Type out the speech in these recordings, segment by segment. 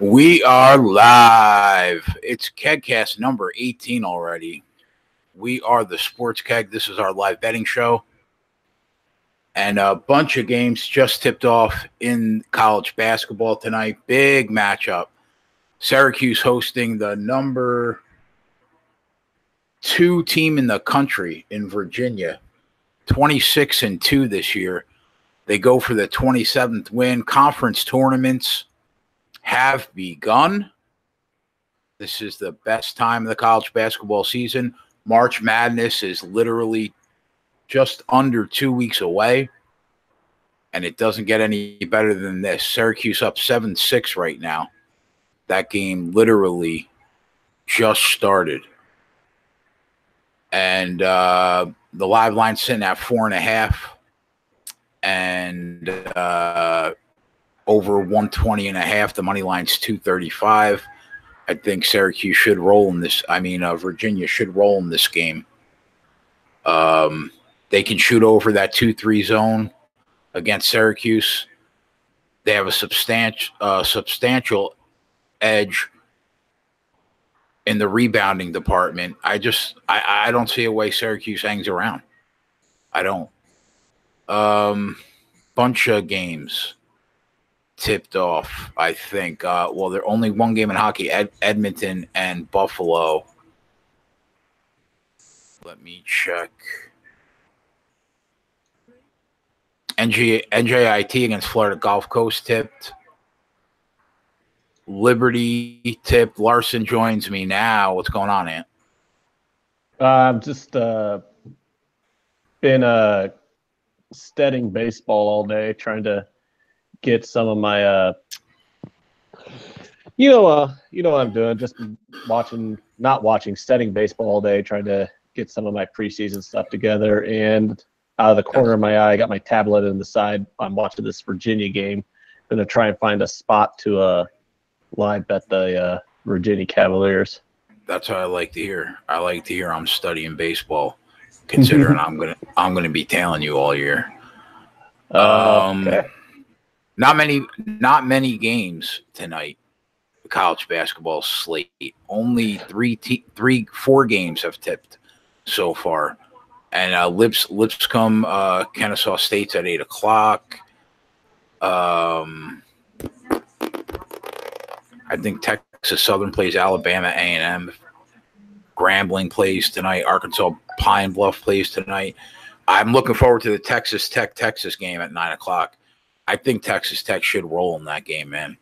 We are live. It's KegCast number 18 already. We are the Sports Keg. This is our live betting show. And a bunch of games just tipped off in college basketball tonight. Big matchup. Syracuse hosting the number 2 team in the country in Virginia. 26-2 this year. They go for the 27th win. Conference tournaments have begun. This is the best time of the college basketball season. March Madness is literally just under 2 weeks away, and it doesn't get any better than this. Syracuse up 7-6 right now. That game literally just started. And the live line's sitting at 4.5, and over 120.5. The money line's 235. I think Syracuse should roll in this. Virginia should roll in this game. They can shoot over that 2-3 zone against Syracuse. They have a substantial edge in the rebounding department. I don't see a way Syracuse hangs around. I don't. Bunch of games tipped off, I think. There's only one game in hockey, Edmonton and Buffalo. Let me check. NJIT against Florida Gulf Coast tipped. Liberty tipped. Larson joins me now. What's going on, Ant? I've just been studying baseball all day, trying to get some of my you know what I'm doing, just studying baseball all day, trying to get some of my preseason stuff together. And out of the corner of my eye, I got my tablet in the side. I'm watching this Virginia game. I'm gonna try and find a spot to live bet the Virginia Cavaliers. That's what I like to hear. I like to hear I'm studying baseball, considering I'm gonna be tailing you all year. Okay. Not many games tonight. The college basketball slate. Only 4 games have tipped so far, and Lipscomb, Kennesaw State's at 8:00. I think Texas Southern plays Alabama A&M. Grambling plays tonight. Arkansas Pine Bluff plays tonight. I'm looking forward to the Texas game at 9:00. I think Texas Tech should roll in that game, man.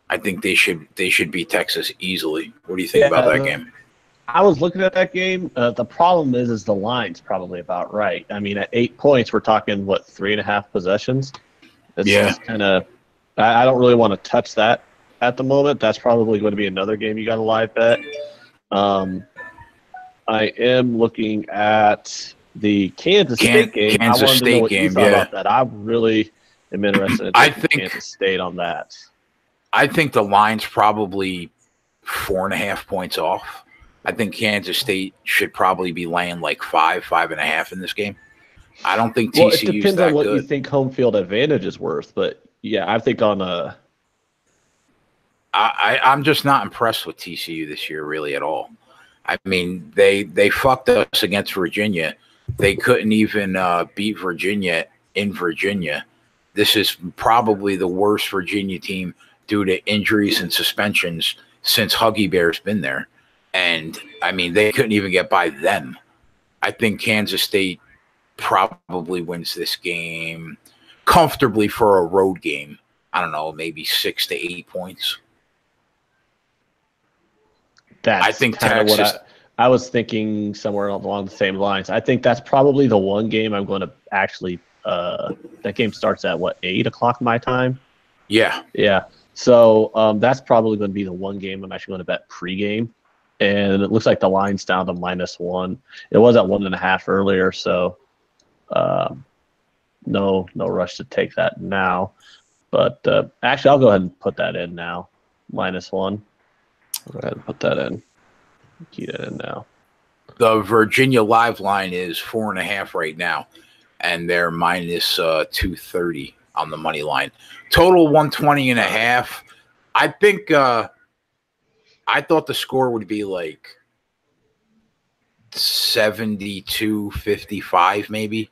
I think they should beat Texas easily. What do you think about that game? I was looking at that game. The problem is the line's probably about right. I mean, at 8 points, we're talking, 3.5 possessions? It's kind of – I don't really want to touch that at the moment. That's probably going to be another game you got to live bet. I am looking at the Kansas State game. Kansas State game, about that. I really am interested in Kansas State on that. I think the line's probably 4.5 points off. I think Kansas State should probably be laying like 5.5 in this game. I don't think TCU's that good. It depends on what you think home field advantage is worth, but yeah, I think on a. I'm just not impressed with TCU this year, really, at all. I mean, they fucked us against Virginia. They couldn't even beat Virginia in Virginia. This is probably the worst Virginia team due to injuries and suspensions since Huggy Bear's been there. And, I mean, they couldn't even get by them. I think Kansas State probably wins this game comfortably for a road game. I don't know, maybe 6 to 8 points. I think Texas. I was thinking somewhere along the same lines. I think that's probably the one game I'm going to actually. That game starts at 8:00 my time. Yeah. So that's probably going to be the one game I'm actually going to bet pregame, and it looks like the line's down to -1. It was at 1.5 earlier, so no rush to take that now. But actually, I'll go ahead and put that in now. -1. I'll go ahead and put that in. Key that in now. The Virginia live line is 4.5 right now, and they're -230 on the money line. Total 120.5. I think I thought the score would be like 72-55, maybe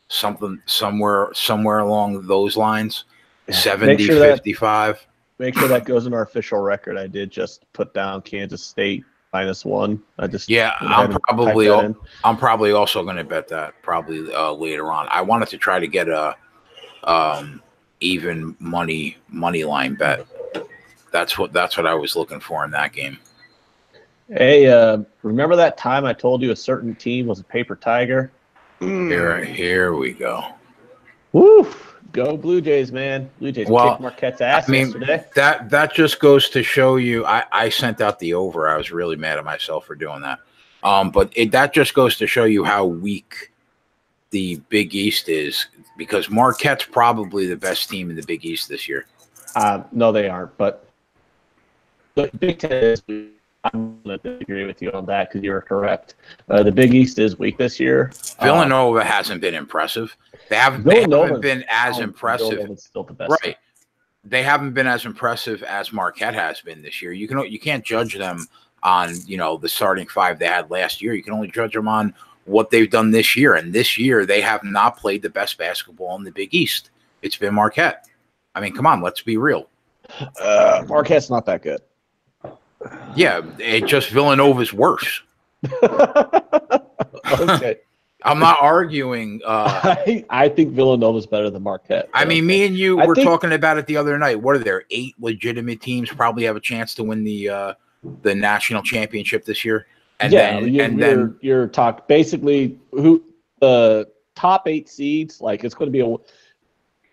somewhere along those lines. 70-55. Make sure that goes in our official record. I did just put down Kansas State -1. I just I'm probably also going to bet that probably later on. I wanted to try to get a even money line bet. That's what I was looking for in that game. Hey, remember that time I told you a certain team was a paper tiger? Here we go. Woo! Go Blue Jays, man. Blue Jays kicked Marquette's ass yesterday. That just goes to show you, I sent out the over. I was really mad at myself for doing that. But that just goes to show you how weak the Big East is, because Marquette's probably the best team in the Big East this year. No, they aren't. But the Big Ten is weak. I'm going to disagree with you on that because you're correct. The Big East is weak this year. Villanova hasn't been impressive. They haven't been as impressive. Villanova's still the best. Right. They haven't been as impressive as Marquette has been this year. You can't judge them on, the starting five they had last year. You can only judge them on what they've done this year. And this year they have not played the best basketball in the Big East. It's been Marquette. I mean, come on, let's be real. Marquette's not that good. Yeah, Villanova's worse. Okay. I'm not arguing. I think Villanova's better than Marquette. I mean, me and you were talking about it the other night. What are there? 8 legitimate teams probably have a chance to win the national championship this year. And then you're talking basically who the top 8 seeds. Like it's going to be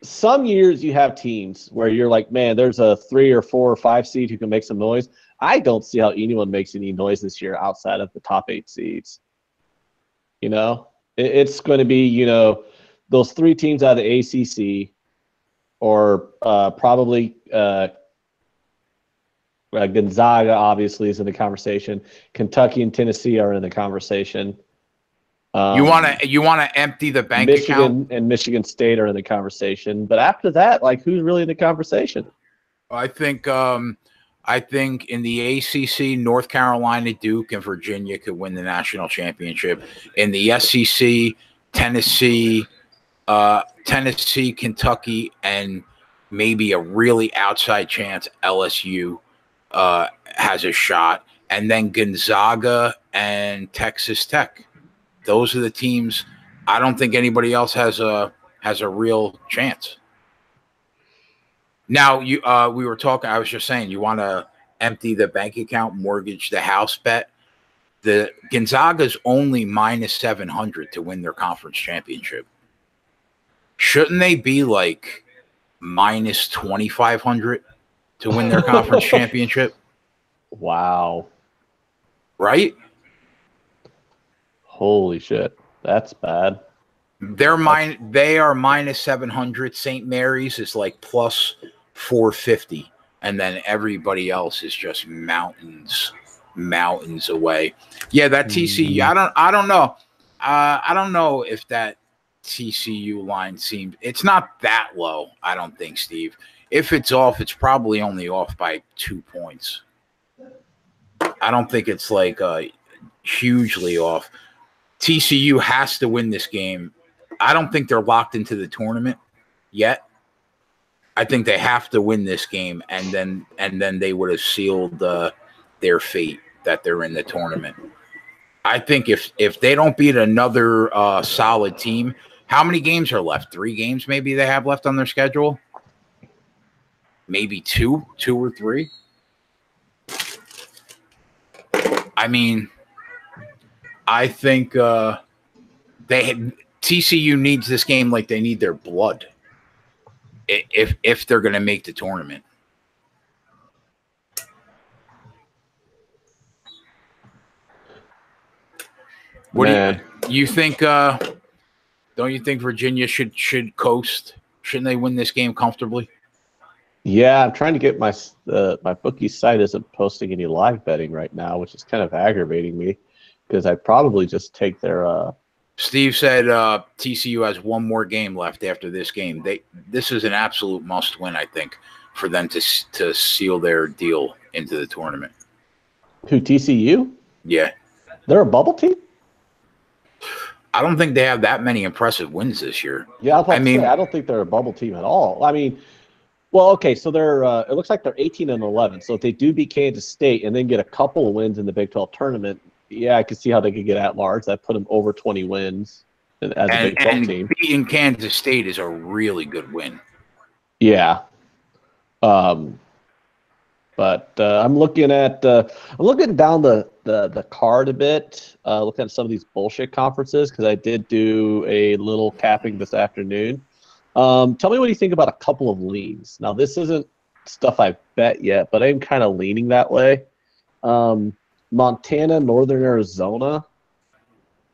some years you have teams where you're like, man, there's a 3 or 4 or 5 seed who can make some noise. I don't see how anyone makes any noise this year outside of the top 8 seeds. It's going to be, those 3 teams out of the ACC, or probably Gonzaga obviously is in the conversation. Kentucky and Tennessee are in the conversation. You want to empty the bank account? Michigan and Michigan State are in the conversation. But after that, like, who's really in the conversation? I think in the ACC, North Carolina, Duke, and Virginia could win the national championship. In the SEC, Tennessee, Kentucky, and maybe a really outside chance LSU has a shot. And then Gonzaga and Texas Tech. Those are the teams. I don't think anybody else has a real chance. Now, we were talking. I was just saying, you want to empty the bank account, mortgage the house bet. The Gonzaga's only -700 to win their conference championship. Shouldn't they be like -2,500 to win their conference championship? Wow! Right? Holy shit, that's bad. They are -700. St. Mary's is like +450, and then everybody else is just mountains away. Yeah, that TCU. I don't know. I don't know if that TCU line seems. It's not that low. I don't think, Steve. If it's off, it's probably only off by 2 points. I don't think it's like hugely off. TCU has to win this game. I don't think they're locked into the tournament yet. I think they have to win this game, and then they would have sealed their fate that they're in the tournament. I think if they don't beat another solid team, how many games are left? 3 games maybe they have left on their schedule? Maybe 2 or 3? I mean, I think TCU needs this game like they need their blood if they're going to make the tournament. What do you think? Don't you think Virginia should coast? Shouldn't they win this game comfortably? Yeah, I'm trying to get my bookie site isn't posting any live betting right now, which is kind of aggravating me because I'd probably just take their. Steve said TCU has one more game left after this game. This is an absolute must win, I think. for them to seal their deal into the tournament. Who, TCU? Yeah. They're a bubble team? I don't think they have that many impressive wins this year. Yeah, I don't think they're a bubble team at all. I mean, well, okay, so they're it looks like they're 18-11. So if they do beat Kansas State and then get a couple of wins in the Big 12 tournament, yeah, I could see how they could get at large. That put them over 20 wins as a Big 12 team. Beating Kansas State is a really good win. Yeah. But I'm looking down the card a bit, looking at some of these bullshit conferences because I did do a little capping this afternoon. Tell me what you think about a couple of leans. Now, this isn't stuff I've bet yet, but I'm kind of leaning that way. Montana, Northern Arizona.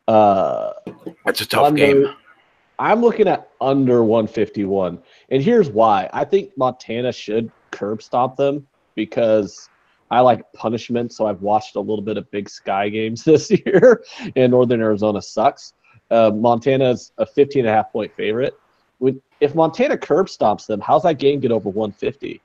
That's a tough game. I'm looking at under 151. And here's why. I think Montana should curb stomp them because I like punishment. So I've watched a little bit of Big Sky games this year, and Northern Arizona sucks. Montana's a 15.5-point favorite. If Montana curb stomps them, how's that game get over 150?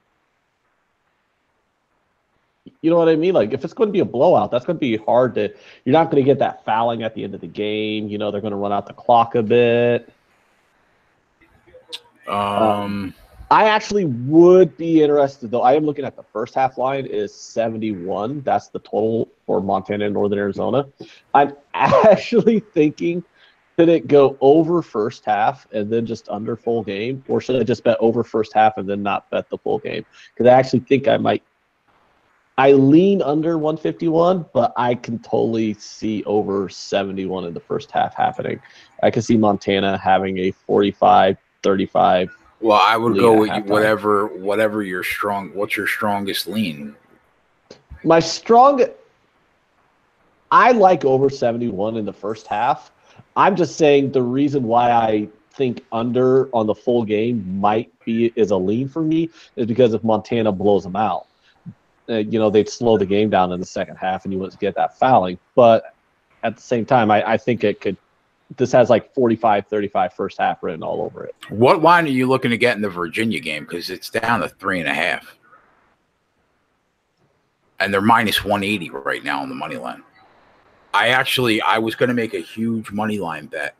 You know what I mean? Like, if it's going to be a blowout, that's going to be hard to – you're not going to get that fouling at the end of the game. You know, they're going to run out the clock a bit. I actually would be interested, though. I am looking at the first half line is 71. That's the total for Montana and Northern Arizona. I'm actually thinking, should it go over first half and then just under full game? Or should I just bet over first half and then not bet the full game? Because I actually think I might. I lean under 151, but I can totally see over 71 in the first half happening. I can see Montana having a 45-35. Well, I would go with whatever your strong. What's your strongest lean? I like over 71 in the first half. I'm just saying the reason why I think under on the full game is a lean for me is because if Montana blows them out, they'd slow the game down in the second half and you wouldn't get that fouling. But at the same time, I think it could. This has like 45-35 first half written all over it. What line are you looking to get in the Virginia game? Because it's down to 3.5. And they're minus 180 right now on the money line. I was going to make a huge money line bet,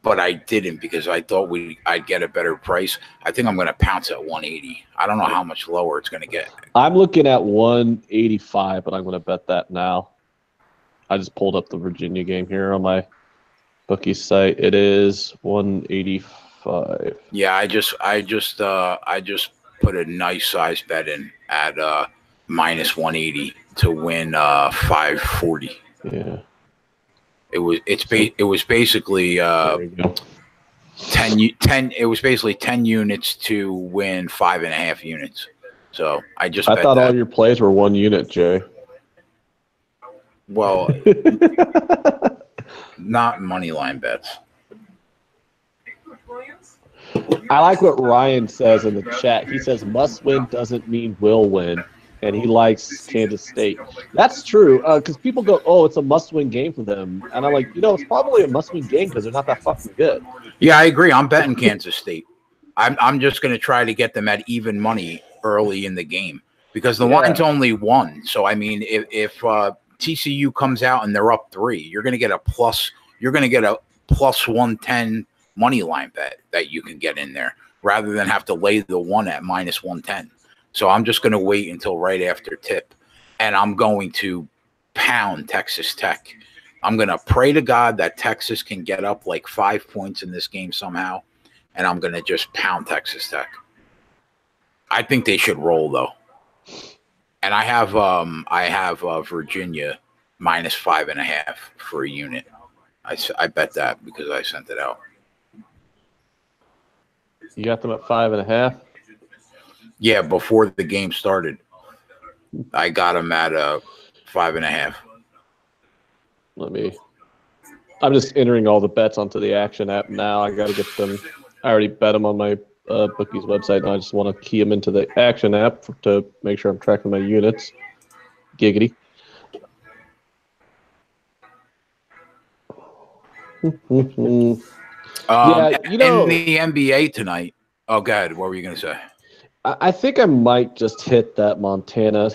but I didn't because I thought I'd get a better price. I think I'm going to pounce at 180. I don't know how much lower it's going to get. I'm looking at 185, but I'm going to bet that now. I just pulled up the Virginia game here on my bookie site. It is 185. Yeah, I just put a nice size bet in at minus 180 to win 540. Yeah. It was basically 10. It was basically 10 units to win 5.5 units. So I thought all your plays were 1 unit, Jay. Well, not money line bets. I like what Ryan says in the chat. He says must win doesn't mean will win, and he likes Kansas State. That's true, because people go, oh, it's a must-win game for them. And I'm like, it's probably a must-win game because they're not that fucking good. Yeah, I agree. I'm betting Kansas State. I'm just going to try to get them at even money early in the game because the line's only 1. So, I mean, if TCU comes out and they're up 3, you're going to get a plus 110 money line bet that you can get in there rather than have to lay the 1 at minus 110. So I'm just going to wait until right after tip, and I'm going to pound Texas Tech. I'm going to pray to God that Texas can get up like 5 points in this game somehow, and I'm going to just pound Texas Tech. I think they should roll though, and I have Virginia minus 5.5 for a unit. I bet that because I sent it out. You got them at 5.5. Yeah, before the game started, I got them at 5.5. I'm just entering all the bets onto the Action app now. I got to get them. I already bet them on my bookies website. Now I just want to key them into the Action app to make sure I'm tracking my units. Giggity. In the NBA tonight. Oh, God, what were you going to say? I think I might just hit that Montana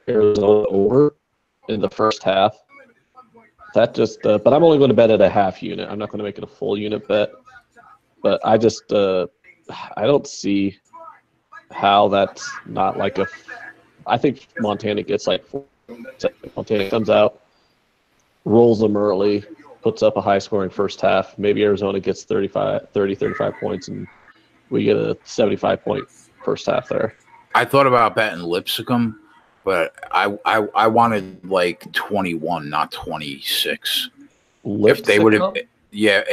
Arizona over in the first half. That just, but I'm only going to bet at a half unit. I'm not going to make it a full unit bet. But I just, I don't see how that's not like a. I think Montana gets like 4. Montana comes out, rolls them early, puts up a high-scoring first half. Maybe Arizona gets 35 points, and we get a 75-point first half there. I thought about betting Lipscomb, but I wanted like 21, not 26. Lipscomb? If they would have, yeah,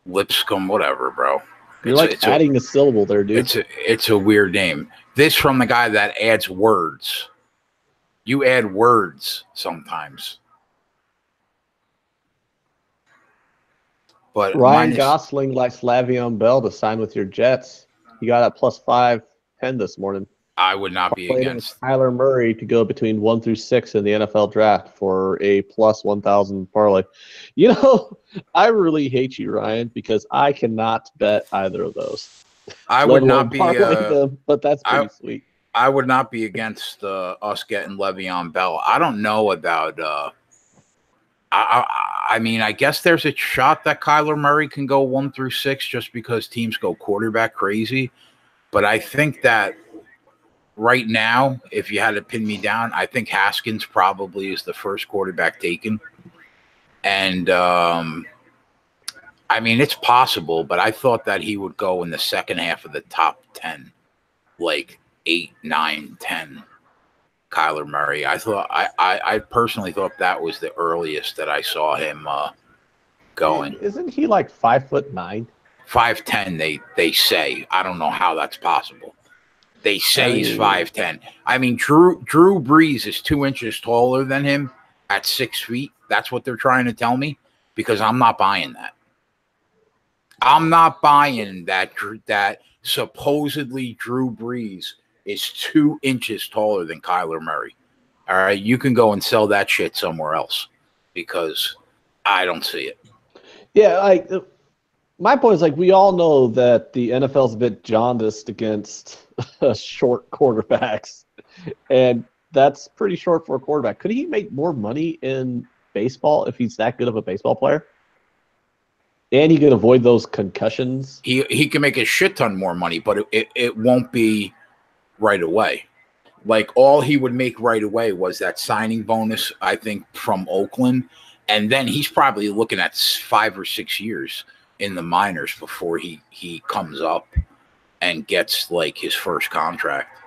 Lipscomb, whatever, bro. You're adding a syllable there, dude. It's a weird name. This from the guy that adds words. You add words sometimes. But Ryan Gosling likes Le'Veon Bell to sign with your Jets. You got that +510 this morning. I would not be against Kyler Murray to go between 1 through 6 in the NFL draft for a +1,000 parlay. You know, I really hate you, Ryan, because I cannot bet either of those. I would not be, but that's pretty sweet. I would not be against us getting Le'Veon Bell. I don't know about. I mean, I guess there's a shot that Kyler Murray can go 1 through 6 just because teams go quarterback crazy. But I think that right now, if you had to pin me down, I think Haskins probably is the first quarterback taken. And, I mean, it's possible, but I thought that he would go in the second half of the top 10, like 8, 9, 10. Kyler Murray. I personally thought that was the earliest that I saw him going. Isn't he like 5'9"? 5'10", they say. I don't know how that's possible. They say he's 5'10". I mean, Drew Brees is 2 inches taller than him at 6 feet. That's what they're trying to tell me, because I'm not buying that. I'm not buying that supposedly Drew Brees is 2 inches taller than Kyler Murray. All right, you can go and sell that shit somewhere else, because I don't see it. Yeah, like my point is, like, we all know that the NFL's a bit jaundiced against short quarterbacks, and that's pretty short for a quarterback. Could he make more money in baseball if he's that good of a baseball player? And he could avoid those concussions. He can make a shit ton more money, but it won't be right away. Like, all he would make right away was that signing bonus, I think, from Oakland. And then he's probably looking at 5 or 6 years in the minors before he comes up and gets like his first contract.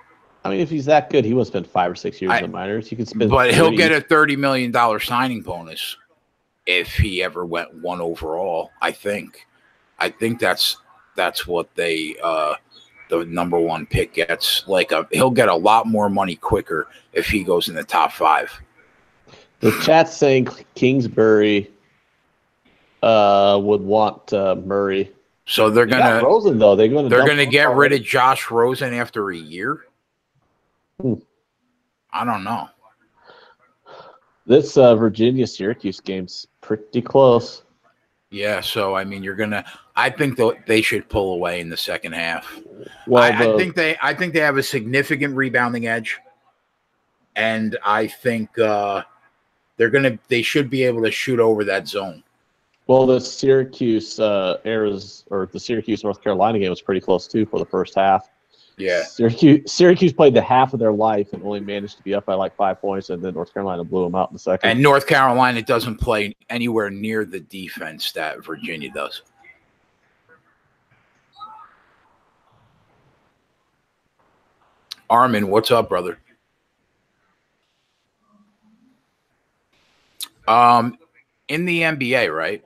I mean, if he's that good, he would spend 5 or 6 years in the minors. He could spend, but he'll get a $30 million signing bonus if he ever went 1 overall. I think that's what they the number 1 pick gets. Like, he'll get a lot more money quicker if he goes in the top 5. The chat's saying Kingsbury would want Murray. So they're gonna Rosen, though. They're gonna get rid of Josh Rosen after a year. I don't know. This Virginia-Syracuse game's pretty close. Yeah, so I mean, I think they should pull away in the second half. Well, I think they have a significant rebounding edge, and I think they should be able to shoot over that zone. Well, the Syracuse the Syracuse North Carolina game was pretty close too for the first half. Yeah, Syracuse played the half of their life and only managed to be up by like 5 points, and then North Carolina blew them out in the second. And North Carolina doesn't play anywhere near the defense that Virginia does. Armin, what's up, brother? In the NBA, right?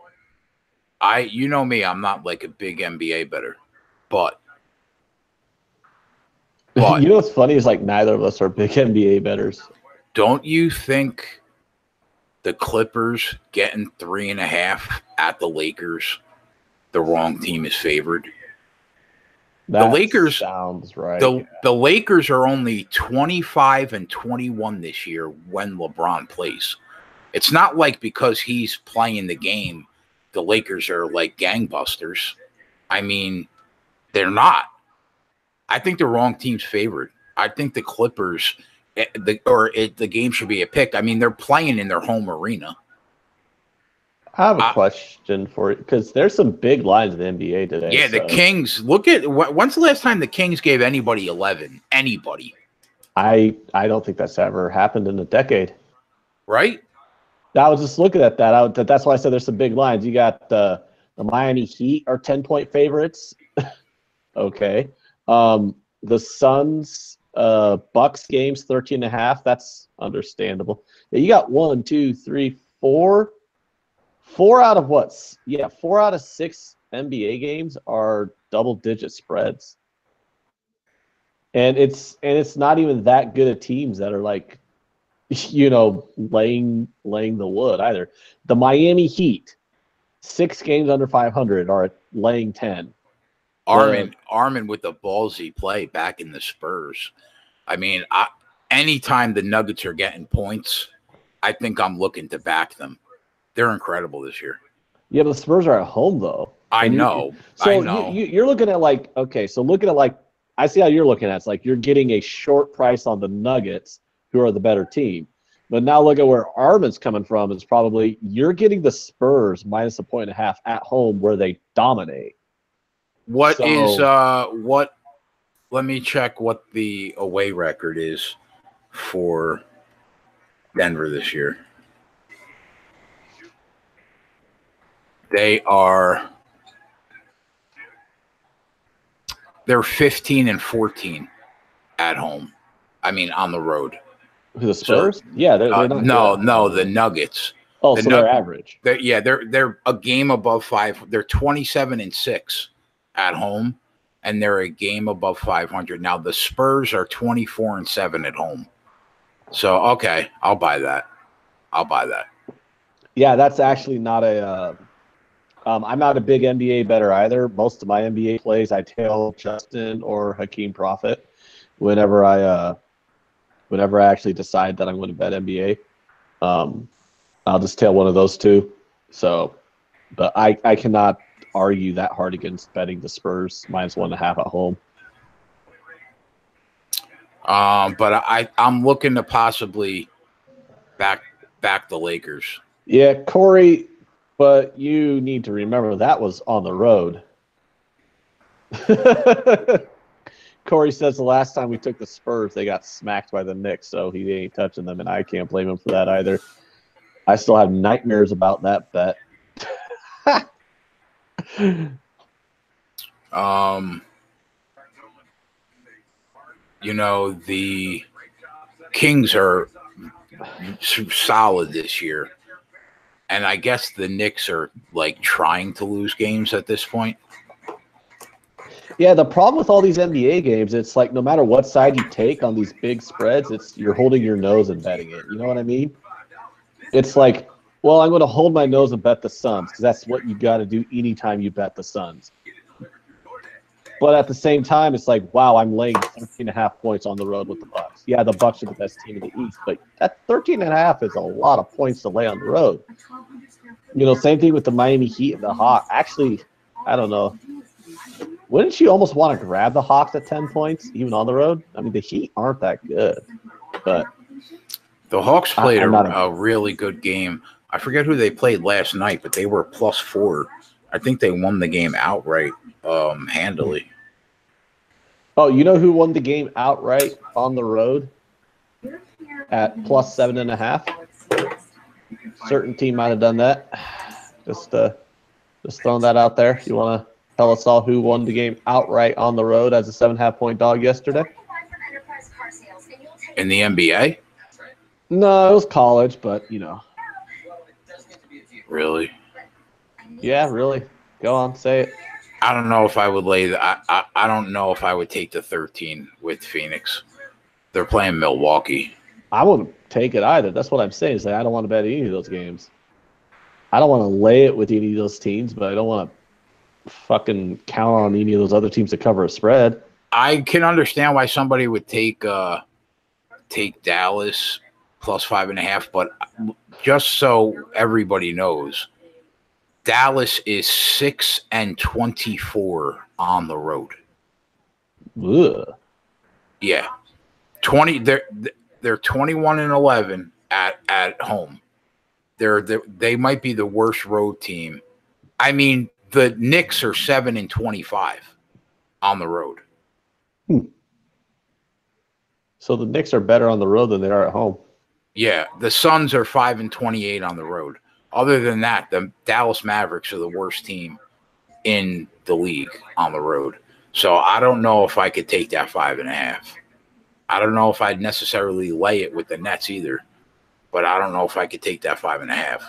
You know me, I'm not like a big NBA bettor, but you know what's funny is, like, neither of us are big NBA bettors. Don't you think the Clippers getting 3.5 at the Lakers, the wrong team is favored? That the Lakers sounds right. The Lakers are only 25-21 this year when LeBron plays. It's not like because he's playing the game, the Lakers are like gangbusters. I mean, they're not. I think the wrong team's favored. I think the Clippers, the game should be a pick. I mean, they're playing in their home arena. I have a question for you because there's some big lines in the NBA today. Yeah, the Kings. Look at when's the last time the Kings gave anybody 11? Anybody? I don't think that's ever happened in a decade. Right? I was just looking at that. That's why I said there's some big lines. You got the Miami Heat are 10-point favorites. Okay. The Suns, Bucks games 13.5. That's understandable. Yeah, you got 1, 2, 3, 4. 4 out of what? Yeah, 4 out of 6 NBA games are double-digit spreads, and it's not even that good of teams that are like, laying the wood either. The Miami Heat, 6 games under 500 are laying 10. Armin with the ballsy play back in the Spurs. I mean, anytime the Nuggets are getting points, I think I'm looking to back them. They're incredible this year. Yeah, but the Spurs are at home, though. I know. You're looking at I see how you're looking at it. It's like you're getting a short price on the Nuggets, who are the better team. But now look at where Armin's coming from. It's probably you're getting the Spurs -1.5 points at home where they dominate. Let me check what the away record is for Denver this year. They're 15-14 at home. I mean, on the road. Who, the Spurs? So, yeah, they're not. No, the Nuggets. Oh, so they're average. They're a game above 5. They're 27-6 at home, and they're a game above 500. Now the Spurs are 24-7 at home. So okay, I'll buy that. Yeah, that's actually not a. I'm not a big NBA bettor either. Most of my NBA plays, I tail Justin or Hakeem Prophet whenever I actually decide that I'm going to bet NBA. I'll just tail one of those two. So, but I cannot argue that hard against betting the Spurs -1.5 at home. But I'm looking to possibly back the Lakers. Yeah, Corey. But you need to remember that was on the road. Corey says the last time we took the Spurs, they got smacked by the Knicks, so he ain't touching them, and I can't blame him for that either. I still have nightmares about that bet. The Kings are solid this year. And I guess the Knicks are like trying to lose games at this point. Yeah, the problem with all these NBA games, it's like no matter what side you take on these big spreads, you're holding your nose and betting it. You know what I mean? It's like, well, I'm going to hold my nose and bet the Suns because that's what you got to do anytime you bet the Suns. But at the same time, it's like, wow, I'm laying 13.5 points on the road with the Bucks. Yeah, the Bucks are the best team in the East, but that 13.5 is a lot of points to lay on the road. Same thing with the Miami Heat and the Hawks. Actually, I don't know. Wouldn't you almost want to grab the Hawks at 10 points, even on the road? I mean, the Heat aren't that good, but the Hawks played a really good game. I forget who they played last night, but they were +4. I think they won the game outright, handily. Oh, you know who won the game outright on the road at +7.5? Certain team might have done that. Just throwing that out there. You want to tell us all who won the game outright on the road as a 7.5 point dog yesterday? In the NBA? No, it was college, but Really? Yeah, really. Go on, say it. I don't know if I would lay I don't know if I would take the 13 with Phoenix. They're playing Milwaukee. I wouldn't take it either. That's what I'm saying. Is I don't want to bet any of those games. I don't want to lay it with any of those teams, but I don't want to fucking count on any of those other teams to cover a spread. I can understand why somebody would take Dallas +5.5, but just so everybody knows, Dallas is 6-24 on the road. Ugh. Yeah, 20. They're 21-11 at home. They might be the worst road team. I mean, the Knicks are 7-25 on the road. So the Knicks are better on the road than they are at home. Yeah, the Suns are 5-28 on the road. Other than that, the Dallas Mavericks are the worst team in the league on the road. So I don't know if I could take that 5.5. I don't know if I'd necessarily lay it with the Nets either, but I don't know if I could take that 5.5.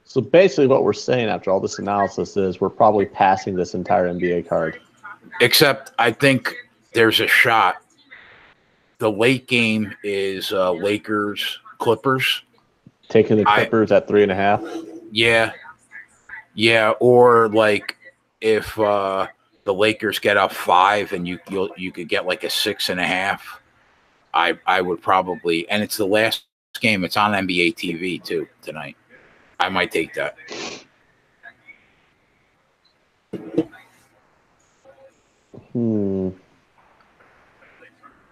So basically what we're saying after all this analysis is we're probably passing this entire NBA card. Except I think there's a shot. The late game is Lakers Clippers. Taking the Clippers at 3.5. Yeah. Or like if the Lakers get up 5 and you could get like a 6.5. I would probably, and it's the last game. It's on NBA TV too tonight. I might take that.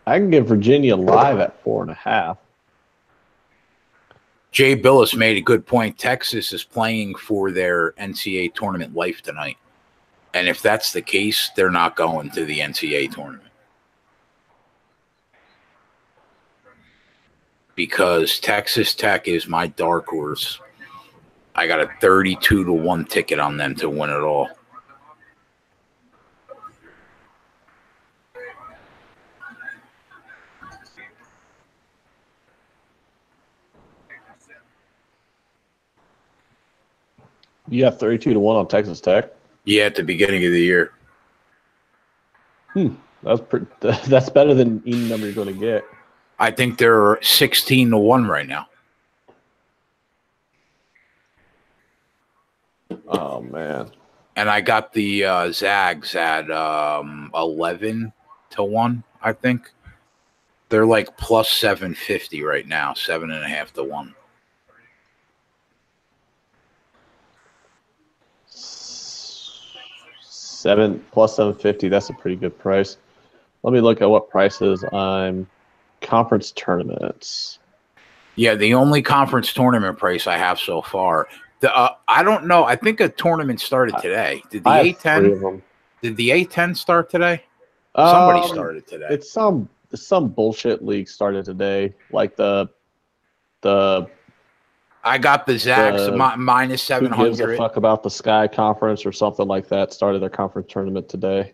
I can get Virginia live at 4.5. Jay Billis made a good point. Texas is playing for their NCAA tournament life tonight. And if that's the case, they're not going to the NCAA tournament. Because Texas Tech is my dark horse. I got a 32-1 ticket on them to win it all. You have 32-1 on Texas Tech? Yeah, at the beginning of the year. That's better than any number you're going to get. I think they're 16-1 right now. Oh, man. And I got the Zags at 11-1, I think. They're like plus 750 right now, 7.5 to 1. Plus 750. That's a pretty good price. Let me look at what prices on conference tournaments. Yeah, the only conference tournament price I have so far. I don't know. I think a tournament started today. Did the A10? Did the A10 start today? Somebody started today. It's some bullshit league started today. Like the I got the Zags minus 700. Who gives a fuck about the Sky Conference or something like that? Started their conference tournament today.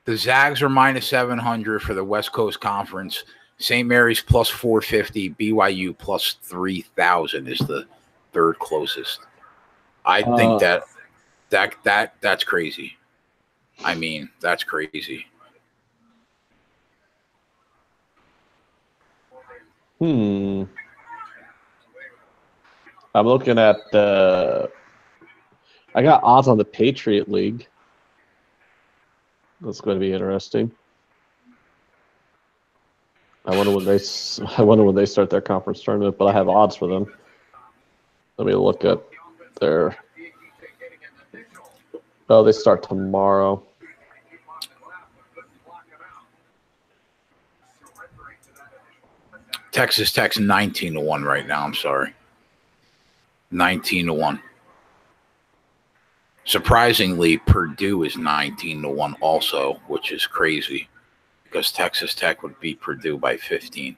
The Zags are minus 700 for the West Coast Conference. St. Mary's plus 450. BYU plus 3,000 is the third closest. I think that's crazy. I mean, that's crazy. I'm looking at I got odds on the Patriot League. That's going to be interesting. I wonder when they start their conference tournament, but I have odds for them. Let me look at their. Oh, they start tomorrow. Texas Tech's 19-1 right now. I'm sorry. 19-1. Surprisingly, Purdue is 19-1 also, which is crazy because Texas Tech would beat Purdue by 15.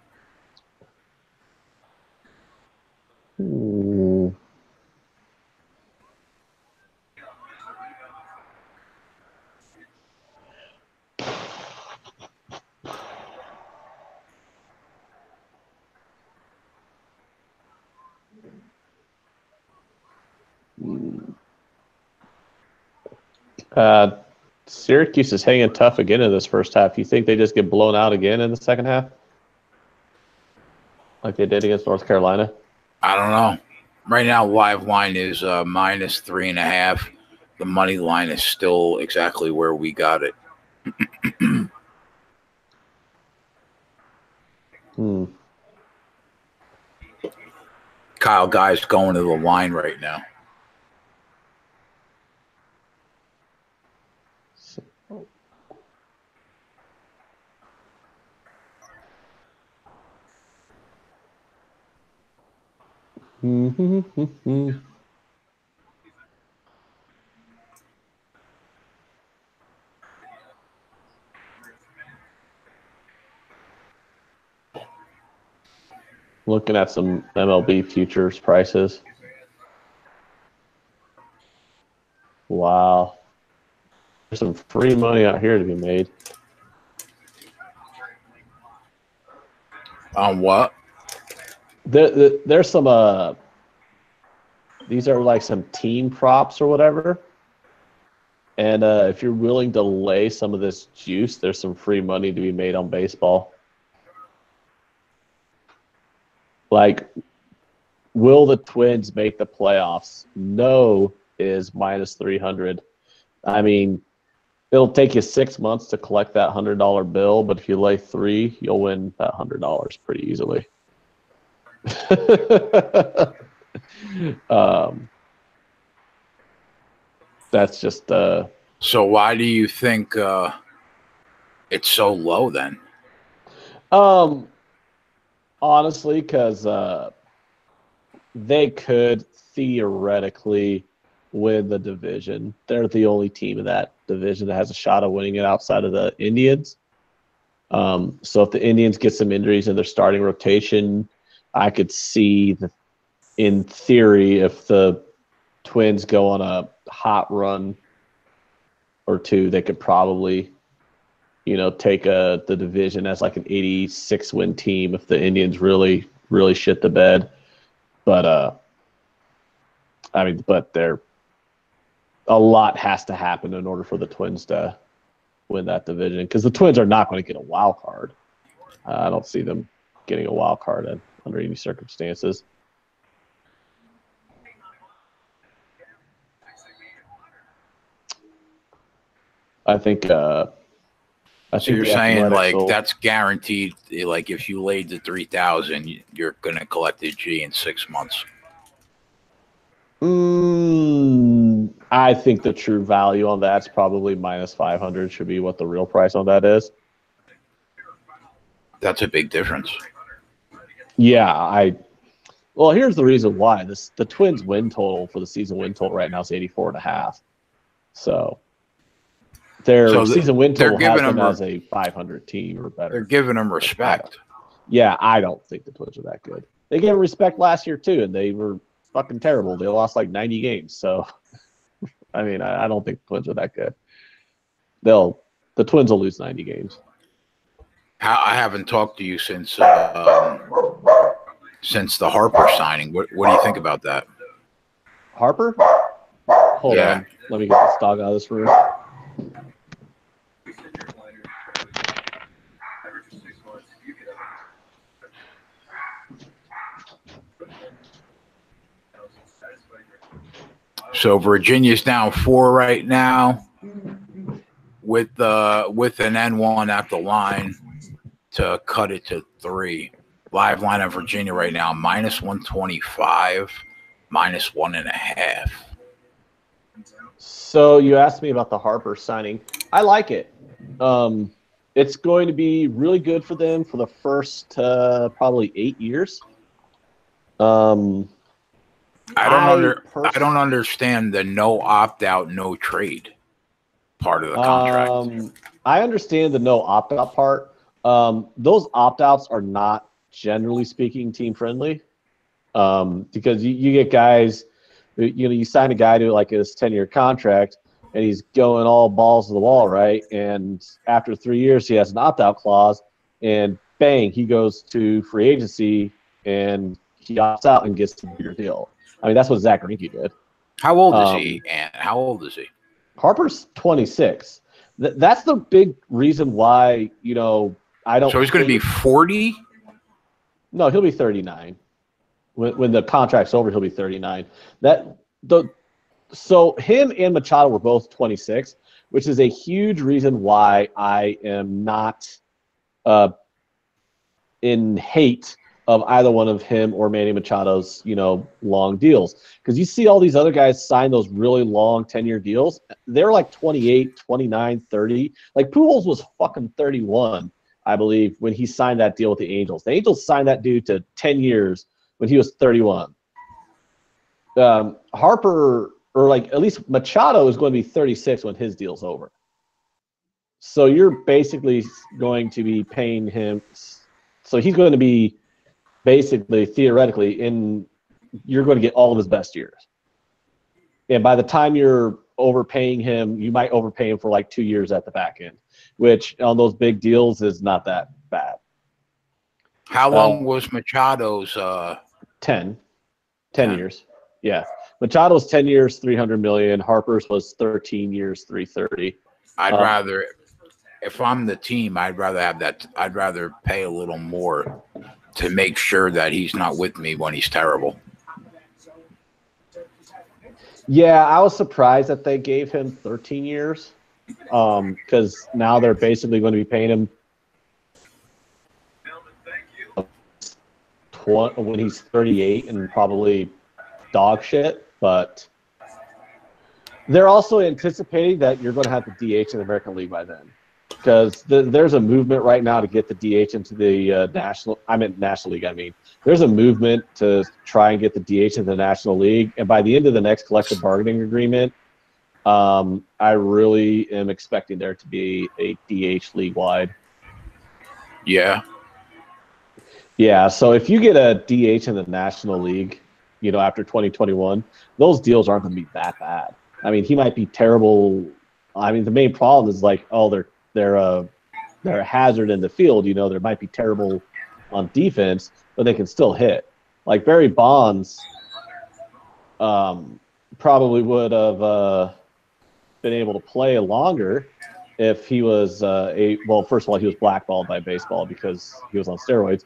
Syracuse is hanging tough again in this first half. You think they just get blown out again in the second half? Like they did against North Carolina? I don't know. Right now, live line is minus 3.5. The money line is still exactly where we got it. Kyle Guy's going to the line right now. Looking at some MLB futures prices. Wow. There's some free money out here to be made. On what? There's some these are like some team props or whatever. And if you're willing to lay some of this juice, there's some free money to be made on baseball. Like, will the Twins make the playoffs? No is minus 300. I mean, it'll take you 6 months to collect that $100 bill, but if you lay 3, you'll win that $100 pretty easily. That's just. So why do you think it's so low then? Honestly, because they could theoretically win the division. They're the only team in that division that has a shot of winning it outside of the Indians. So if the Indians get some injuries in their starting rotation, I could see, in theory, if the Twins go on a hot run or two, they could probably, take the division as like an 86-win team if the Indians really, really shit the bed. But a lot has to happen in order for the Twins to win that division, because the Twins are not going to get a wild card. I don't see them getting a wild card under any circumstances. I think. So you're saying that's guaranteed? Like if you laid the 3,000, you're going to collect the G in 6 months. I think the true value on that's probably minus 500 should be what the real price on that is. That's a big difference. Yeah, well, here's the reason why. The Twins win total for the season win total right now is 84.5. So their season win total has them as a 500 team or better. They're giving them respect. Yeah, I don't think the Twins are that good. They gave them respect last year too, and they were fucking terrible. They lost like 90 games. So, I mean, I don't think the Twins are that good. The Twins will lose 90 games. I haven't talked to you since the Harper signing. What do you think about that? Harper? Hold on. Let me get this dog out of this room. So Virginia's down 4 right now, with an N1 at the line to cut it to 3. Live line of Virginia right now minus 125, minus 1.5. So you asked me about the Harper signing. I like it. It's going to be really good for them for the first probably 8 years. I don't understand the no opt-out, no trade part of the contract. I understand the no opt-out part. Those opt-outs are not, generally speaking, team-friendly, because you get guys, you sign a guy to like his 10-year contract, and he's going all balls to the wall, right? And after 3 years, he has an opt-out clause, and bang, he goes to free agency, and he opts out and gets a bigger deal. I mean, that's what Zach Greinke did. How old is he? And how old is he? Harper's 26. That's the big reason why, I don't. So he's going to be 40? No, he'll be 39. When the contract's over, he'll be 39. So him and Machado were both 26, which is a huge reason why I am not in hate of either one of him or Manny Machado's, long deals. Because you see all these other guys sign those really long 10-year deals. They're like 28, 29, 30. Like Pujols was fucking 31, I believe, when he signed that deal with the Angels. The Angels signed that dude to 10 years when he was 31. Harper, or like at least Machado, is going to be 36 when his deal's over. So you're basically going to be paying him. So he's going to be basically, theoretically, you're going to get all of his best years. And by the time you're overpaying him, you might overpay him for like 2 years at the back end, which on those big deals is not that bad. How long was Machado's? 10 years. Yeah. Machado's 10 years, $300 million. Harper's was 13 years, $330. I'd rather, if I'm the team, I'd rather have that. I'd rather pay a little more to make sure that he's not with me when he's terrible. Yeah, I was surprised that they gave him 13 years because now they're basically going to be paying him when he's 38 and probably dog shit. But they're also anticipating that you're going to have the DH in the American League by then. Because there's a movement right now to get the DH into the National League. There's a movement to try and get the DH into the National League. And by the end of the next collective bargaining agreement, I really am expecting there to be a DH league-wide. Yeah. Yeah, so if you get a DH in the National League, after 2021, those deals aren't going to be that bad. I mean, he might be terrible. I mean, the main problem is like, they're a hazard in the field. They might be terrible on defense, but they can still hit. Like Barry Bonds probably would have been able to play longer if he was first of all, he was blackballed by baseball because he was on steroids.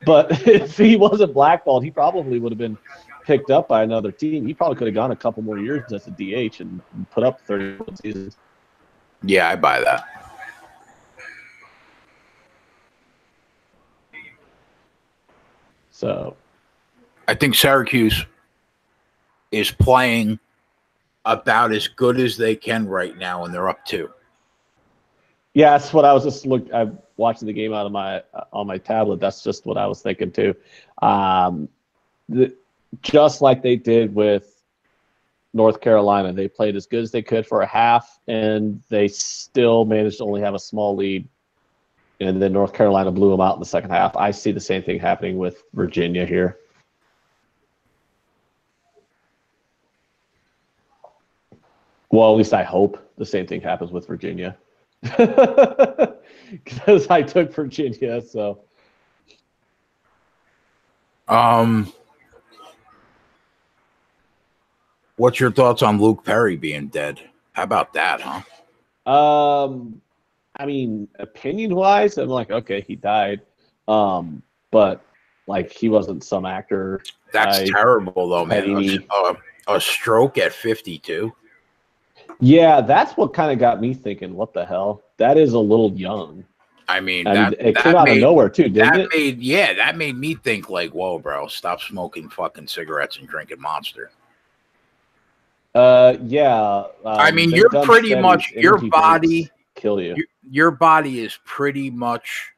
But if he wasn't blackballed, he probably would have been picked up by another team. He probably could have gone a couple more years as a DH and put up 31 seasons. Yeah, I buy that. So I think Syracuse is playing about as good as they can right now, and they're up 2. Yeah, that's what I was just I'm watching the game on my tablet. That's just what I was thinking too. Just like they did with North Carolina, they played as good as they could for a half, and they still managed to only have a small lead. And then North Carolina blew them out in the second half. I see the same thing happening with Virginia here. Well, at least I hope the same thing happens with Virginia. Because I took Virginia, so. What's your thoughts on Luke Perry being dead? How about that, huh? I mean, opinion-wise, I'm like, okay, he died. But, like, he wasn't some actor. That's terrible, though, man. A stroke at 52. Yeah, that's what kind of got me thinking, what the hell? That is a little young. I mean it came out of nowhere, too, didn't it? That made me think, like, whoa, bro, stop smoking fucking cigarettes and drinking Monster. Yeah. I mean, you're pretty much, your body kill you. Your body is pretty much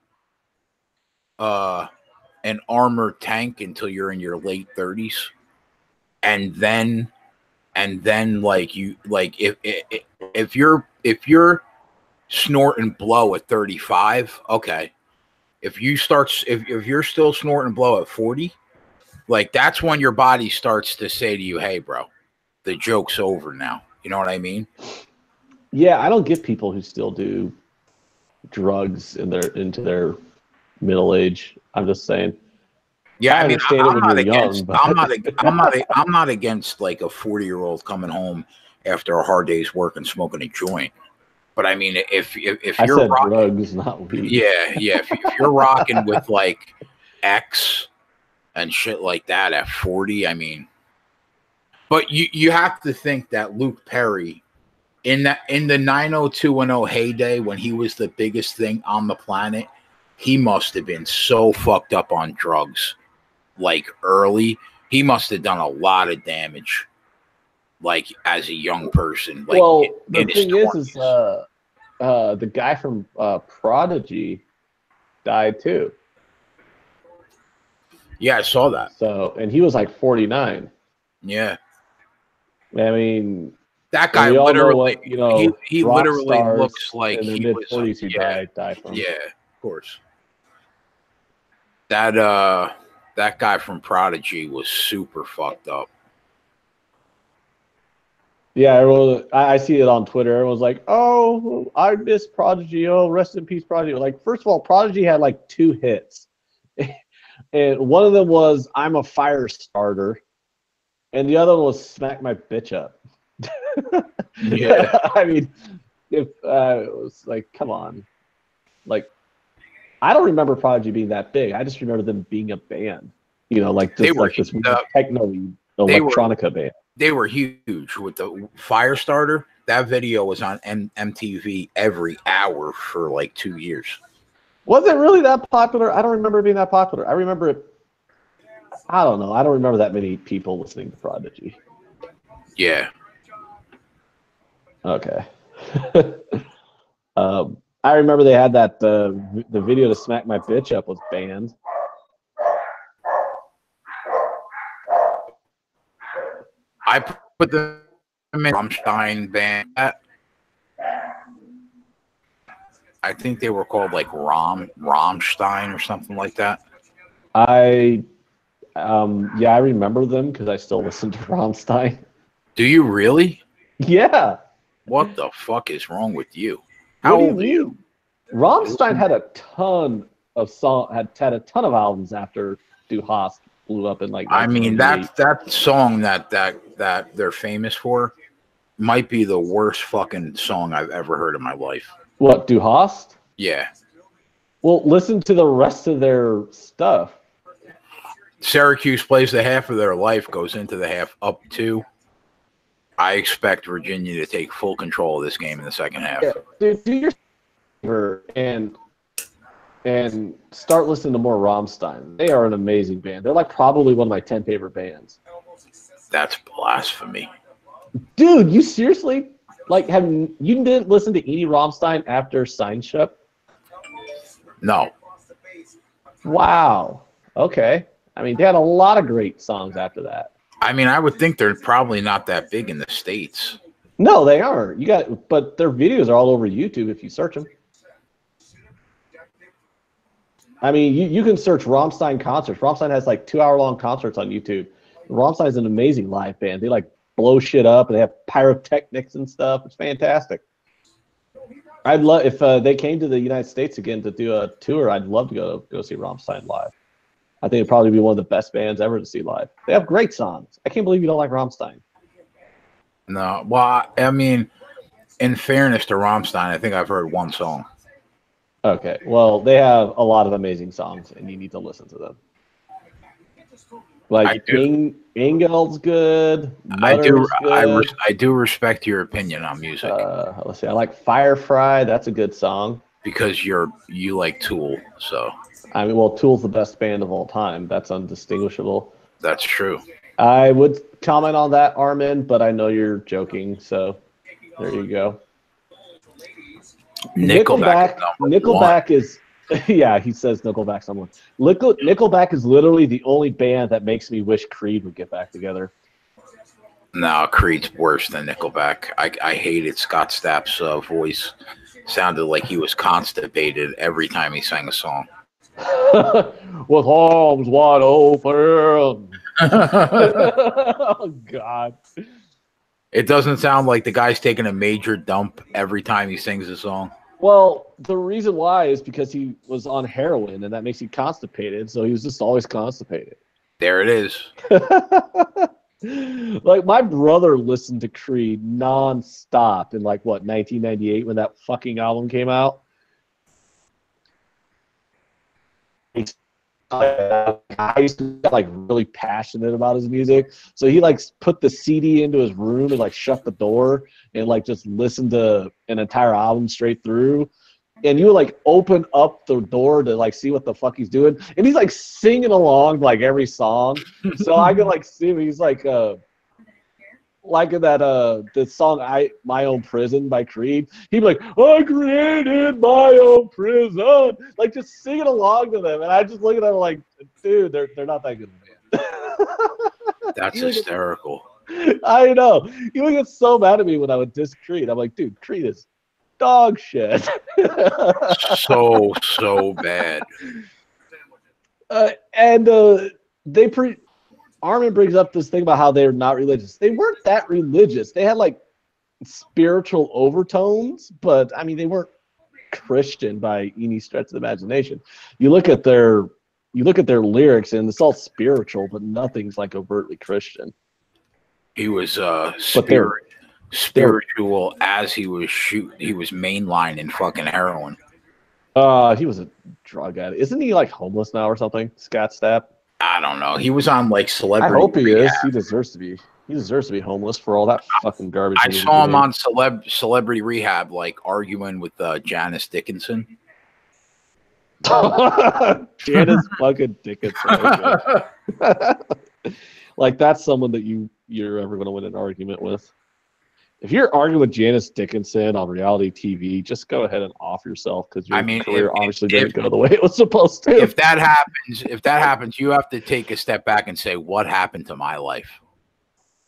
an armored tank until you're in your late 30s. And then like you, like if you're snorting blow at 35, okay. If you're still snorting blow at 40, like that's when your body starts to say to you, hey bro, the joke's over now. You know what I mean? Yeah, I don't get people who still do drugs into their middle age. I'm just saying. Yeah, I mean, I'm not against like a 40-year-old coming home after a hard day's work and smoking a joint. But I mean, if you're rocking drugs, not weed. Yeah. If you're rocking with like X and shit like that at 40, I mean, but you have to think that Luke Perry in the 90210 heyday when he was the biggest thing on the planet, he must have been so fucked up on drugs like early, he must have done a lot of damage. Like as a young person, like well, in the his thing 20s. is the guy from Prodigy died too. Yeah, I saw that. So, and he was like 49. Yeah, I mean, that and guy we all know literally, what, you know, he rock literally stars looks like in their he mid was, 40s who yeah, die from. yeah, of course. That that guy from Prodigy was super fucked up. Yeah, everyone, I see it on Twitter. Everyone's like, "Oh, I miss Prodigy. Oh, rest in peace, Prodigy." Like, first of all, Prodigy had like 2 hits, and one of them was "I'm a Fire Starter," and the other one was "Smack My Bitch Up." Yeah, I mean, if it was like, come on, like, I don't remember Prodigy being that big. I just remember them being a band. You know, like they just were like this techno they were electronica band. they were huge with the Firestarter. That video was on MTV every hour for like 2 years. Was it really that popular? I don't remember it being that popular. I remember it. I don't know. I don't remember that many people listening to Prodigy. Yeah. Okay. I remember they had that the video to "Smack My Bitch Up" was banned. I put them in Rammstein band. I think they were called like Rammstein or something like that. Yeah, I remember them because I still listen to Rammstein. Do you really? Yeah. What the fuck is wrong with you? How old are you? Rammstein had a ton of had a ton of albums after Du Hast blew up in like. I mean, that song that they're famous for might be the worst fucking song I've ever heard in my life. What, Du Hast? Yeah. Well, listen to the rest of their stuff. Syracuse plays the half of their life, goes into the half up 2. I expect Virginia to take full control of this game in the second half. Yeah, dude, do your favor and start listening to more Rammstein. They are an amazing band. They're like probably one of my 10 favorite bands. That's blasphemy. Dude, you seriously you didn't listen to any Rammstein after Signschup? No. Wow. Okay. I mean, they had a lot of great songs after that. I mean, I would think they're probably not that big in the States. No, they aren't. But their videos are all over YouTube if you search them. I mean, you can search Rammstein concerts. Rammstein has like 2-hour-long concerts on YouTube. Rammstein is an amazing live band. They like blow shit up and they have pyrotechnics and stuff. It's fantastic. I'd love if they came to the United States again to do a tour. I'd love to go see Rammstein live. I think it'd probably be one of the best bands ever to see live. They have great songs. I can't believe you don't like Rammstein. No, well, I mean, in fairness to Rammstein, I think I've heard one song. Okay, well, they have a lot of amazing songs, and you need to listen to them. Like Engel's good. Mutter's good. I do respect your opinion on music. Let's see. I like Firefly. That's a good song. Because you like Tool, so. I mean, well, Tool's the best band of all time. That's undistinguishable. That's true. I would comment on that, Armin, but I know you're joking, so there you go. Nickelback is, yeah, he says Nickelback's someone. Nickelback is literally the only band that makes me wish Creed would get back together. No, Creed's worse than Nickelback. I hated Scott Stapp's voice. Sounded like he was constipated every time he sang a song. With arms wide open. Oh, God. It doesn't sound like the guy's taking a major dump every time he sings a song. Well, the reason why is because he was on heroin, and that makes you constipated, so he was just always constipated. There it is. Like, my brother listened to Creed nonstop in, like, what, 1998 when that fucking album came out? I used to get like really passionate about his music, so he like put the CD into his room and like shut the door and like just listened to an entire album straight through. and you would like open up the door to like see what the fuck he's doing, and he's like singing along like every song. So I could like see him. He's like in that the song My Own Prison by Creed. He'd be like, I created my own prison, like just singing along to them, and I just look at them like, dude, they're not that good. That's hysterical. I know. He would get so mad at me when I would diss Creed. I'm like, dude, Creed is dog shit. so bad. Armin brings up this thing about how they're not religious. They weren't that religious. They had like spiritual overtones, but I mean, they weren't Christian by any stretch of the imagination. You look at their lyrics, and it's all spiritual, but nothing's like overtly Christian. He was spiritual as he was mainlining fucking heroin. He was a drug addict. Isn't he like homeless now or something? Scott Stapp? I don't know. He was on like celebrity. I hope he rehab. is. He deserves to be. He deserves to be homeless for all that fucking garbage. I saw him on celebrity rehab, like arguing with Janice Dickinson. Janice fucking Dickinson. Like that's someone that you're ever going to win an argument with. If you're arguing with Janice Dickinson on reality TV, just go ahead and off yourself because your career obviously didn't go the way it was supposed to. If that happens, you have to take a step back and say, "What happened to my life?"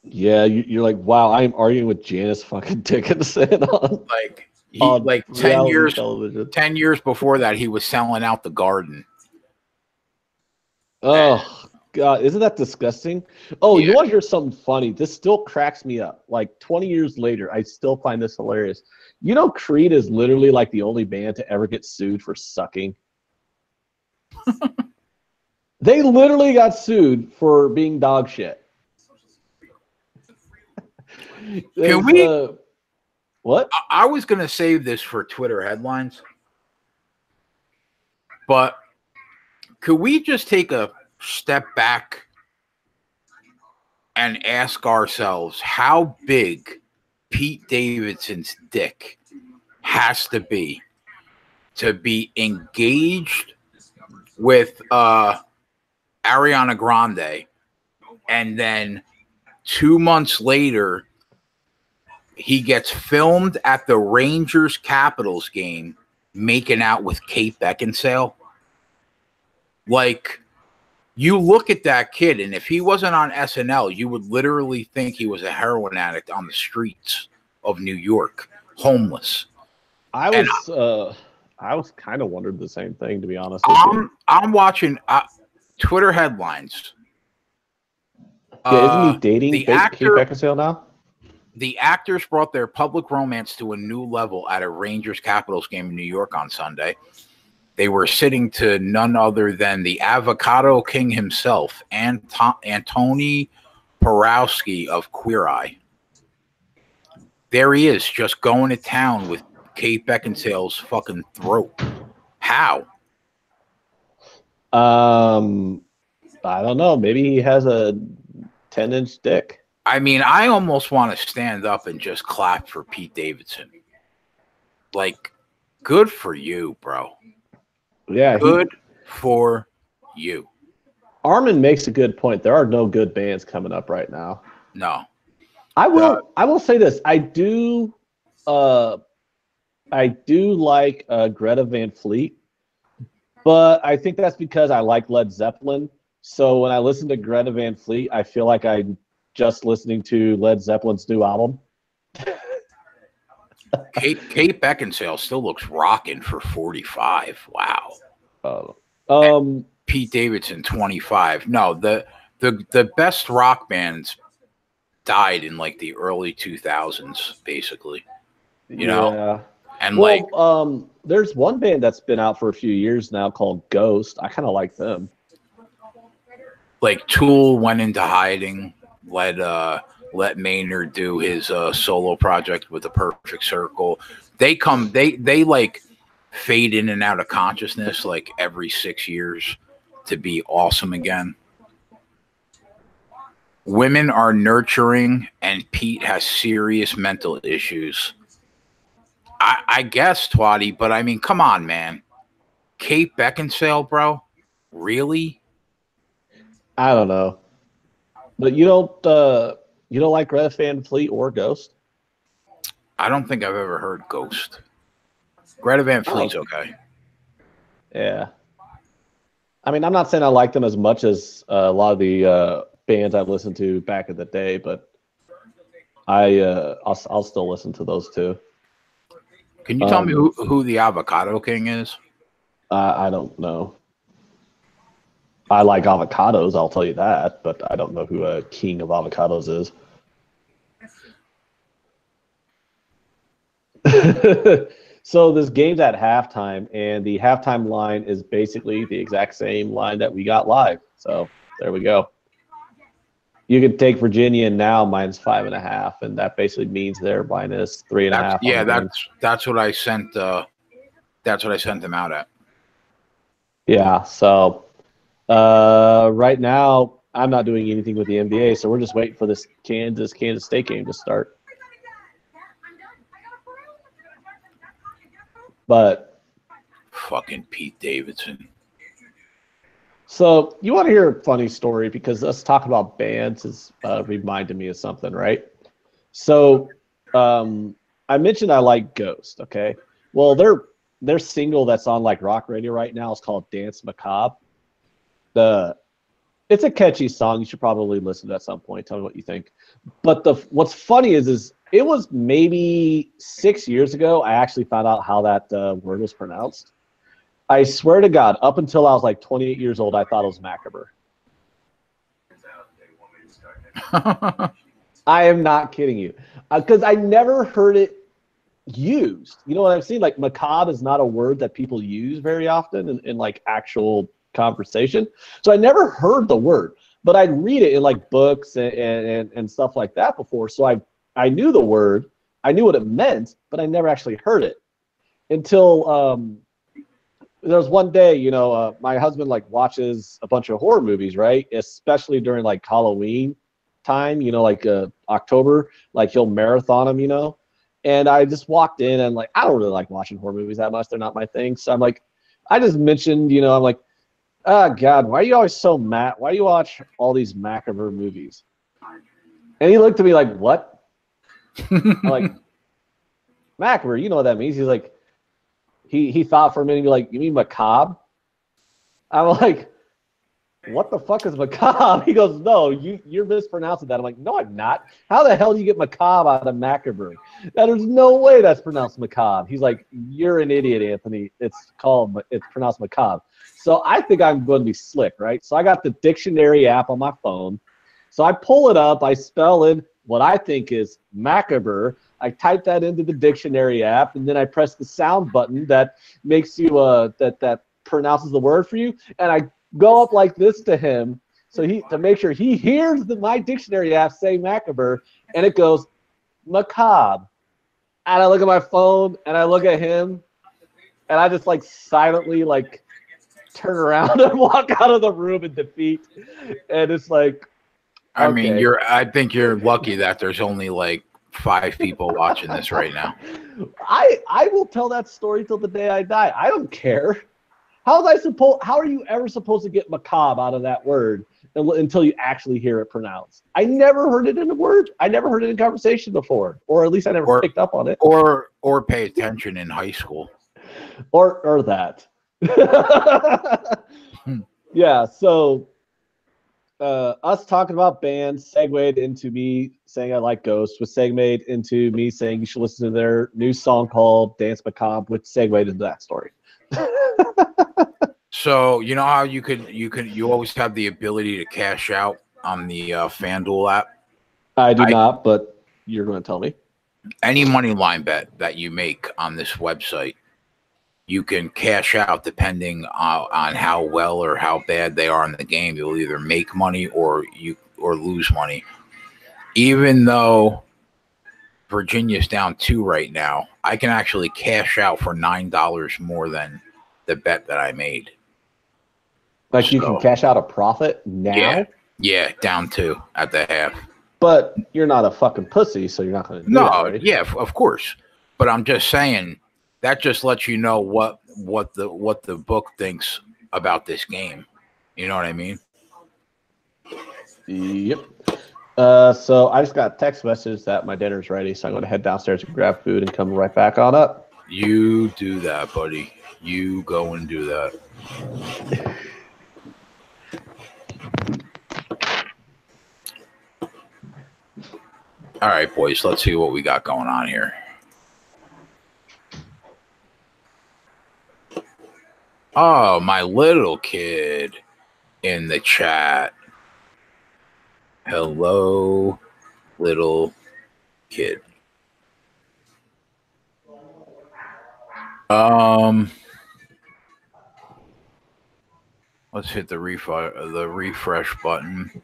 Yeah, you're like, wow, I'm arguing with Janice fucking Dickinson on like 10 years television. 10 years before that, he was selling out the Garden. Oh. God, isn't that disgusting? Oh, yeah. You want to hear something funny? This still cracks me up. Like 20 years later, I still find this hilarious. You know, Creed is literally like the only band to ever get sued for sucking. They literally got sued for being dog shit. Can we? What? I was going to save this for Twitter headlines, but could we just take a step back and ask ourselves how big Pete Davidson's dick has to be engaged with Ariana Grande, and then 2 months later he gets filmed at the Rangers Capitals game making out with Kate Beckinsale? Like, you look at that kid, and if he wasn't on SNL, you would literally think he was a heroin addict on the streets of New York, homeless. I was kind of wondering the same thing, to be honest. I'm watching Twitter headlines. Yeah, isn't he dating Kate Beckinsale now? The actors brought their public romance to a new level at a Rangers Capitals game in New York on Sunday. They were sitting to none other than the Avocado King himself, Antoni Porowski of Queer Eye. There he is, just going to town with Kate Beckinsale's fucking throat. How? I don't know. Maybe he has a 10-inch dick. I mean, I almost want to stand up and just clap for Pete Davidson. Like, good for you, bro. Yeah, good for you. Armin makes a good point. There are no good bands coming up right now. No. I will say this. I do like Greta Van Fleet, but I think that's because I like Led Zeppelin. So when I listen to Greta Van Fleet, I feel like I'm just listening to Led Zeppelin's new album. Kate Beckinsale still looks rocking for 45. Wow. Pete Davidson 25. No, the best rock bands died in like the early 2000s, basically. You know. And there's one band that's been out for a few years now called Ghost. I kind of like them. Like Tool went into hiding. Let Maynard do his solo project with the Perfect Circle. They like fade in and out of consciousness like every 6 years to be awesome again. Women are nurturing, and Pete has serious mental issues. I guess, Twatty, but I mean, come on, man. Kate Beckinsale, bro? Really? I don't know. But you don't like Greta Van Fleet or Ghost? I don't think I've ever heard Ghost. Greta Van Fleet's okay. Yeah. I mean, I'm not saying I like them as much as a lot of the bands I've listened to back in the day, but I'll still listen to those two. Can you tell me who the Avocado King is? I don't know. I like avocados, I'll tell you that, but I don't know who a king of avocados is. So this game's at halftime, and the halftime line is basically the exact same line that we got live. So there we go. You could take Virginia now -5.5, and that basically means they're -3.5. Yeah, that's what I sent. That's what I sent them out at. Yeah. So right now I'm not doing anything with the NBA, so we're just waiting for this Kansas State game to start. But fucking Pete Davidson. So you want to hear a funny story, because us talking about bands has reminded me of something, right? So I mentioned I like Ghost, okay? Well, their single that's on like rock radio right now is called Dance Macabre. It's a catchy song. You should probably listen to it at some point. Tell me what you think. But what's funny is it was maybe 6 years ago I actually found out how that word was pronounced. I swear to God, up until I was like 28 years old, I thought it was Macabre. I am not kidding you. Because I never heard it used. You know what I'm saying? Like, macabre is not a word that people use very often in like actual conversation. So I never heard the word, but I'd read it in like books and stuff like that before. So I knew the word, I knew what it meant, but I never actually heard it until there was one day, you know, my husband like watches a bunch of horror movies, right? Especially during like Halloween time, you know, like October, like he'll marathon them, you know. And I just walked in and like, I don't really like watching horror movies that much. They're not my thing. So I'm like, I just mentioned, you know, I'm like, oh God, why are you always so mad? Why do you watch all these macabre movies? And he looked at me like, what? I'm like, macabre, you know what that means? He's like, he thought for a minute, like, you mean macabre? I'm like, what the fuck is macabre? He goes, no, you're mispronouncing that. I'm like, no, I'm not. How the hell do you get macabre out of macabre? Now, there's no way that's pronounced macabre. He's like, you're an idiot, Anthony. It's pronounced macabre. So I think I'm going to be slick, right? So I got the dictionary app on my phone. So I pull it up. I spell in what I think is macabre. I type that into the dictionary app, and then I press the sound button that makes you that pronounces the word for you, and I go up like this to him, so to make sure he hears my dictionary app say macabre, and it goes macabre. And I look at my phone, and I look at him, and I just like silently like turn around and walk out of the room in defeat, and it's like, I mean, I think you're lucky that there's only like 5 people watching this right now. I will tell that story till the day I die. I don't care. How are you ever supposed to get macabre out of that word until you actually hear it pronounced? I never heard it in a word. I never heard it in conversation before, or at least I never picked up on it. Or pay attention in high school. Or that. Yeah, so us talking about bands segued into me saying I like Ghost, which segued into me saying you should listen to their new song called Dance Macabre, which segued into that story. So you know how you always have the ability to cash out on the FanDuel app? I do not, but you're going to tell me. Any money line bet that you make on this website, you can cash out depending on how well or how bad they are in the game. You'll either make money or lose money. Even though Virginia's down 2 right now, I can actually cash out for $9 more than the bet that I made. Like, you can cash out a profit now? Yeah, down 2 at the half. But you're not a fucking pussy, so you're not going to do that, right? Yeah, of course. But I'm just saying that just lets you know what the book thinks about this game. You know what I mean? Yep. So I just got a text message that my dinner's ready, so I'm going to head downstairs and grab food and come right back on up. You do that, buddy. You go and do that. All right, boys, let's see what we got going on here. Oh, my little kid in the chat. Hello, little kid. Let's hit the refresh button.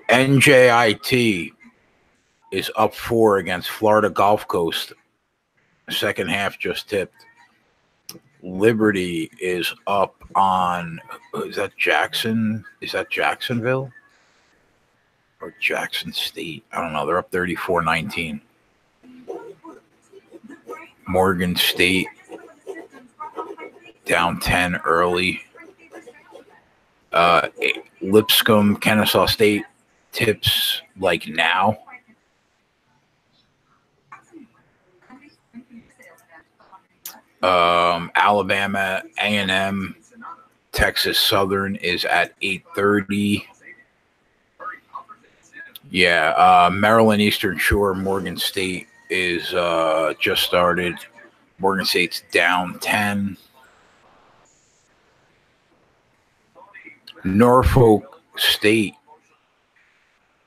NJIT is up 4 against Florida Gulf Coast. Second half just tipped. Liberty is up on, is that Jackson? Is that Jacksonville? Or Jackson State? I don't know. They're up 34-19. Morgan State down 10 early. Lipscomb, Kennesaw State tips like now. Alabama A&M, Texas Southern is at 8:30. Yeah, Maryland Eastern Shore, Morgan State is just started. Morgan State's down 10. Norfolk State,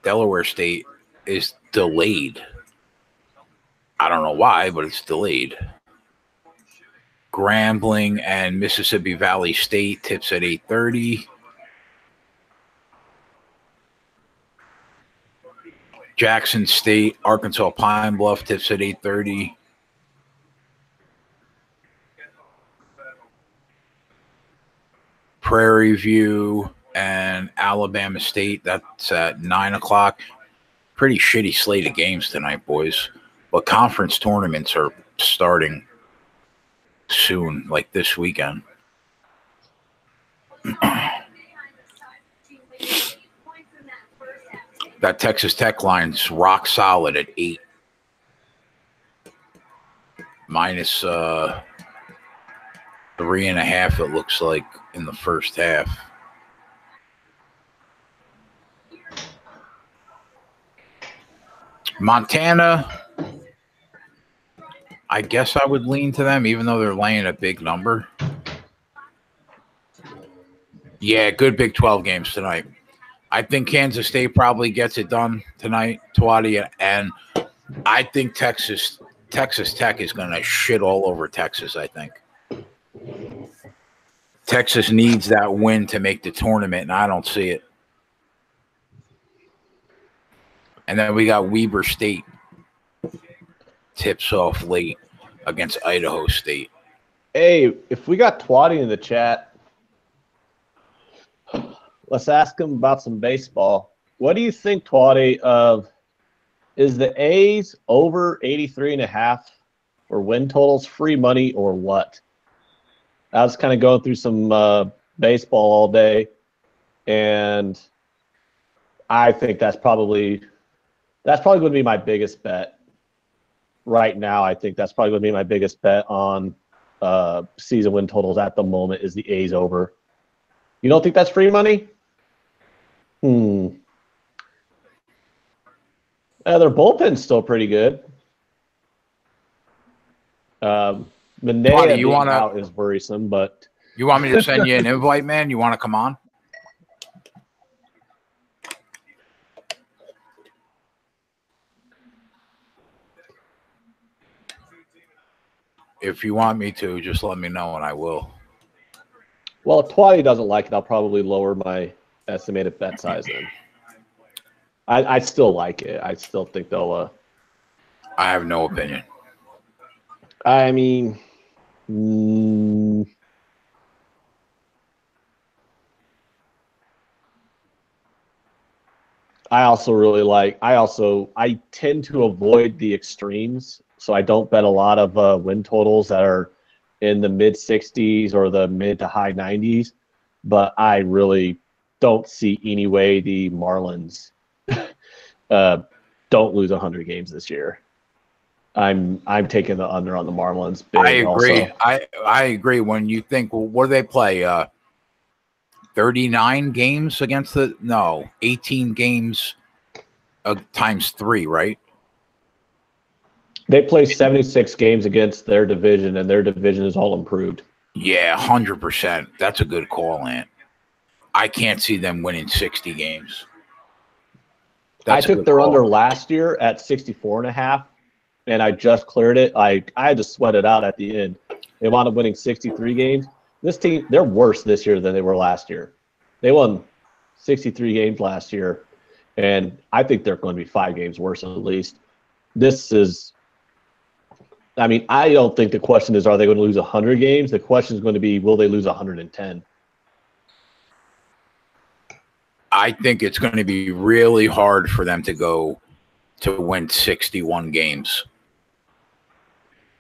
Delaware State is delayed. I don't know why, but it's delayed. Grambling and Mississippi Valley State tips at 8:30. Jackson State, Arkansas Pine Bluff tips at 8:30. Prairie View and Alabama State, that's at 9 o'clock. Pretty shitty slate of games tonight, boys. But conference tournaments are starting soon, like this weekend. That Texas Tech line's rock solid at 8. Minus 3.5, it looks like, in the first half. Montana, I guess I would lean to them, even though they're laying a big number. Yeah, good Big 12 games tonight. I think Kansas State probably gets it done tonight, Twatty, and I think Texas Tech is going to shit all over Texas, I think. Texas needs that win to make the tournament, and I don't see it. And then we got Weber State tips off late against Idaho State. Hey, if we got Twatty in the chat, let's ask him about some baseball. What do you think, Twatty, is the A's over 83.5 for win totals free money or what? I was kind of going through some baseball all day, and I think that's probably going to be my biggest bet right now. I think that's probably going to be my biggest bet on season win totals at the moment is the A's over. You don't think that's free money? Their bullpen's still pretty good. Manea being out is worrisome, but you want me to send you an invite, man? You want to come on? If you want me to, just let me know and I will. Well, if Twatty doesn't like it, I'll probably lower my estimated bet size then. I still like it. I still think they'll. I have no opinion. I mean, I also really like. I tend to avoid the extremes, so I don't bet a lot of win totals that are in the mid 60s or the mid to high 90s. But I really don't see any way the Marlins don't lose 100 games this year. I'm taking the under on the Marlins. Big I agree. Also. I agree. When you think, well, what do they play? 39 games against 18 games times 3, right? They play 76 games against their division, and their division is all improved. Yeah, 100%. That's a good call, Ant. I can't see them winning 60 games. I took their under last year at 64.5, and I just cleared it. I had to sweat it out at the end. They wound up winning 63 games. This team, they're worse this year than they were last year. They won 63 games last year, and I think they're going to be 5 games worse at least. I don't think the question is, are they going to lose 100 games? The question is going to be, will they lose 110? I think it's going to be really hard for them to win 61 games.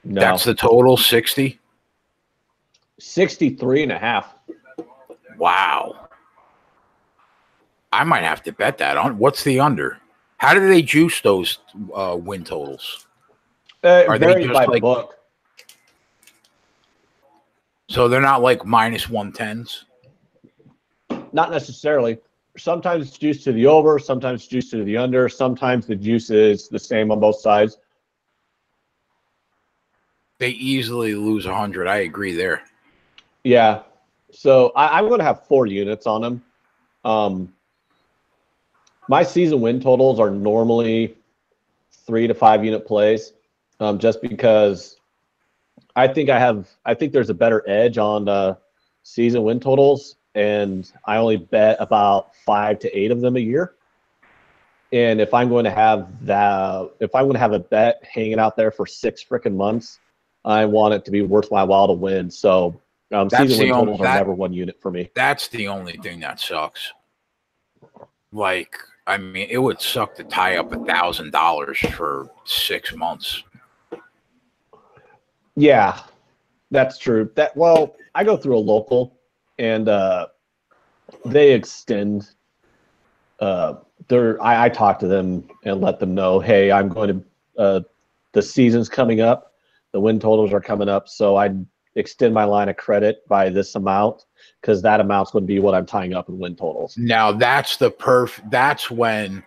No. That's the total, 60? 63.5. Wow. I might have to bet that on. What's the under? How do they juice those win totals? Are they just by book? So they're not like minus 110s? Not necessarily. Sometimes it's juice to the over, sometimes juice to the under, sometimes the juice is the same on both sides. They easily lose 100. I agree there. Yeah. So I'm going to have 4 units on them. My season win totals are normally 3 to 5 unit plays, just because I think there's a better edge on season win totals, and I only bet about 5 to 8 of them a year. And if I'm going to have a bet hanging out there for 6 freaking months, I want it to be worth my while to win. So season win totals are never 1 unit for me. That's the only thing that sucks. Like, I mean, it would suck to tie up $1,000 for 6 months. Yeah, that's true. I go through a local, and they extend. I talk to them and let them know, hey, I'm going to. The season's coming up, the win totals are coming up, so I extend my line of credit by this amount, because that amount's going to be what I'm tying up in win totals. Now that's that's when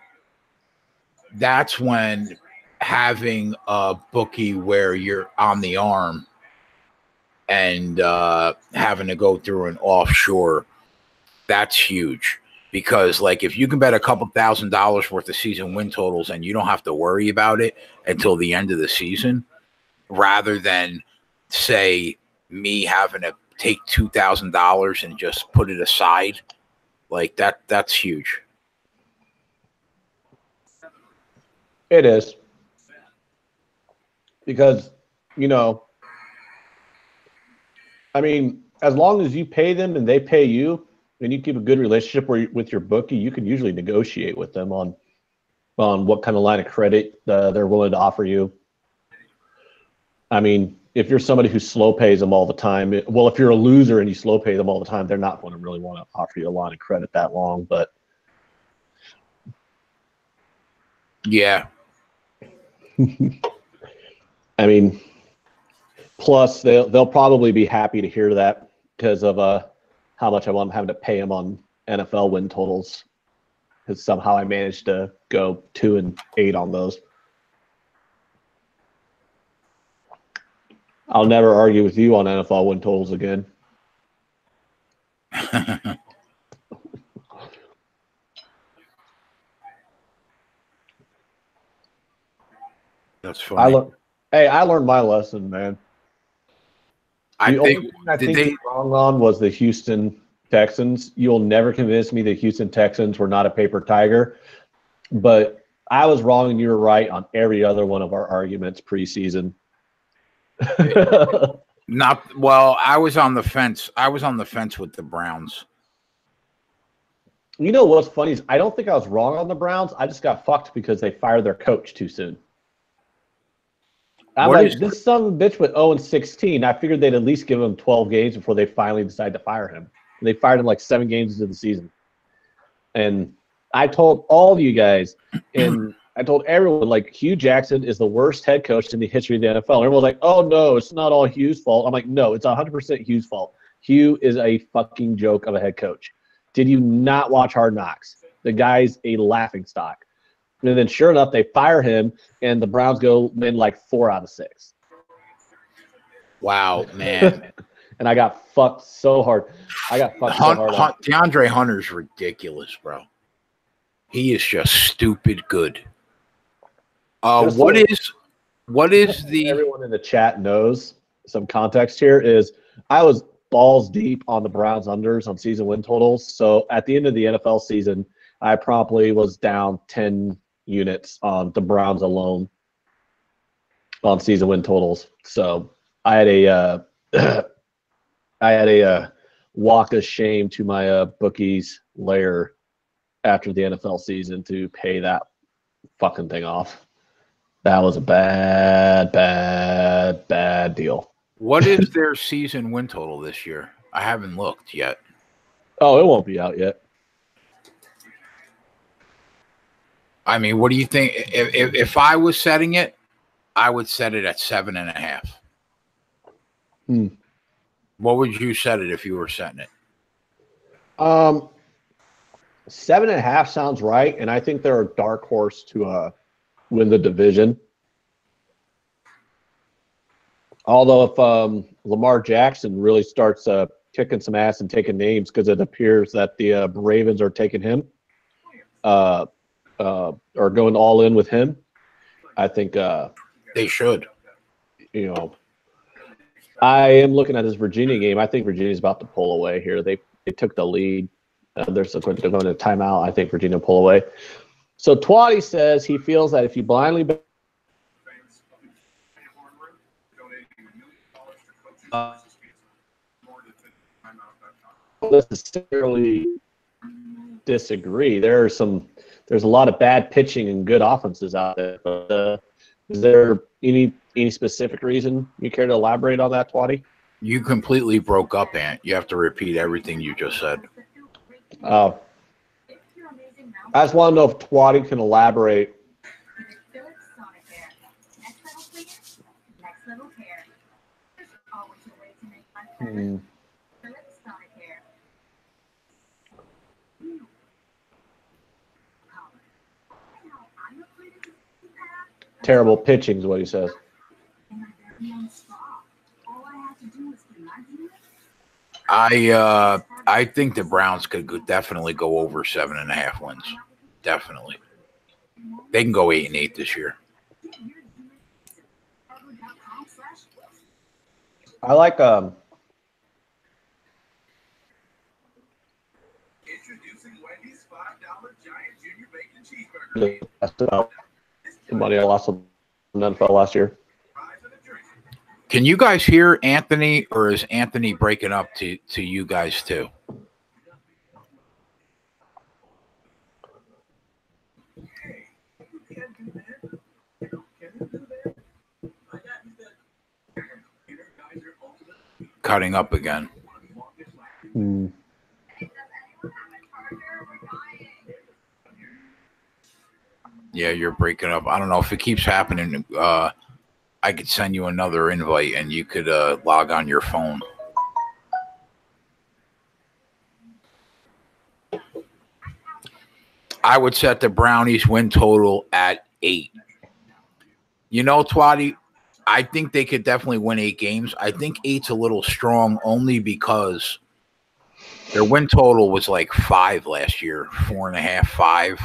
having a bookie where you're on the arm and having to go through an offshore, that's huge. Because, like, if you can bet a couple $1,000s worth of season win totals and you don't have to worry about it until the end of the season, rather than, say, me having to take $2,000 and just put it aside, like that's huge. It is. Because, I mean, as long as you pay them and they pay you, and you keep a good relationship with your bookie, you can usually negotiate with them on what kind of line of credit they're willing to offer you. I mean, if you're somebody who slow pays them all the time, if you're a loser and you slow pay them all the time, they're not going to really want to offer you a line of credit that long. But yeah, I mean, plus they'll probably be happy to hear that, because of how much I'm having to pay them on NFL win totals, because somehow I managed to go 2-8 on those. I'll never argue with you on NFL win totals again. That's funny. I learned my lesson, man. The only thing I think you're wrong on was the Houston Texans. You'll never convince me the Houston Texans were not a paper tiger, but I was wrong and you were right on every other one of our arguments preseason. I was on the fence. I was on the fence with the Browns. You know what's funny is I don't think I was wrong on the Browns. I just got fucked because they fired their coach too soon. I'm like, this son of a bitch went 0-16. I figured they'd at least give him 12 games before they finally decide to fire him. And they fired him like 7 games into the season. And I told all of you guys, and I told everyone, like, Hugh Jackson is the worst head coach in the history of the NFL. Everyone's like, oh, no, it's not all Hugh's fault. I'm like, no, it's 100% Hugh's fault. Hugh is a fucking joke of a head coach. Did you not watch Hard Knocks? The guy's a laughingstock. And then sure enough, they fire him, and the Browns go win like 4 out of 6. Wow, man. And I got fucked so hard. DeAndre Hunter's ridiculous, bro. He is just stupid good. What is the... Everyone in the chat knows some context here is I was balls deep on the Browns unders on season win totals. So at the end of the NFL season, I probably was down 10 units on the Browns alone on season win totals. So I had a walk of shame to my bookies layer after the NFL season to pay that fucking thing off. That was a bad deal. What is their season win total this year? I haven't looked yet. Oh, it won't be out yet. I mean, what do you think? If I was setting it, I would set it at 7.5. What would you set it if you were setting it? 7.5 sounds right, and I think they're a dark horse to win the division. Although if Lamar Jackson really starts kicking some ass and taking names, because it appears that the Ravens are taking him, or going all in with him, I think they should. You know, I am looking at this Virginia game. I think Virginia's about to pull away here. They took the lead. They're going to timeout. I think Virginia pull away. So Twatty says he feels that if you blindly necessarily disagree. There's a lot of bad pitching and good offenses out there. But, is there any specific reason you care to elaborate on that, Twatty? You completely broke up, Ant. You have to repeat everything you just said. I just want to know if Twatty can elaborate. Terrible pitching is what he says. I think the Browns could definitely go over 7.5 wins. Definitely. They can go 8-8 this year. I like introducing Wendy's $5 giant junior bacon cheeseburger. Somebody I lost on the NFL last year. Can you guys hear Anthony, or is Anthony breaking up to you guys too? Cutting up again. Yeah, you're breaking up. I don't know if it keeps happening. I could send you another invite and you could log on your phone. I would set the Brownies win total at 8. You know, Twatty, I think they could definitely win 8 games. I think 8's a little strong only because their win total was like 5 last year, 4.5, 5.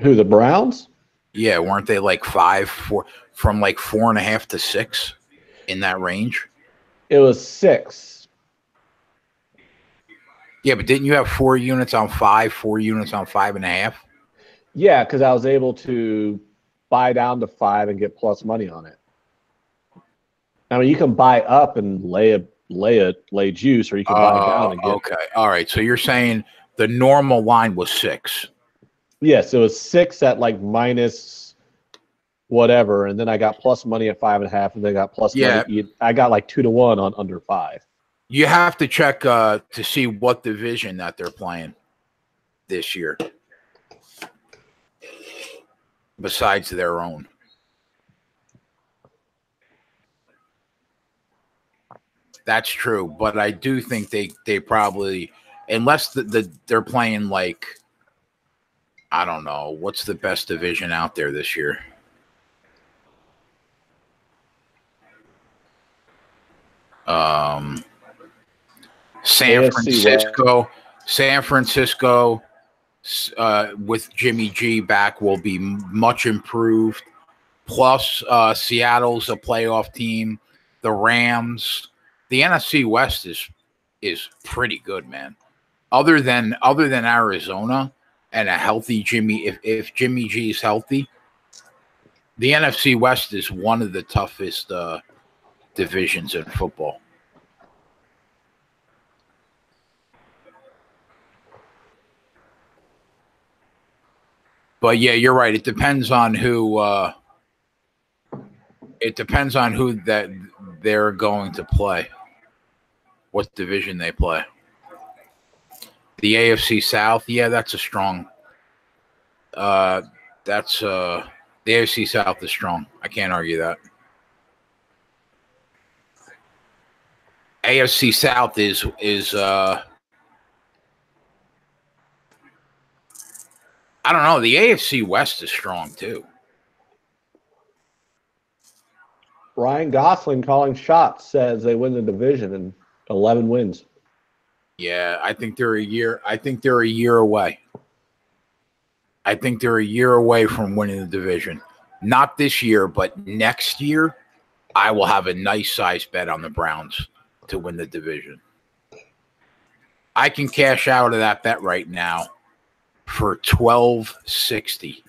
Who, the Browns? Yeah, weren't they like 5, 4, from like 4.5 to 6 in that range? It was 6. Yeah, but didn't you have 4 units on 5, 4 units on 5.5? Yeah, because I was able to buy down to 5 and get plus money on it. I mean, you can buy up and lay a lay juice, or you can buy down and get. Okay, all right. So you're saying the normal line was 6. Yes, it was 6 at like minus whatever, and then I got plus money at 5.5, and then I got plus money. I got like 2-1 on under 5. You have to check to see what division that they're playing this year, besides their own. That's true, but I do think they probably, unless they're playing like, I don't know, what's the best division out there this year? San Francisco, with Jimmy G back, will be much improved. Plus, Seattle's a playoff team. The Rams, the NFC West is pretty good, man. Other than Arizona and a healthy Jimmy, if Jimmy G is healthy, the NFC West is one of the toughest divisions in football. But yeah, you're right. It depends on who. That they're going to play. What division they play. The AFC South, yeah, that's a strong. The AFC South is strong. I can't argue that. AFC South is I don't know. The AFC West is strong too. Ryan Gosling calling shots says they win the division in 11 wins. Yeah, I think they're a year. I think they're a year away. I think they're a year away from winning the division. Not this year, but next year, I will have a nice size bet on the Browns to win the division. I can cash out of that bet right now for $12.60.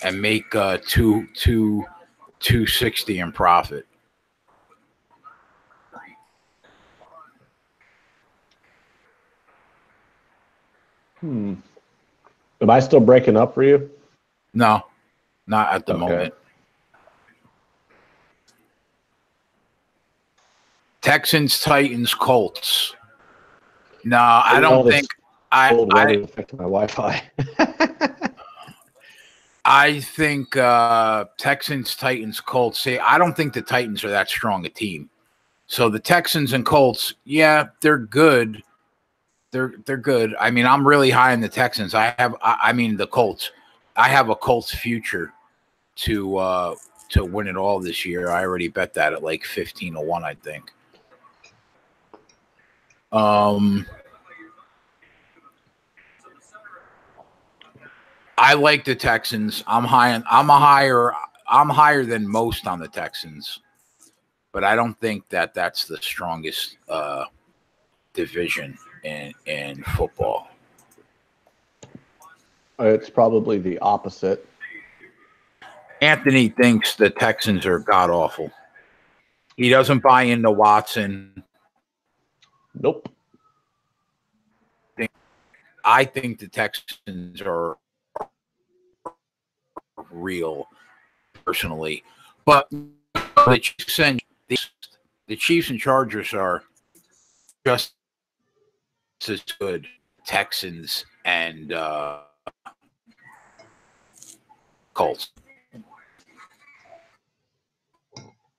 And make $260 in profit. Am I still breaking up for you? No, not at the moment. Texans, Titans, Colts. No, I don't think. I affected my Wi-Fi. I think Texans, Titans, Colts. See, I don't think the Titans are that strong a team. So the Texans and Colts, yeah, they're good. They're good. I mean, I'm really high on the Texans. The Colts. I have a Colts future to win it all this year. I already bet that at like 15-1, I think. I like the Texans. I'm higher than most on the Texans, but I don't think that's the strongest division in football. It's probably the opposite. Anthony thinks the Texans are god awful. He doesn't buy into Watson. Nope. I think the Texans are real, personally, but the Chiefs and Chargers are just as good. Texans and Colts.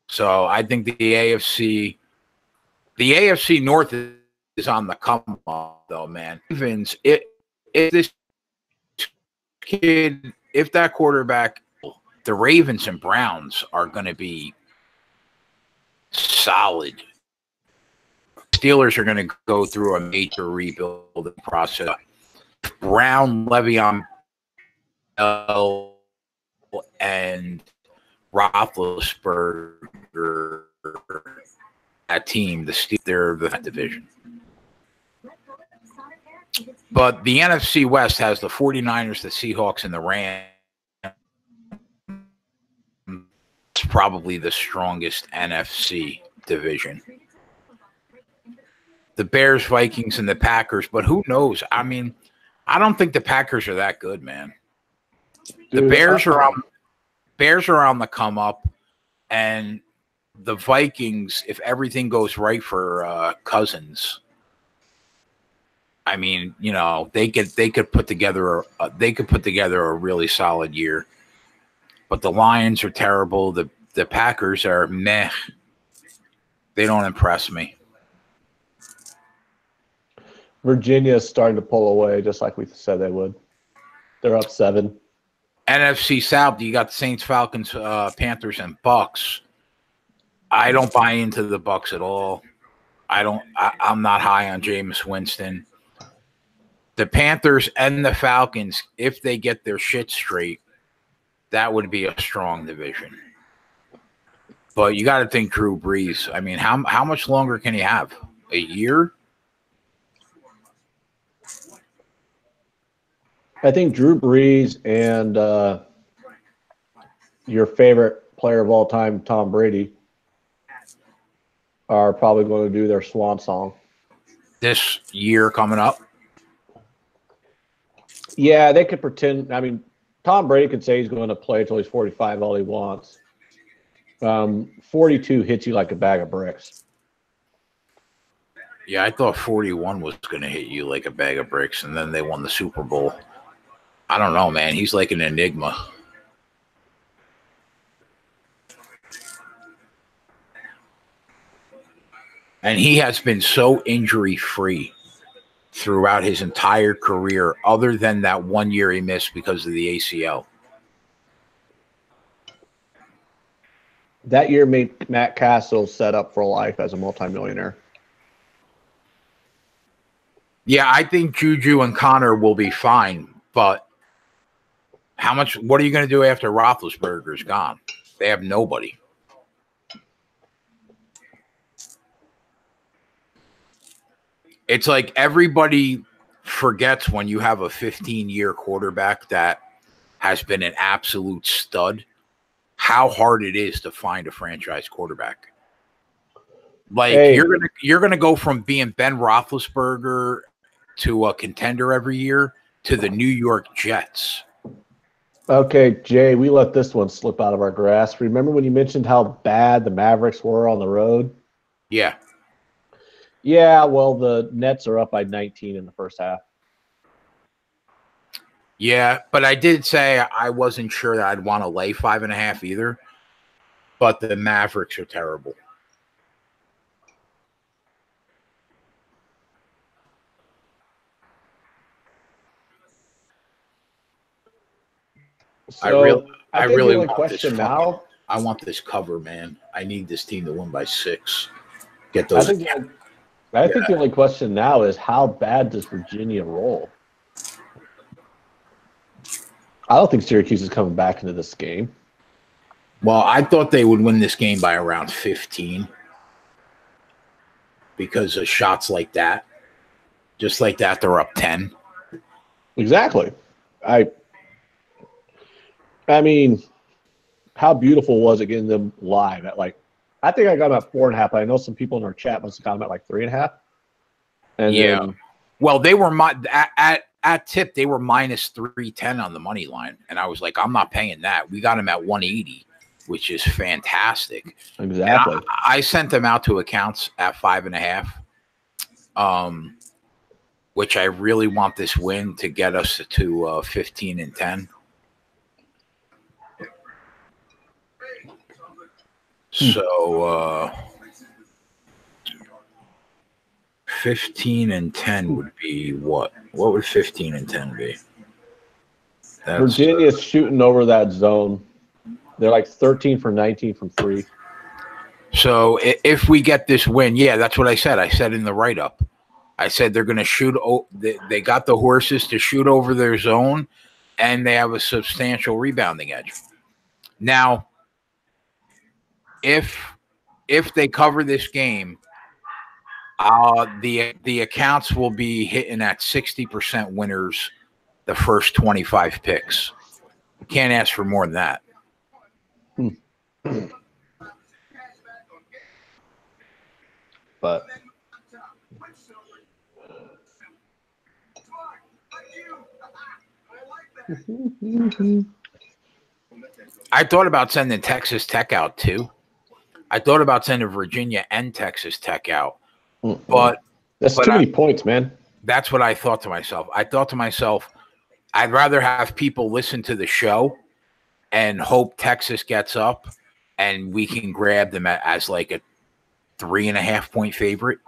So I think the AFC North is on the come up, though, man. Ravens, if that quarterback, the Ravens and Browns are going to be solid. Steelers are going to go through a major rebuilding process. Brown, Le'Veon Bell, and Roethlisberger, that team, they're the division. But the NFC West has the 49ers, the Seahawks, and the Rams. It's probably the strongest NFC division. The Bears, Vikings, and the Packers. But who knows? I mean, I don't think the Packers are that good, man. Dude, the Bears are on the come up, and the Vikings, if everything goes right for Cousins, I mean, you know, they could put together a really solid year. But the Lions are terrible. The Packers are meh. They don't impress me. Virginia is starting to pull away, just like we said they would. They're up 7. NFC South, you got the Saints, Falcons, Panthers, and Bucks. I don't buy into the Bucks at all. I'm not high on Jameis Winston. The Panthers and the Falcons, if they get their shit straight, that would be a strong division. But you got to think Drew Brees. I mean, how much longer can he have? A year? I think Drew Brees and your favorite player of all time, Tom Brady, are probably going to do their swan song This year coming up? Yeah, they could pretend. I mean, Tom Brady could say he's going to play until he's 45 all he wants. 42 hits you like a bag of bricks. Yeah, I thought 41 was going to hit you like a bag of bricks, and then they won the Super Bowl. I don't know, man. He's like an enigma. And he has been so injury-free throughout his entire career, other than that 1 year he missed because of the ACL. That year made Matt Castle set up for life as a multimillionaire. Yeah, I think Juju and Connor will be fine, but what are you going to do after Roethlisberger's gone? They have nobody. It's like everybody forgets when you have a 15-year quarterback that has been an absolute stud, how hard it is to find a franchise quarterback. Like, hey, you're gonna go from being Ben Roethlisberger to a contender every year to the New York Jets. Okay, Jay, we let this one slip out of our grasp. Remember when you mentioned how bad the Mavericks were on the road? Yeah. Yeah, well, the Nets are up by 19 in the first half. Yeah, but I did say I wasn't sure that I'd want to lay 5.5 either. But the Mavericks are terrible. So, I really want question now. I want this cover, man. I need this team to win by 6. Get those. I think the only question now is how bad does Virginia roll? I don't think Syracuse is coming back into this game. Well, I thought they would win this game by around 15 because of shots like that. Just like that, they're up 10. Exactly. I mean, how beautiful was it getting them live at I think I got them at 4.5. I know some people in our chat must have got them at 3.5. And yeah. Then, well, they were at tip. They were minus 310 on the money line, and I was like, I'm not paying that. We got them at 180, which is fantastic. Exactly. I sent them out to accounts at 5.5. Which I really want this win to get us to 15 and 10. So 15 and 10 would be what? What would 15 and 10 be? Virginia's shooting over that zone. They're like 13 for 19 from 3. So if we get this win, yeah, that's what I said. I said in the write-up. I said they're going to shoot. They got the horses to shoot over their zone, and they have a substantial rebounding edge. Now, if they cover this game, The accounts will be hitting at 60% winners the first 25 picks. Can't ask for more than that. But I thought about sending Texas Tech out too. I thought about sending Virginia and Texas Tech out, but that's too many points, man. That's what I thought to myself. I thought to myself, I'd rather have people listen to the show and hope Texas gets up and we can grab them as like a 3.5 point favorite.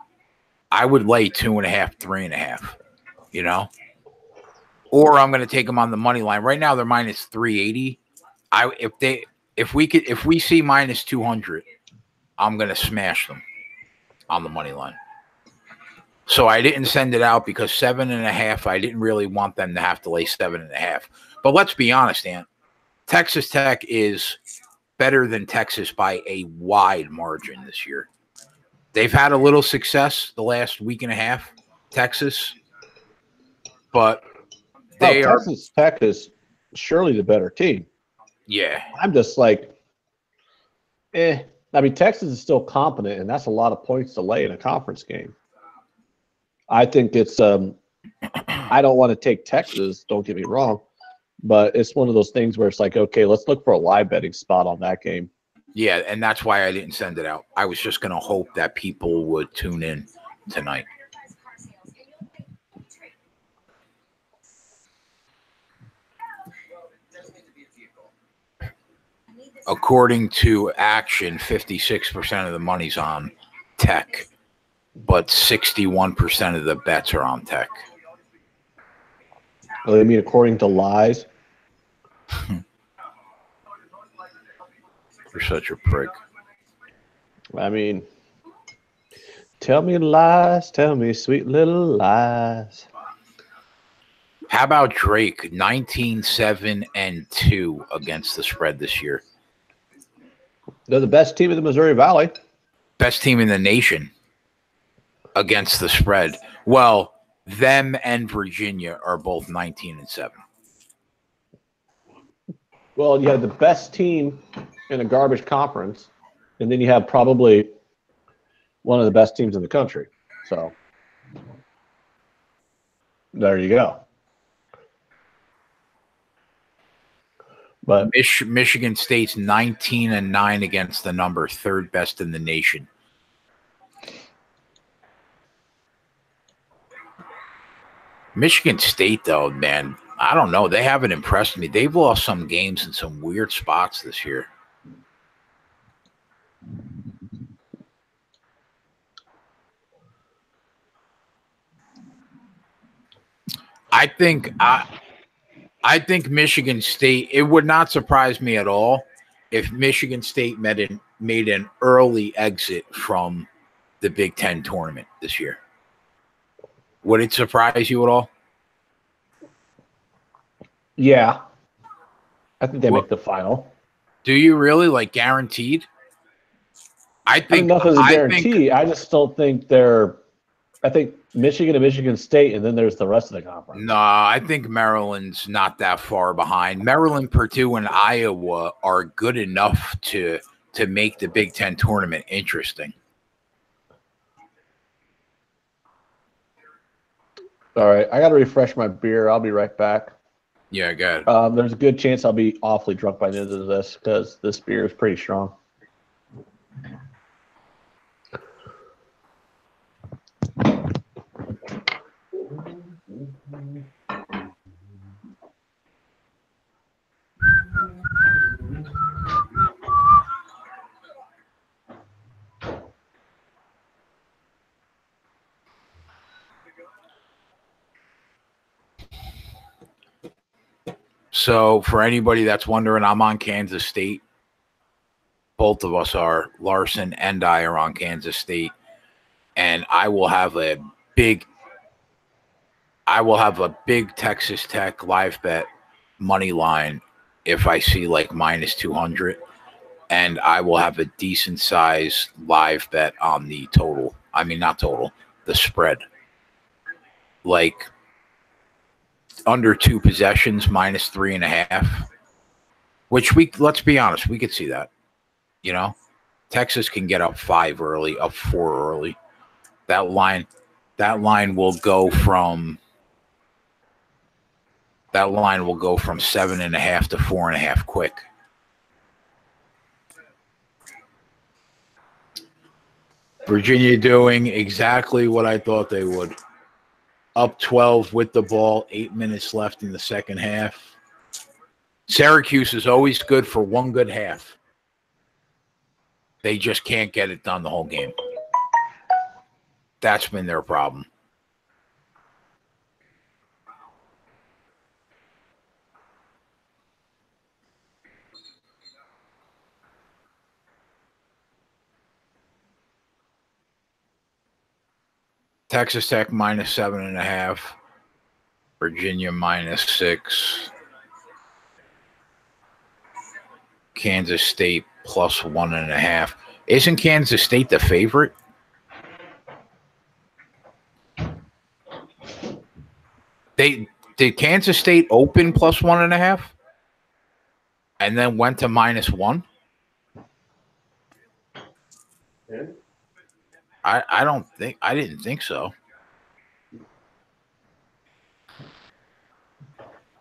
I would lay 2.5, 3.5, you know, or I'm going to take them on the money line. Right now they're minus 380. If we see minus 200, I'm going to smash them on the money line. So I didn't send it out because 7.5, I didn't really want them to have to lay 7.5. But let's be honest, Ant. Texas Tech is better than Texas by a wide margin this year. They've had a little success the last week and a half, Texas. But Texas Tech is surely the better team. Yeah. I'm just like, I mean, Texas is still competent, and that's a lot of points to lay in a conference game. I think it's I don't want to take Texas, don't get me wrong, but it's one of those things where it's like, okay, let's look for a live betting spot on that game. Yeah, and that's why I didn't send it out. I was just going to hope that people would tune in tonight. According to Action, 56% of the money's on Tech, but 61% of the bets are on Tech. Well, I mean, according to Lies. You're such a prick. I mean, tell me lies, tell me sweet little lies. How about Drake? 19-7-2 against the spread this year. They're the best team in the Missouri Valley. Best team in the nation against the spread. Well, them and Virginia are both 19-7. Well, you have the best team in a garbage conference, and then you have probably one of the best teams in the country. So there you go. But Michigan State's 19-9 against the number, third best in the nation. Michigan State, though, man, I don't know. They haven't impressed me. They've lost some games in some weird spots this year. I think Michigan State, it would not surprise me at all if Michigan State made an early exit from the Big Ten tournament this year. Would it surprise you at all? Yeah. I think they make the final. Do you really? Like guaranteed? I think nothing's a guarantee. I just don't think I think Michigan and Michigan State, and then there's the rest of the conference. No, I think Maryland's not that far behind. Maryland, Purdue, and Iowa are good enough to make the Big Ten tournament interesting. All right, I got to refresh my beer. I'll be right back. Yeah, good. There's a good chance I'll be awfully drunk by the end of this because this beer is pretty strong. So for anybody that's wondering, I'm on Kansas State. Both of us are. Larson and I are on Kansas State. And I will have a big Texas Tech live bet money line if I see like minus 200. And I will have a decent size live bet on the total I mean, not total. The spread. Like under 2 possessions, minus 3.5. Which let's be honest, we could see that. You know, Texas can get up 5 early, up 4 early. That line will go from 7.5 to 4.5 quick. Virginia doing exactly what I thought they would. Up 12 with the ball, 8 minutes left in the second half. Syracuse is always good for one good half. They just can't get it done the whole game. That's been their problem. Texas Tech minus 7.5. Virginia minus 6. Kansas State plus 1.5. Isn't Kansas State the favorite? Did Kansas State open plus 1.5 and then went to minus 1? Yeah. I didn't think so.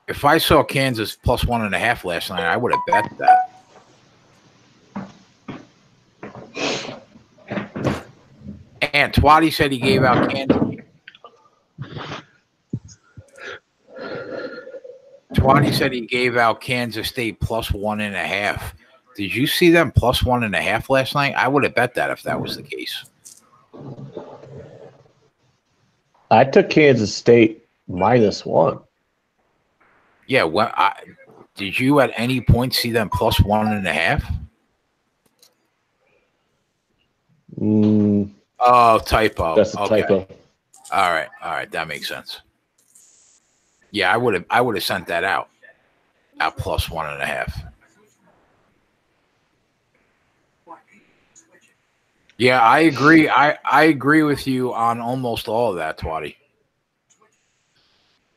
If I saw Kansas plus 1.5 last night, I would have bet that. And Twatty said he gave out Kansas. Twatty said he gave out Kansas State plus 1.5. Did you see them plus 1.5 last night? I would have bet that if that was the case. I took Kansas State minus 1. Yeah, did you at any point see them plus 1.5? Oh, typo. That's a typo. All right, that makes sense. Yeah, I would have sent that out at plus 1.5. Yeah, I agree. I agree with you on almost all of that, Twatty.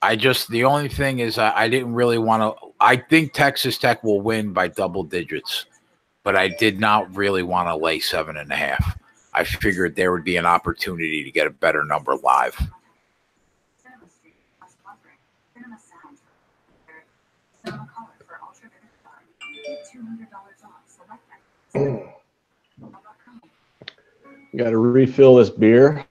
The only thing is I didn't really want to. I think Texas Tech will win by double digits, but I did not really want to lay 7.5. I figured there would be an opportunity to get a better number live. Got to refill this beer.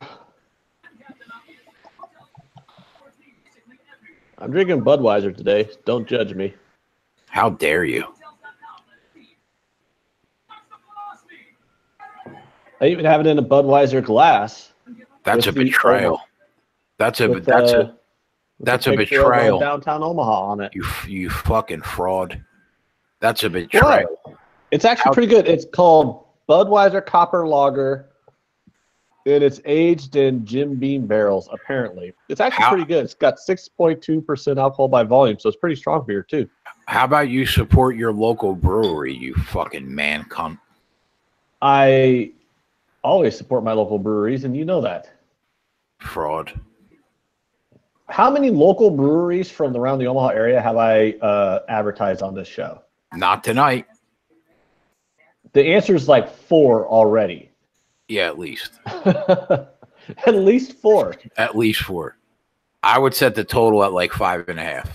I'm drinking Budweiser today. Don't judge me. How dare you? I even have it in a Budweiser glass. That's a betrayal. That's a betrayal. Downtown Omaha on it. You fucking fraud. That's a betrayal. What? It's actually pretty good. It's called Budweiser Copper Lager. And it's aged in Jim Beam barrels, apparently. It's actually pretty good. It's got 6.2% alcohol by volume, so it's pretty strong beer, too. How about you support your local brewery, you fucking man cunt? I always support my local breweries, and you know that. Fraud. How many local breweries from around the Omaha area have I advertised on this show? Not tonight. The answer is like 4 already. Yeah, at least. At least 4. At least 4. I would set the total at like 5.5.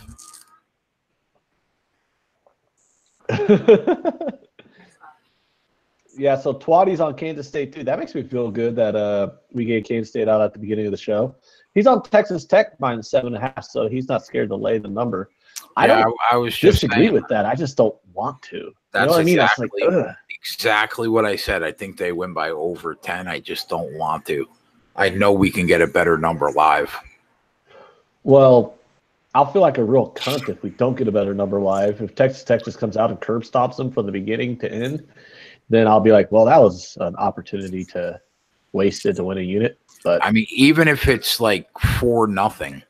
Yeah, so Twatty's on Kansas State too. That makes me feel good that we gave Kansas State out at the beginning of the show. He's on Texas Tech minus 7.5, so he's not scared to lay the number. I was just disagree with that. I just don't want to. That's you know what exactly, I mean? exactly what I said. I think they win by over 10. I just don't want to. I know we can get a better number live. Well, I'll feel like a real cunt if we don't get a better number live. If Texas Tech just comes out and curb stops them from the beginning to end, then I'll be like, well, that was an opportunity to waste it to win a unit. But I mean, even if it's like 4-0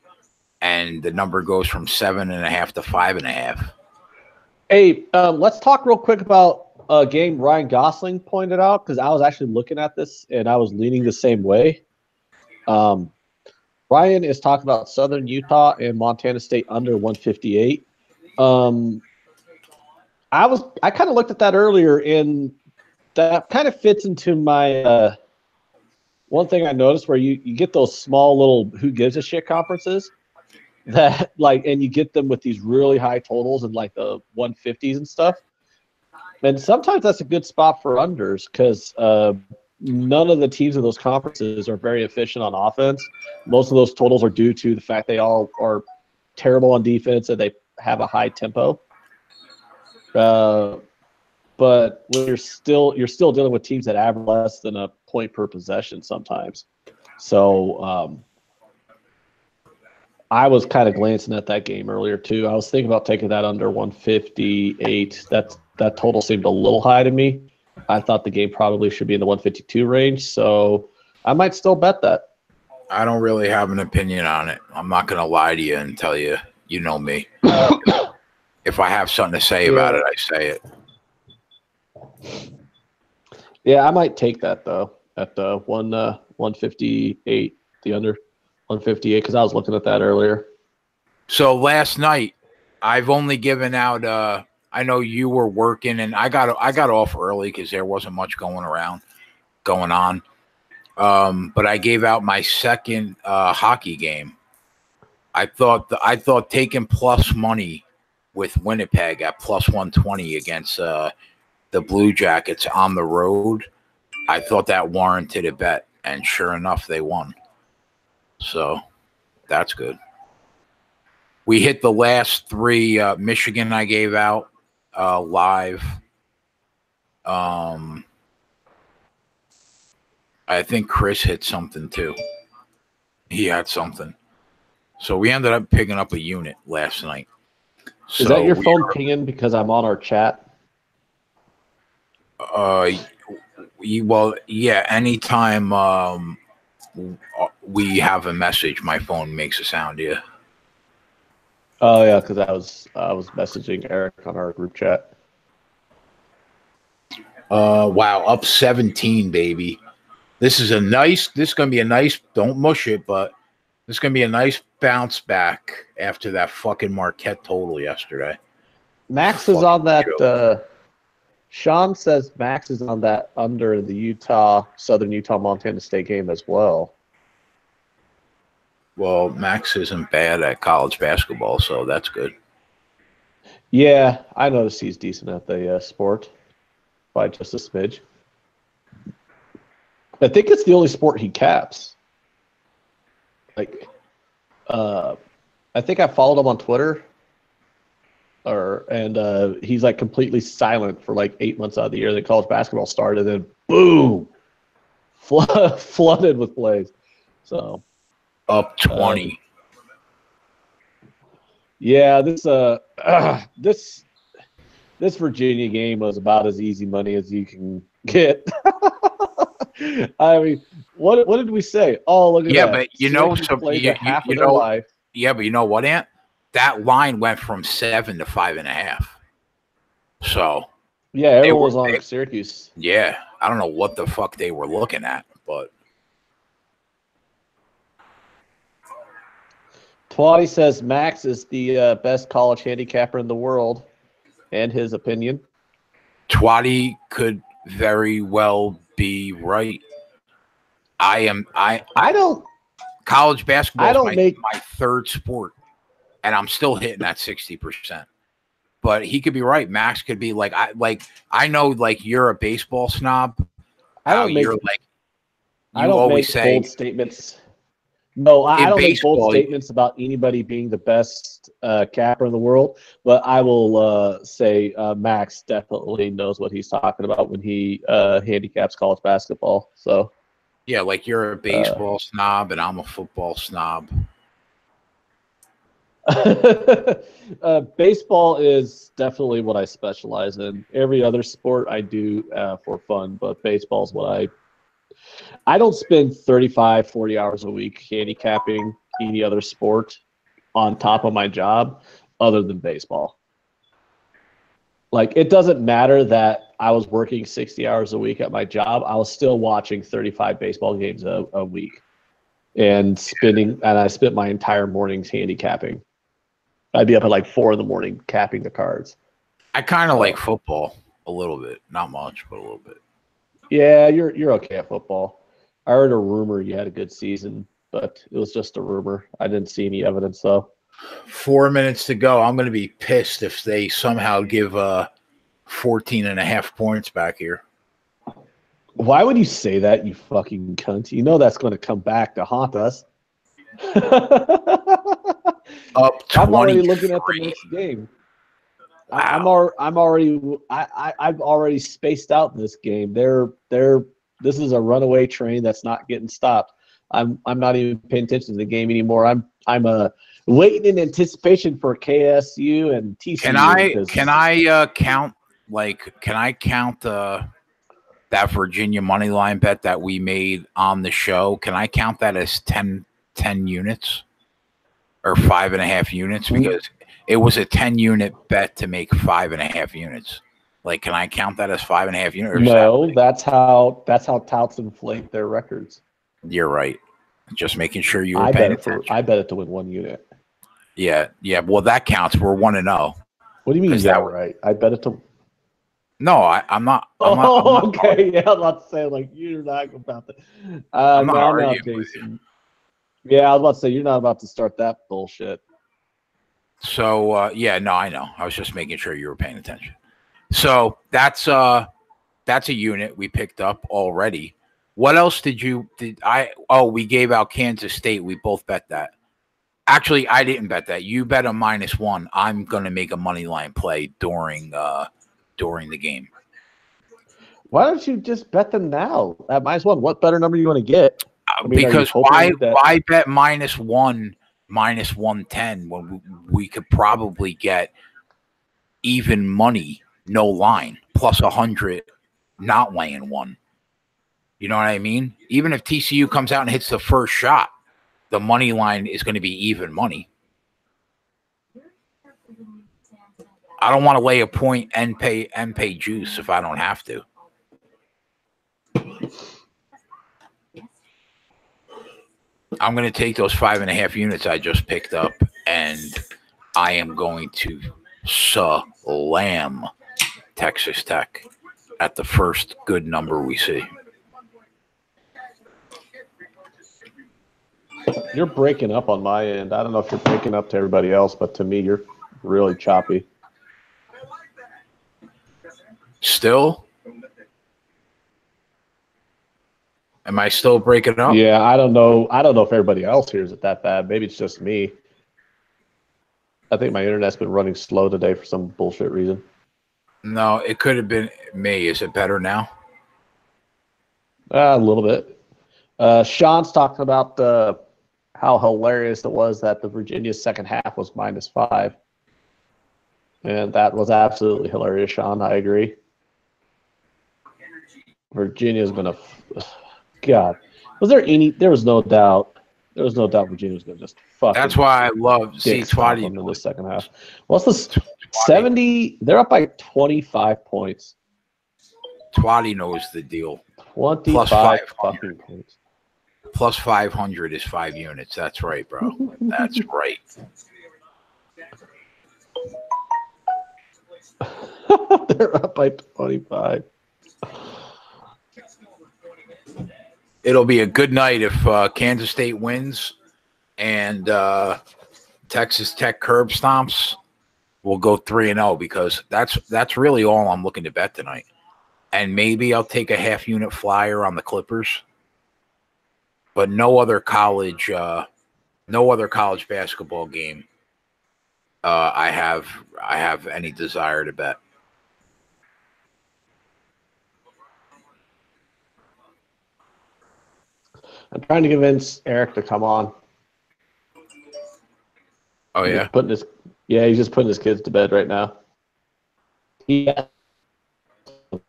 and the number goes from 7.5 to 5.5. Hey, let's talk real quick about a game Ryan Gosling pointed out, because I was actually looking at this and I was leaning the same way. Ryan is talking about Southern Utah and Montana State under 158. I kind of looked at that earlier, and that kind of fits into my one thing I noticed where you get those small little who gives a shit conferences that and you get them with these really high totals and like the 150s and stuff. And sometimes that's a good spot for unders because none of the teams in those conferences are very efficient on offense. Most of those totals are due to the fact they all are terrible on defense and they have a high tempo. But when you're still dealing with teams that average less than a point per possession sometimes. So I was kind of glancing at that game earlier too. I was thinking about taking that under 158. That total seemed a little high to me. I thought the game probably should be in the 152 range, so I might still bet that. I don't really have an opinion on it. I'm not going to lie to you and tell you, you know me. If I have something to say about it, I say it. Yeah, I might take that though at the 158, the under 158, because I was looking at that earlier. So last night, I've only given out. I know you were working, and I got off early because there wasn't much going on. But I gave out my second hockey game. I thought taking plus money with Winnipeg at plus 120 against the Blue Jackets on the road, I thought that warranted a bet, and sure enough, they won. So that's good. We hit the last three. Michigan I gave out live. I think Chris hit something too. He had something. So we ended up picking up a unit last night. Is that your phone pinging because I'm on our chat? Well, yeah. Anytime we have a message, my phone makes a sound. Yeah. Oh yeah, because I was messaging Eric on our group chat. Wow, up 17, baby. This is going to be a nice. Don't mush it, but this is going to be a nice bounce back after that fucking Marquette total yesterday. Max is on that. Sean says Max is on that under the Southern Utah Montana State game as well. Well, Max isn't bad at college basketball, so that's good. Yeah, I noticed he's decent at the sport by just a smidge. I think it's the only sport he caps. I think I followed him on Twitter, and he's like completely silent for like 8 months out of the year that college basketball started, and boom, flooded with plays. So up 20. Yeah, this Virginia game was about as easy money as you can get. I mean, what did we say? Oh, look at that. Yeah, but you know what, Ant? That line went from 7 to 5.5. So yeah, everyone was on Syracuse. Yeah, I don't know what the fuck they were looking at, but Twatty says Max is the best college handicapper in the world, and his opinion. Twatty could very well be right. College basketball is my third sport, and I'm still hitting that 60%. But he could be right. Max could be like I know like you're a baseball snob. I don't make bold statements. No, I don't make bold statements about anybody being the best capper in the world, but I will say Max definitely knows what he's talking about when he handicaps college basketball. So, yeah, like you're a baseball snob and I'm a football snob. Baseball is definitely what I specialize in. Every other sport I do for fun, but baseball is what I don't spend 35, 40 hours a week handicapping any other sport on top of my job other than baseball. Like, it doesn't matter that I was working 60 hours a week at my job. I was still watching 35 baseball games a week and I spent my entire mornings handicapping. I'd be up at like 4 in the morning capping the cards. I kind of like football a little bit. Not much, but a little bit. Yeah, you're okay at football. I heard a rumor you had a good season, but it was just a rumor. I didn't see any evidence, though. 4 minutes to go. I'm going to be pissed if they somehow give 14.5 points back here. Why would you say that, you fucking cunt? You know that's going to come back to haunt us. Up 23. I'm already looking at the next game. Wow. I've already spaced out this game. This is a runaway train that's not getting stopped. I'm not even paying attention to the game anymore. I'm waiting in anticipation for KSU and TCU. Can I count that Virginia money line bet that we made on the show? Can I count that as 10 units or 5.5 units? Because it was a 10-unit bet to make 5.5 units. Like, can I count that as 5.5 units? No, that's how touts inflate their records. You're right. Just making sure you were paying attention. I bet it to win 1 unit. Yeah. Well, that counts. We're 1-0. What do you mean? Yeah, right. I bet it to. No, I'm not. Okay. Yeah, I'm not saying like you're not about to. I'm not Jason. Yeah, I was about to say you're not about to start that bullshit. So yeah, no, I know. I was just making sure you were paying attention. So that's a unit we picked up already. What else did I? Oh, we gave out Kansas State. We both bet that. Actually, I didn't bet that. You bet a -1. I'm gonna make a money line play during the game. Why don't you just bet them now at -1? What better number you want to get? Because why bet -1, -110 when we could probably get even money, no line, plus 100, not laying one. You know what I mean? Even if TCU comes out and hits the first shot, the money line is going to be even money. I don't want to lay a point and pay juice if I don't have to. I'm going to take those 5.5 units I just picked up, and I am going to slam Texas Tech at the first good number we see. You're breaking up on my end. I don't know if you're breaking up to everybody else, but to me, you're really choppy. Still? Am I still breaking up? Yeah, I don't know. I don't know if everybody else hears it that bad. Maybe it's just me. I think my internet's been running slow today for some bullshit reason. No, it could have been me. Is it better now? A little bit. Sean's talking about how hilarious it was that the Virginia second half was -5. And that was absolutely hilarious, Sean. I agree. Virginia's going to... God. There was no doubt. There was no doubt Virginia was going to just fuck. That's why I love Twatty in the second half. What's this? 70? They're up by 25 points. Twatty knows the deal. 25 fucking points. Plus 500 is 5 units. That's right, bro. That's right. They're up by 25. It'll be a good night if Kansas State wins and Texas Tech curb stomps. We'll go 3-0 because that's really all I'm looking to bet tonight. And maybe I'll take a half-unit flyer on the Clippers. But no other college basketball game I have any desire to bet. I'm trying to convince Eric to come on. Oh yeah, he's just putting his kids to bed right now. We went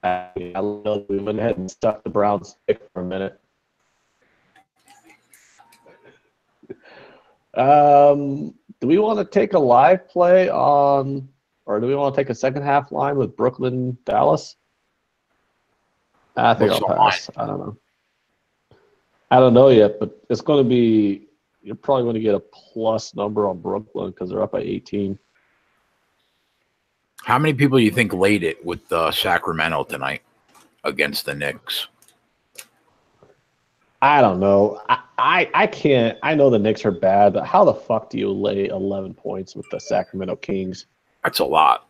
ahead and stuck the Browns stick for a minute. Do we want to take a live play on Or do we want to take a second half line with Brooklyn, Dallas? I think What's I'll the pass. I don't know. I don't know yet, but it's going to be – you're probably going to get a plus number on Brooklyn because they're up by 18. How many people do you think laid it with Sacramento tonight against the Knicks? I don't know. I can't. I know the Knicks are bad, but how the fuck do you lay 11 points with the Sacramento Kings? That's a lot.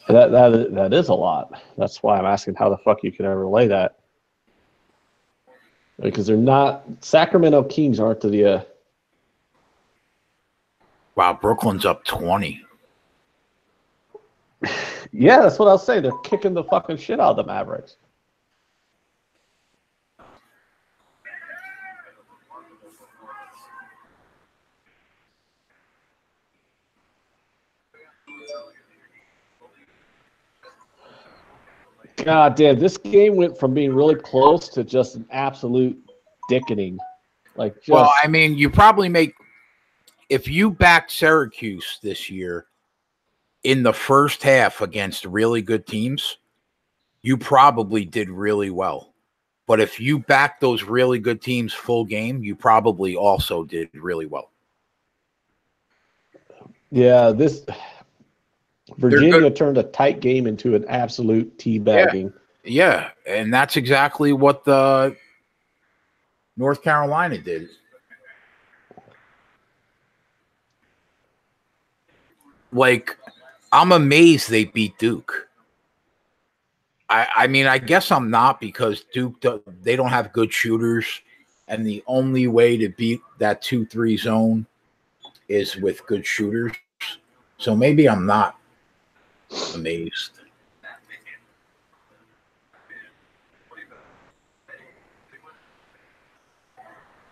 That is a lot. That's why I'm asking how the fuck you can ever lay that. Because they're not – Sacramento Kings aren't to the Wow, Brooklyn's up 20. Yeah, that's what I was saying. They're kicking the fucking shit out of the Mavericks. God damn, this game went from being really close to just an absolute dickening. Well, I mean, you probably make – if you backed Syracuse this year in the first half against really good teams, you probably did really well. But if you backed those really good teams full game, you probably also did really well. Yeah, Virginia turned a tight game into an absolute teabagging. Yeah, and that's exactly what the North Carolina did. Like, I'm amazed they beat Duke. I mean, I guess I'm not, because Duke, they don't have good shooters, and the only way to beat that 2-3 zone is with good shooters. So maybe I'm not amazed.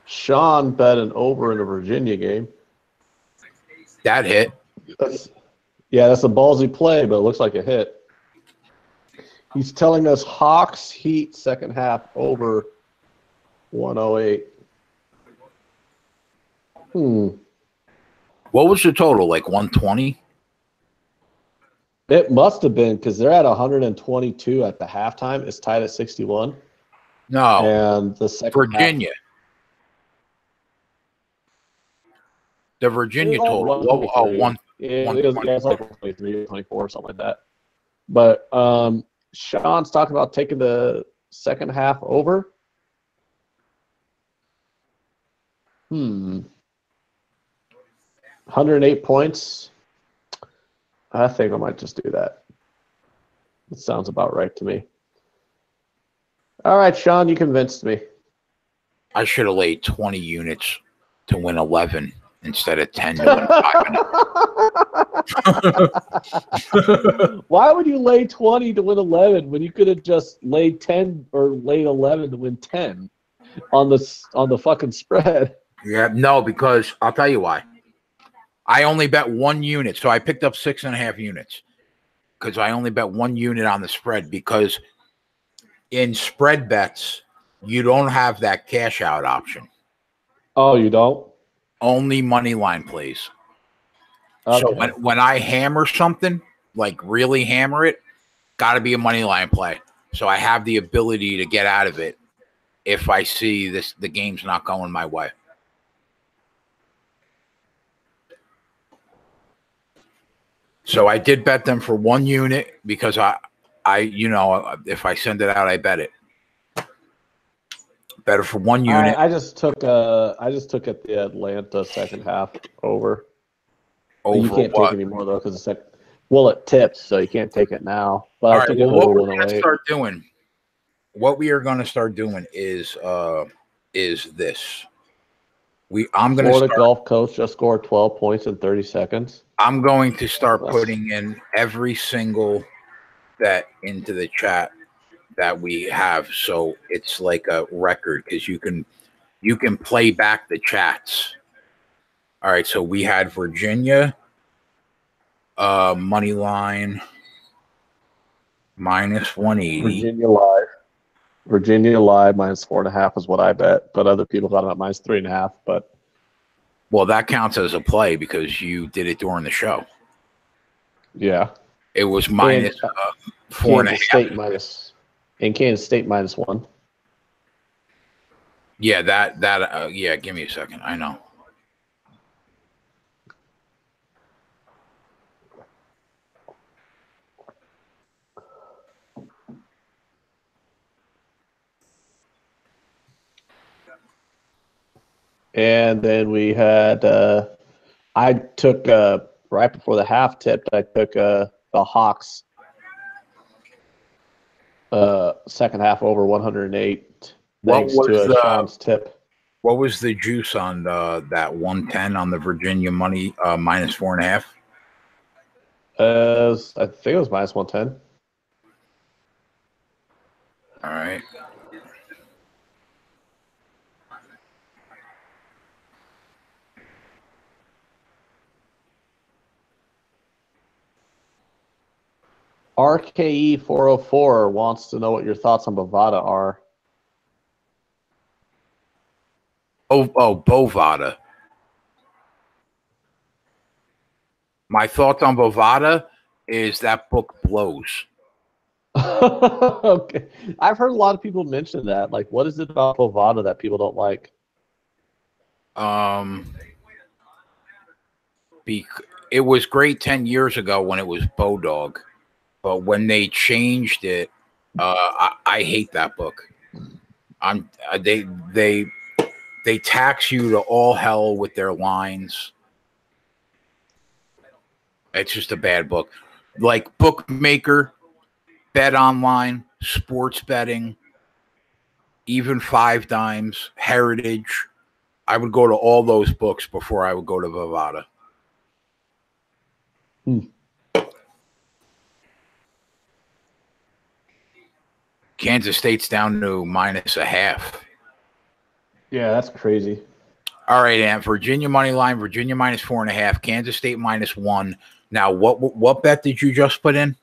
Sean bet an over in a Virginia game. That hit. That's a ballsy play, but it looks like a hit. He's telling us Hawks Heat second half over 108. What was the total? Like 120? It must have been, because they're at 122 at the halftime. It's tied at 61. No. And the second Virginia. half, the Virginia total. It was like 123 or 24 or something like that. But Sean's talking about taking the second half over. 108 points. I think I might just do that. It sounds about right to me. All right, Sean, you convinced me. I should have laid 20 units to win 11 instead of 10 to win 5. Why would you lay 20 to win 11 when you could have just laid 10 or laid 11 to win 10 on the fucking spread? Yeah, no, because I'll tell you why. I only bet 1 unit, so I picked up 6.5 units because I only bet 1 unit on the spread, because in spread bets, you don't have that cash out option. Oh, you don't? Only money line plays. Okay. So when I hammer something, like really hammer it, got to be a money line play. So I have the ability to get out of it if I see the game's not going my way. So I did bet them for 1 unit because I if I send it out, I bet it. Better for 1 unit. I just took at the Atlanta second half over. You can't take any more though, because it tips, so you can't take it now. But all right, well, what we're going to start doing, what we are going to start doing is this. I'm going to Florida Gulf Coast just scored 12 points in 30 seconds. I'm going to start putting in every single bet into the chat that we have, so it's like a record, because you can play back the chats. All right, so we had Virginia money line minus 180. Virginia live minus 4.5 is what I bet, but other people got them at minus 3.5. But Well, that counts as a play because you did it during the show. Yeah. It was minus And, 4.5. Kansas State minus, and Kansas State -1. Yeah, yeah, give me a second. I know. And then we had, I took, right before the half tipped, I took the Hawks second half over 108, thanks to Sean's tip. What was the juice on that 110 on the Virginia money minus 4.5? I think it was -110. All right. RKE 404 wants to know what your thoughts on Bovada are. Oh, Bovada. My thoughts on Bovada is that book blows. Okay. I've heard a lot of people mention that. Like, what is it about Bovada that people don't like? It was great 10 years ago when it was Bodog, but when they changed it, I hate that book. They tax you to all hell with their lines. It's just a bad book. Like Bookmaker, Bet Online, Sports Betting, even Five Dimes, Heritage. I would go to all those books before I would go to Bovada. Kansas State's down to -0.5. Yeah, that's crazy. All right, and Virginia money line, Virginia -4.5, Kansas State -1. Now, what bet did you just put in?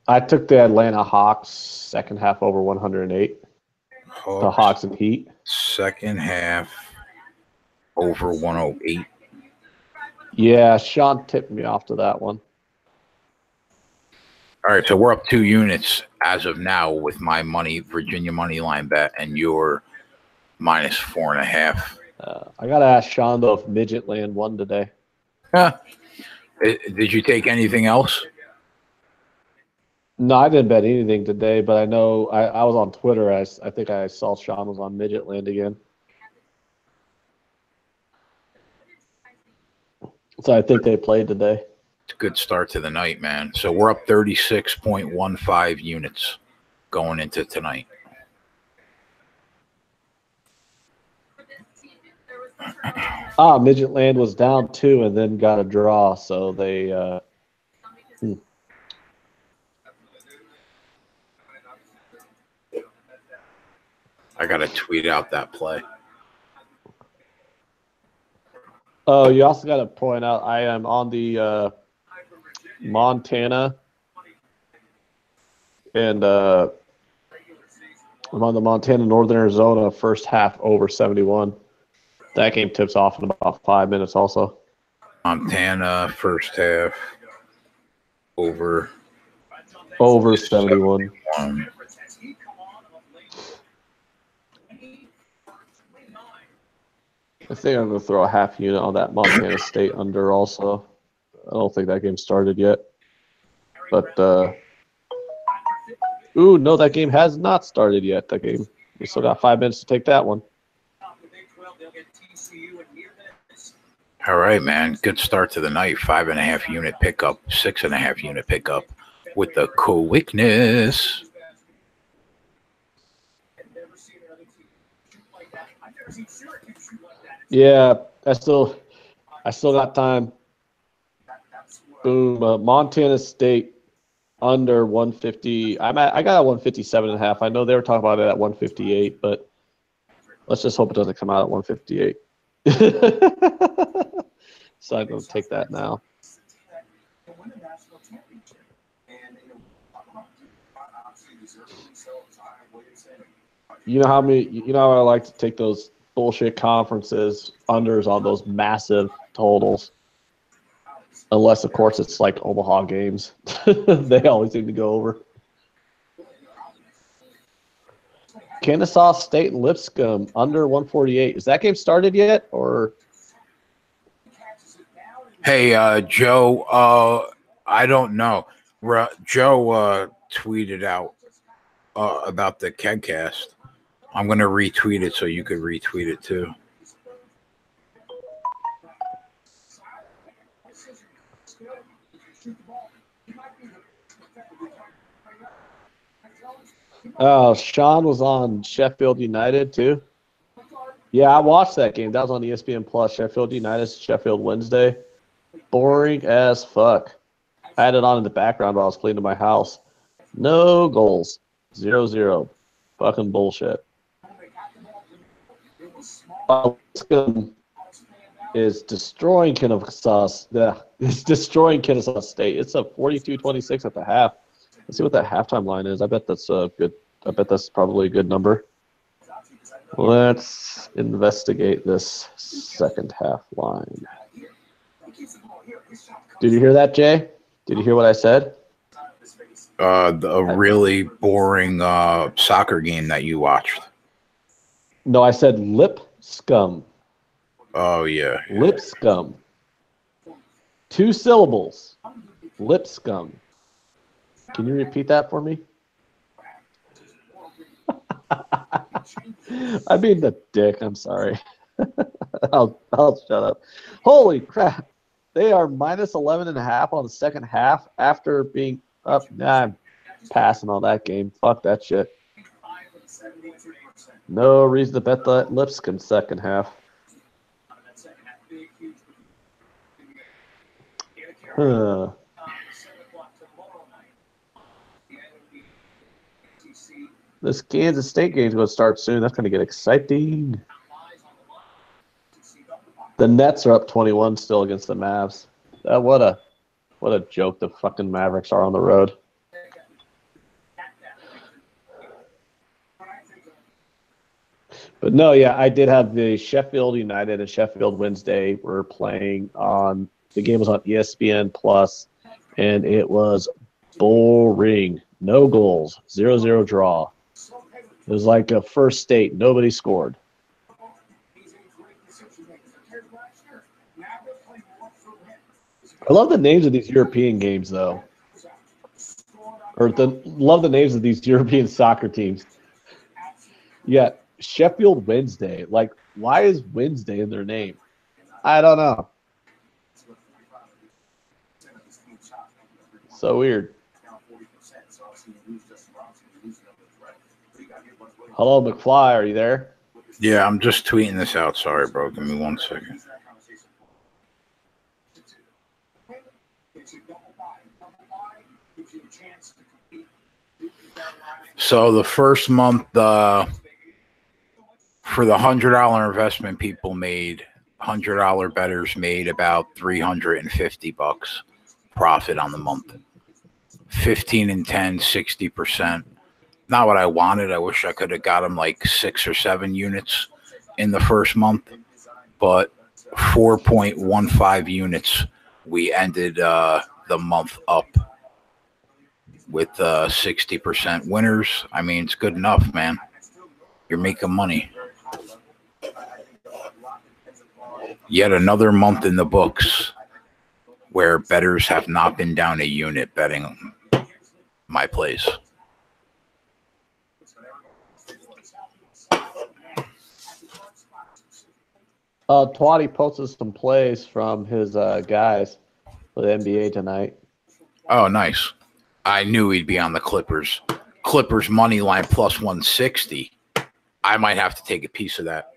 I took the Atlanta Hawks second half over 108. The Hawks and Heat. Second half over 108. Yeah, Sean tipped me off to that one. All right, so we're up 2 units as of now with my Virginia money line bet, and your -4.5. I gotta ask Sean though if Midgetland won today. Did you take anything else? No, I didn't bet anything today, but I know I was on Twitter. I think I saw Sean was on Midgetland again. So I think they played today. It's a good start to the night, man. So we're up 36.15 units going into tonight. Midgetland was down 2 and then got a draw, so they I gotta tweet out that play. Oh, you also got to point out I am on the Montana, and I'm on the Montana Northern Arizona first half over 71. That game tips off in about 5 minutes also. Montana first half over 71. I think I'm going to throw a half unit on that Montana State under also. I don't think that game started yet. But, no, that game has not started yet. That game. We still got 5 minutes to take that one. All right, man. Good start to the night. 5.5 unit pickup, 6.5 unit pickup with the quickness. Yeah, I still got time. Boom. Montana State under 150. I got a 157.5. I know they were talking about it at 158, but let's just hope it doesn't come out at 158. So I'm going to take that now. You know how I like to take those bullshit conferences unders on those massive totals. Unless, of course, it's like Omaha games. They always seem to go over. Kennesaw State and Lipscomb under 148. Is that game started yet? Or Hey, Joe, I don't know. Joe tweeted out about the KegCast. I'm going to retweet it so you could retweet it too. oh, Sean was on Sheffield United too. Yeah, I watched that game. That was on ESPN Plus. Sheffield United, Sheffield Wednesday. Boring as fuck. I had it on in the background while I was cleaning my house. No goals. 0-0. Fucking bullshit. Lipscomb is destroying Kennesaw. It's destroying Kennesaw State. It's a 42-26 at the half. Let's see what that halftime line is. I bet that's good. I bet that's probably a good number. Let's investigate this second half line. Did you hear that, Jay? Did you hear what I said? A really boring soccer game that you watched. No, I said Lipscomb. Oh, yeah. Lipscomb. 2 syllables. Lipscomb. Can you repeat that for me? I mean the dick. I'm sorry. I'll shut up. Holy crap. They are minus 11.5 on the second half after being up. Nah, I'm passing on that game. Fuck that shit. No reason to bet that Lipscomb second half. Huh. This Kansas State game is going to start soon. That's going to get exciting. The Nets are up 21 still against the Mavs. What a joke the fucking Mavericks are on the road. But no, yeah, I did have the Sheffield United and Sheffield Wednesday were playing on. The game was on ESPN Plus, and it was boring. No goals, 0-0 draw. It was like a first state. Nobody scored. I love the names of these European games, though. Love the names of these European soccer teams. Yeah, Sheffield Wednesday. Like, why is Wednesday in their name? I don't know. So weird. Hello, McFly. Are you there? Yeah, I'm just tweeting this out. Sorry, bro. Give me 1 second. So the first month, for the $100 investment, people made $100 bettors made about $350 profit on the month. 15 and 10, 60%. Not what I wanted. I wish I could have got them like 6 or 7 units in the first month, but 4.15 units. We ended the month up with 60% winners. I mean, it's good enough, man. You're making money. Yet another month in the books where bettors have not been down a unit betting my place. Twatty posted some plays from his guys for the NBA tonight. Oh, nice. I knew he'd be on the Clippers. Clippers money line plus 160. I might have to take a piece of that.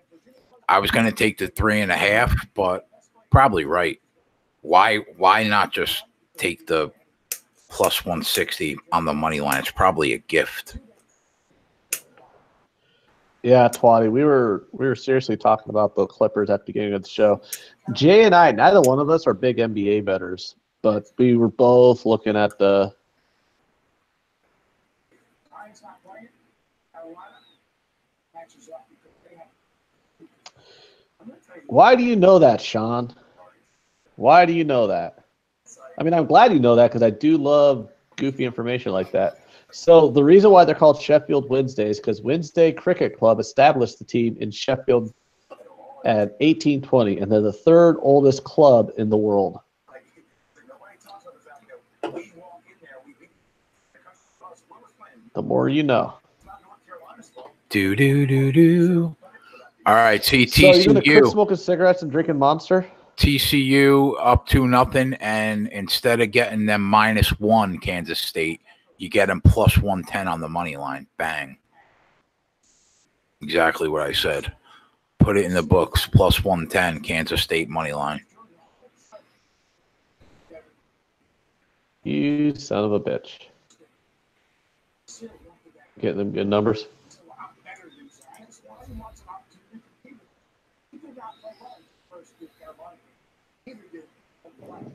I was going to take the 3.5, but probably right. Why not just take the plus 160 on the money line? It's probably a gift. Yeah, Twatty, we were seriously talking about the Clippers at the beginning of the show. Jay and I, neither one of us are big NBA bettors, but we were both looking at the Why do you know that, Sean? Why do you know that? I mean, I'm glad you know that because I do love goofy information like that. So the reason why they're called Sheffield Wednesdays is because Wednesday Cricket Club established the team in Sheffield at 1820, and they're the third oldest club in the world. The more you know. Do. All right, TCU. So you're going to quit smoking cigarettes and drinking Monster? TCU up 2-0, and instead of getting them -1 Kansas State, you get them +110 on the money line. Bang. Exactly what I said. Put it in the books. +110 Kansas State money line. You son of a bitch. Getting them good numbers.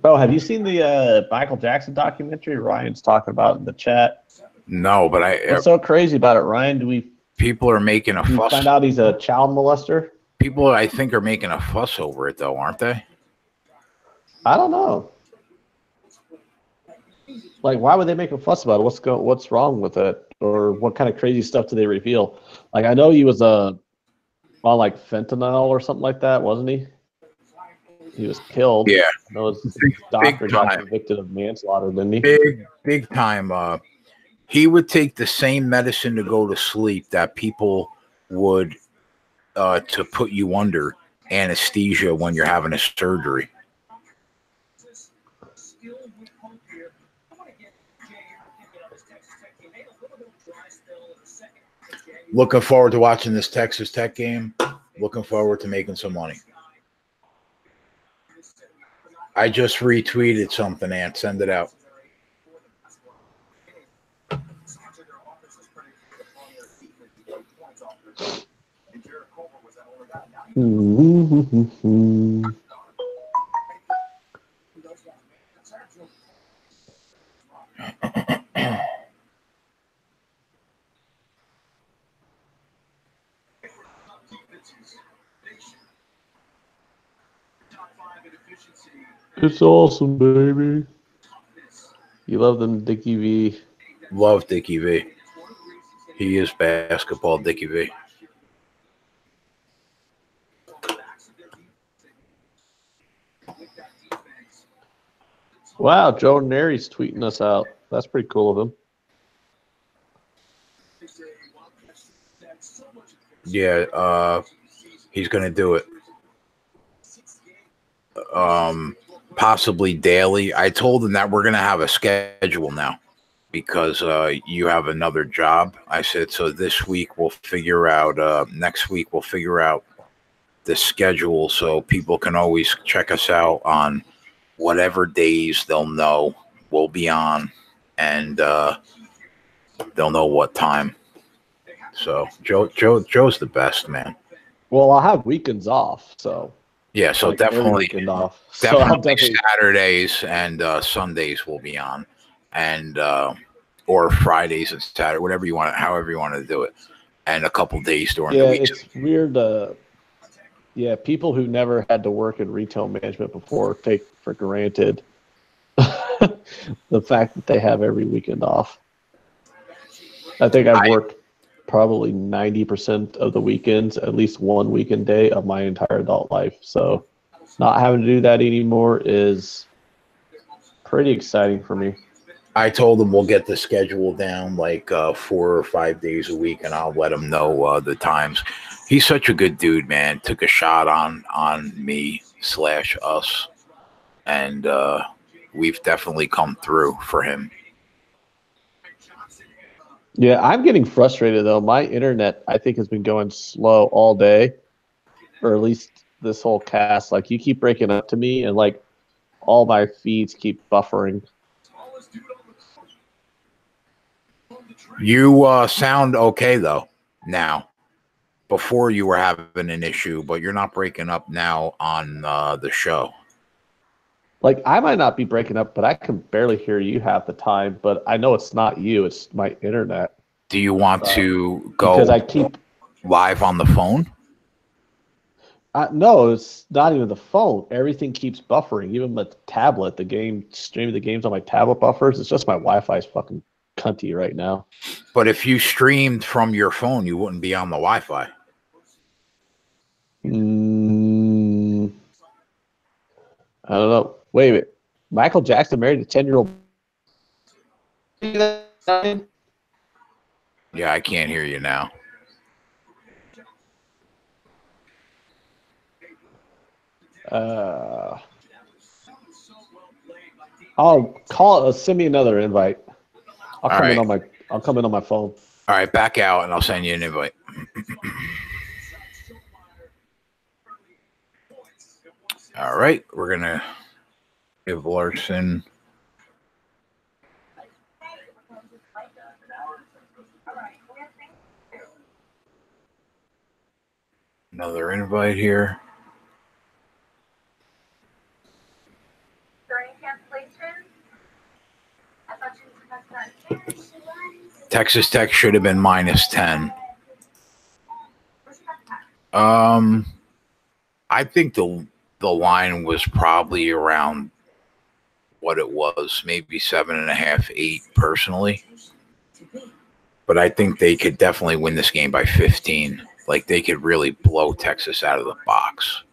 Oh, have you seen the Michael Jackson documentary Ryan's talking about in the chat? No, but What's so crazy about it, Ryan? People are making a fuss. Find out he's a child molester? People, I think, are making a fuss over it, though, aren't they? I don't know. Like, why would they make a fuss about it? What's wrong with it? Or what kind of crazy stuff do they reveal? Like, I know he was on like fentanyl or something like that, wasn't he? He was killed. Yeah. I know his doctor got convicted of manslaughter, didn't he? Big time. He would take the same medicine to go to sleep that people would to put you under anesthesia when you're having a surgery. Looking forward to watching this Texas Tech game. Looking forward to making some money. I just retweeted something, Ant. Send it out. It's awesome, baby. You love them, Dickie V. Love Dickie V. He is basketball, Dickie V. Wow, Joe Neri's tweeting us out. That's pretty cool of him. Yeah, he's going to do it. Possibly daily. I told him that we're going to have a schedule now because you have another job. I said, so this week we'll figure out, next week we'll figure out the schedule so people can always check us out on whatever days they'll know we'll be on, and they'll know what time. So Joe's the best, man. Well, I'll have weekends off, so. Yeah, so like definitely definitely Saturdays and Sundays will be on, and or Fridays and Saturday, whatever you want, however you want to do it, and a couple days during the week. Yeah, it's weird. People who never had to work in retail management before take for granted the fact that they have every weekend off. I think I've worked probably 90% of the weekends, at least one weekend day of my entire adult life. So not having to do that anymore is pretty exciting for me. I told him we'll get the schedule down like 4 or 5 days a week, and I'll let him know the times. He's such a good dude, man. Took a shot on me / us, and we've definitely come through for him. Yeah, I'm getting frustrated, though. My internet, I think, has been going slow all day, or at least this whole cast. Like, you keep breaking up to me, and, like, all my feeds keep buffering. You sound okay, though, now. Before you were having an issue, but you're not breaking up now on the show. Like, I might not be breaking up, but I can barely hear you half the time. But I know it's not you; it's my internet. Do you want to go because I keep live on the phone? No, it's not even the phone. Everything keeps buffering. Even my tablet, streaming the games on my tablet buffers. It's just my Wi-Fi is fucking cunty right now. But if you streamed from your phone, you wouldn't be on the Wi-Fi. I don't know. Wait a minute. Michael Jackson married a 10-year-old. Yeah, I can't hear you now. I'll call. Send me another invite. I'll come in on my phone. All right, back out, and I'll send you an invite. All right, we're gonna give Larson. Another invite here. Texas Tech should have been -10. I think the line was probably around what it was, maybe 7.5, 8 personally. But I think they could definitely win this game by 15. Like, they could really blow Texas out of the box,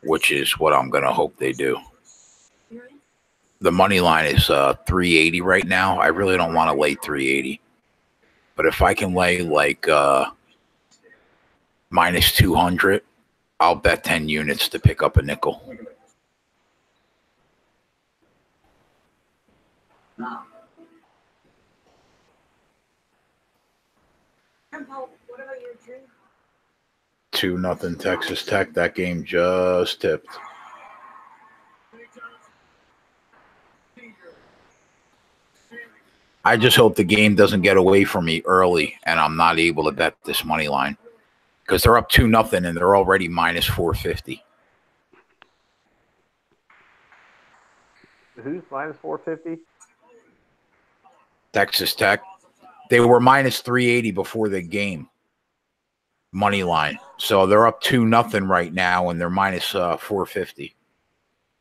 which is what I'm going to hope they do. The money line is 380 right now. I really don't want to lay 380. But if I can lay like -200, I'll bet 10 units to pick up a nickel. What about your dream? 2-0 Texas Tech. That game just tipped. I just hope the game doesn't get away from me early and I'm not able to bet this money line because they're up 2-0 and they're already -450. Who's -450? Texas Tech. They were -380 before the game. Money line. So they're up 2-0 right now and they're -450.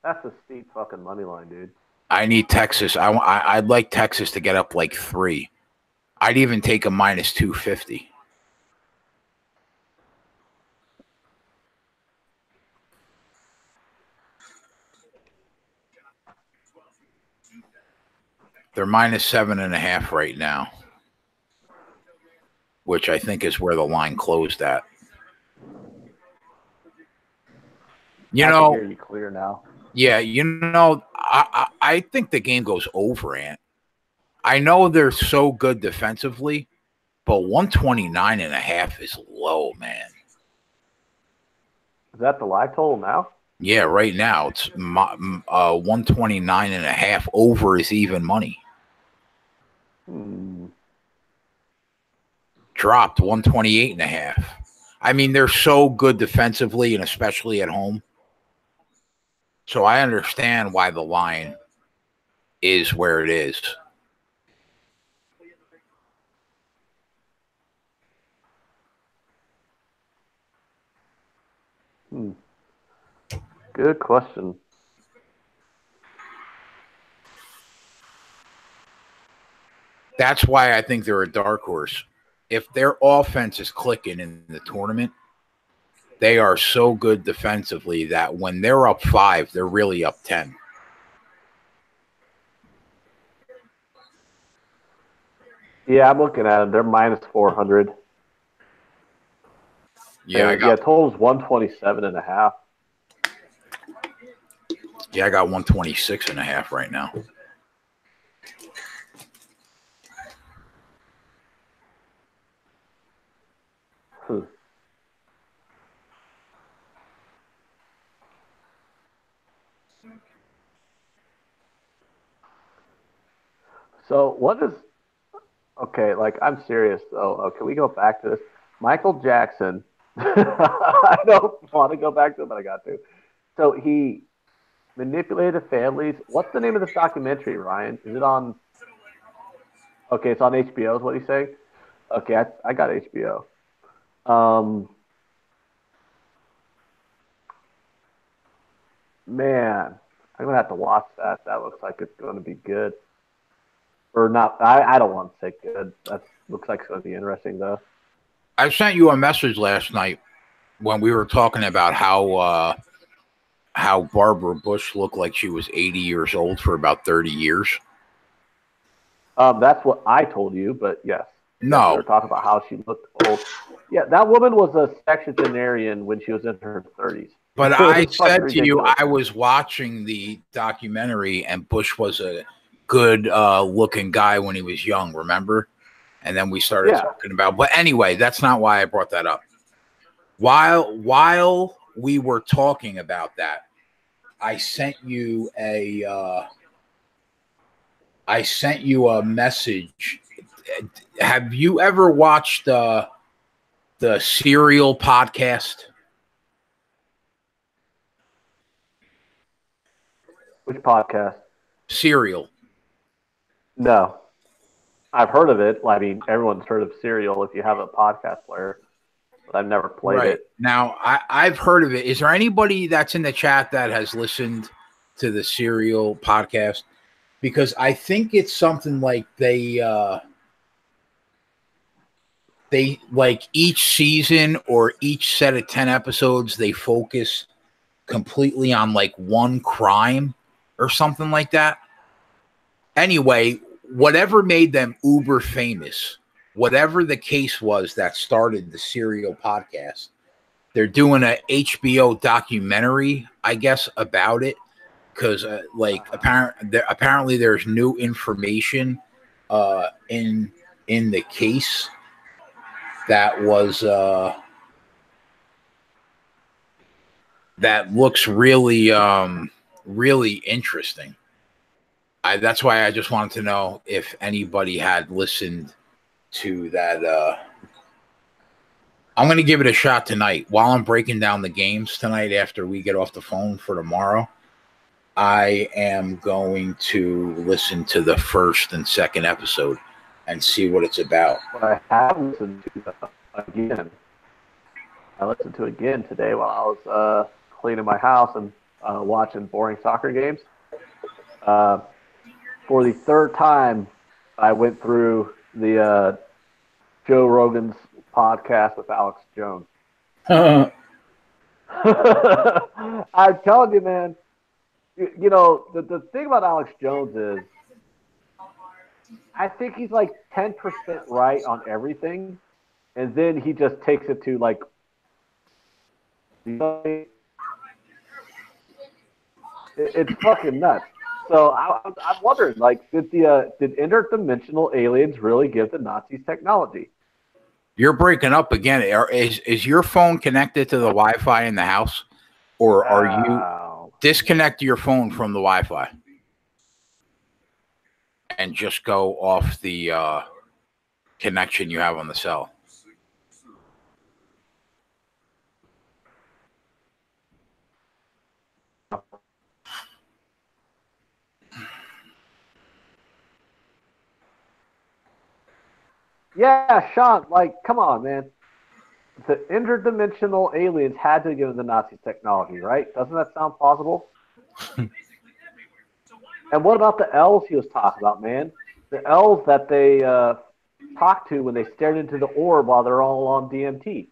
That's a steep fucking money line, dude. I need Texas. I'd like Texas to get up like 3. I'd even take a -250. They're -7.5 right now, which I think is where the line closed at. You know, I can hear you clear now. Yeah, I think the game goes over, Ant. I know they're so good defensively, but 129.5 is low, man. Is that the live total now? Yeah, right now it's 129.5. Over is even money. Dropped 128.5. I mean, they're so good defensively and especially at home. So I understand why the line is where it is. Good question. That's why I think they're a dark horse. If their offense is clicking in the tournament, they are so good defensively that when they're up 5, they're really up 10. Yeah, I'm looking at them. They're -400. Yeah, total's 127.5. Yeah, I got 126.5 right now. So what is okay? Like, I'm serious though. Can we go back to this? Michael Jackson. I don't want to go back to it, but I got to. So he manipulated families. What's the name of this documentary, Ryan? Is it on? Okay, it's on HBO. Is what he's saying? Okay, I got HBO. Man, I'm gonna have to watch that. That looks like it's going to be good. Or not? I don't want to say good. That looks like it's going to be interesting though. I sent you a message last night when we were talking about how Barbara Bush looked like she was 80 years old for about 30 years. That's what I told you, but yes. No. We were talking about how she looked old. Yeah, that woman was a sexagenarian when she was in her 30s. But I said to you, I was watching the documentary, and Bush was a good looking guy when he was young, remember? And then we started talking about, but anyway, that's not why I brought that up. While we were talking about that, I sent you a message. Have you ever watched the Serial podcast? Which podcast? Serial. No. I've heard of it. I mean, everyone's heard of Serial if you have a podcast player, but I've never played it. Now, I've heard of it. Is there anybody that's in the chat that has listened to the Serial podcast? Because I think it's something like they like each season or each set of 10 episodes, they focus completely on like one crime or something like that. Anyway, whatever made them uber famous, whatever the case was that started the Serial podcast, they're doing a HBO documentary, I guess, about it. Because apparently there's new information in the case that was that looks really really interesting. That's why I just wanted to know if anybody had listened to that. I'm going to give it a shot tonight while I'm breaking down the games tonight after we get off the phone for tomorrow. I am going to listen to the first and second episode and see what it's about. But I have listened to again. I listened to it again today while I was cleaning my house and watching boring soccer games. For the third time, I went through the Joe Rogan's podcast with Alex Jones. I'm telling you, man. You know, the thing about Alex Jones is I think he's like 10% right on everything, and then he just takes it to like it's fucking nuts. So I'm wondering, like, did interdimensional aliens really give the Nazis technology? You're breaking up again. Is your phone connected to the Wi-Fi in the house, or are you disconnect your phone from the Wi-Fi and just go off the connection you have on the cell? Yeah, Sean, like, come on, man. The interdimensional aliens had to give the Nazi technology, right? Doesn't that sound plausible? And what about the elves he was talking about, man? The elves that they talked to when they stared into the orb while they're all on DMT.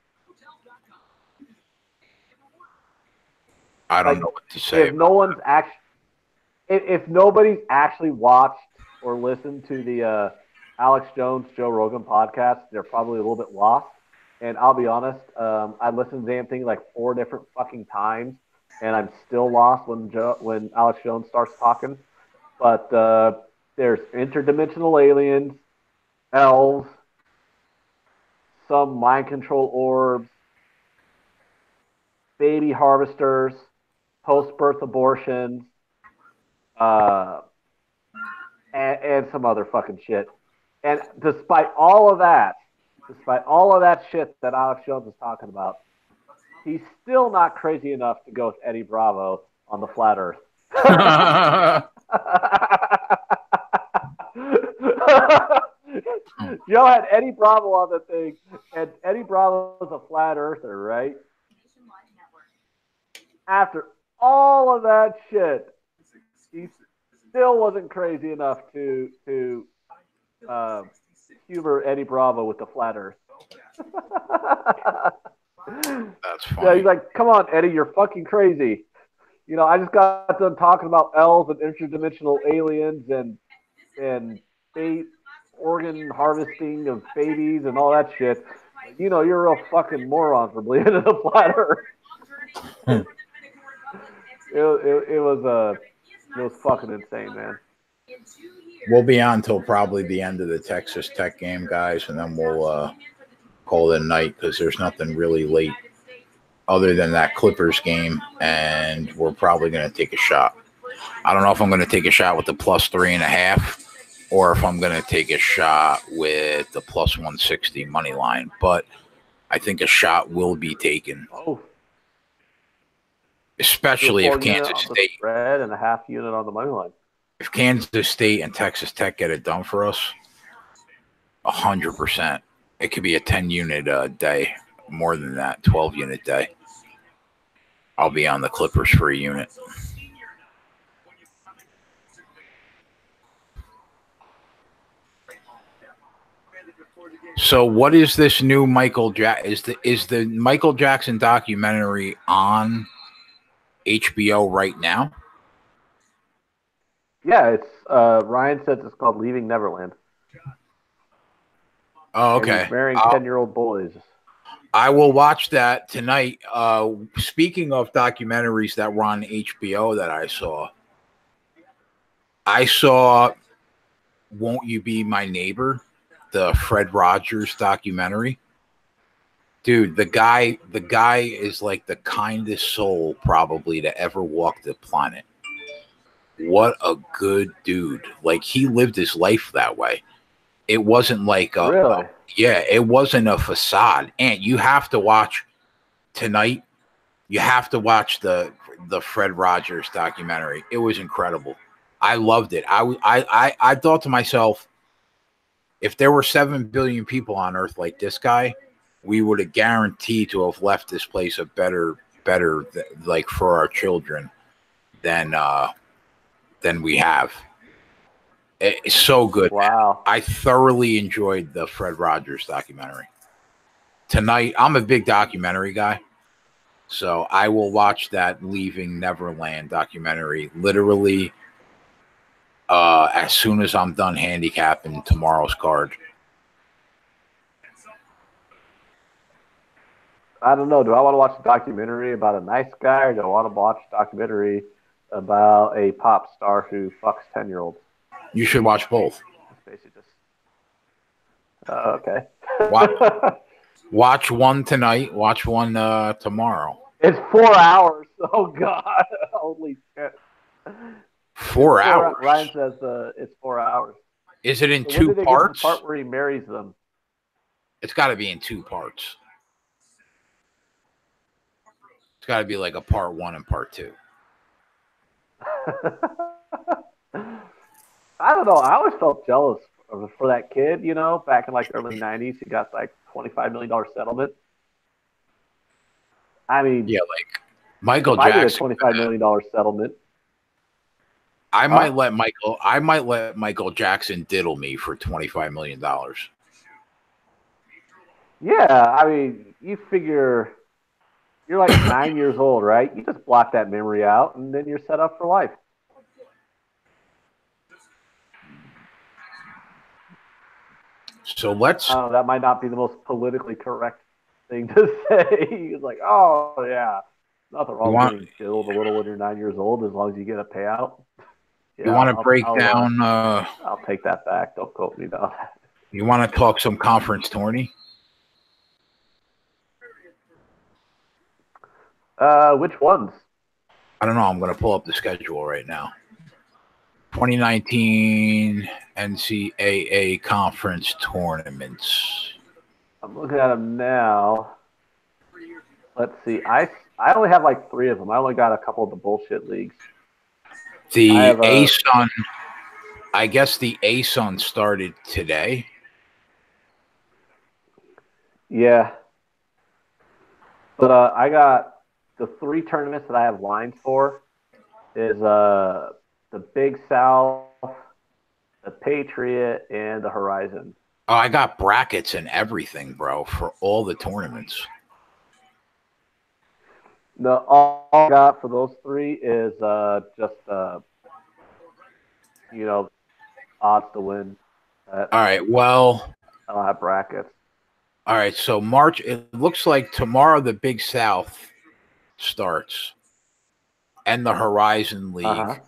I don't know what to say. If nobody's actually watched or listened to the Alex Jones, Joe Rogan podcast, they're probably a little bit lost. And I'll be honest, I listened to the damn thing like 4 different fucking times, and I'm still lost when Alex Jones starts talking. But there's interdimensional aliens, elves, some mind control orbs, baby harvesters, post-birth abortions, and some other fucking shit. And despite all of that shit that Alex Jones is talking about, he's still not crazy enough to go with Eddie Bravo on the flat Earth. Joe had Eddie Bravo on the thing, and Eddie Bravo is a flat earther, right? After all of that shit, he still wasn't crazy enough to humor Eddie Bravo with the flat Earth. That's funny. Yeah, he's like, "Come on, Eddie, you're fucking crazy." You know, I just got done talking about elves and interdimensional aliens and fate, organ harvesting of babies and all that shit. You know, you're a real fucking moron for believing in the flat Earth. It was fucking insane, man. We'll be on till probably the end of the Texas Tech game, guys, and then we'll call it a night because there's nothing really late other than that Clippers game, and we're probably going to take a shot. I don't know if I'm going to take a shot with the +3.5 or if I'm going to take a shot with the +160 money line, but I think a shot will be taken. Oh. Especially if Kansas State spread and a half unit on the money line. If Kansas State and Texas Tech get it done for us, 100%. It could be a 10-unit day, more than that, 12-unit day. I'll be on the Clippers for a unit. So, what is this new Michael Jackson? Is the Michael Jackson documentary on HBO right now? Yeah, it's Ryan says it's called Leaving Neverland. Oh, okay. And he's marrying 10-year-old boys. I will watch that tonight. Speaking of documentaries that were on HBO that I saw Won't You Be My Neighbor, the Fred Rogers documentary. Dude, the guy is like the kindest soul probably to ever walk the planet. What a good dude. Like, he lived his life that way. It wasn't like really? It wasn't a facade. And you have to watch tonight. You have to watch the Fred Rogers documentary. It was incredible. I loved it. I thought to myself, if there were 7 billion people on Earth like this guy, we would have guaranteed to have left this place a better like for our children than we have. It's so good. Wow. I thoroughly enjoyed the Fred Rogers documentary. Tonight, I'm a big documentary guy, so I will watch that Leaving Neverland documentary literally as soon as I'm done handicapping tomorrow's card. I don't know. Do I want to watch a documentary about a nice guy, or do I want to watch a documentary about a pop star who fucks 10-year-olds? You should watch both. Basically just okay. Watch one tonight. Watch one tomorrow. It's 4 hours. Oh God! Holy shit! 4 hours. Ryan says it's 4 hours. Is it in two parts? The part where he marries them. It's got to be in 2 parts. It's got to be like a part 1 and part 2. I don't know. I always felt jealous for that kid, you know, back in like the early 90s. He got like $25 million settlement. I mean, yeah, like Michael Jackson. I get a $25 million settlement. I might let Michael Jackson diddle me for $25 million. Yeah, I mean, you figure you're like 9 years old, right? You just block that memory out, and then you're set up for life. So let's. That might not be the most politically correct thing to say. He's like, oh yeah, nothing wrong with being killed a little when you're 9 years old, as long as you get a payout. Yeah, you want to break down? I'll take that back. Don't quote me though. You want to talk some conference tourney? Which ones? I don't know. I'm going to pull up the schedule right now. 2019 NCAA conference tournaments. I'm looking at them now. Let's see. I only have like 3 of them. I only got a couple of the bullshit leagues. The ASUN, I guess the ASUN started today. Yeah. But I got the 3 tournaments that I have lines for is the Big South, the Patriot, and the Horizon. Oh, I got brackets and everything, bro, for all the tournaments. No, all I got for those 3 is just odds to win. All right, well, I don't have brackets. All right, so March, it looks like tomorrow the Big South starts and the Horizon League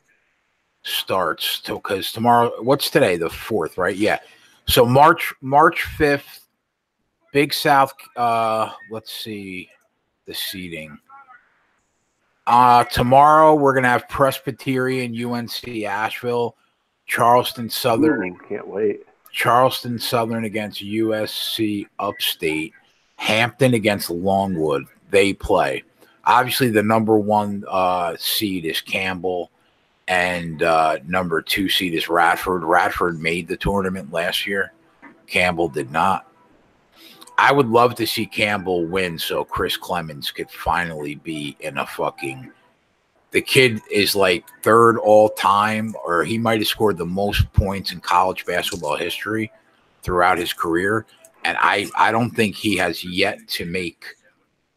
starts because tomorrow, what's today? The 4th, right? Yeah. So March 5th, Big South, let's see the seeding. Tomorrow we're going to have Presbyterian, UNC Asheville, Charleston Southern. Ooh, can't wait. Charleston Southern against USC Upstate, Hampton against Longwood. They play. Obviously, the number 1 seed is Campbell, and number 2 seed is Radford. Radford made the tournament last year. Campbell did not. I would love to see Campbell win so Chris Clemens could finally be in a fucking – the kid is like 3rd all time, or he might have scored the most points in college basketball history throughout his career. And I don't think he has yet to make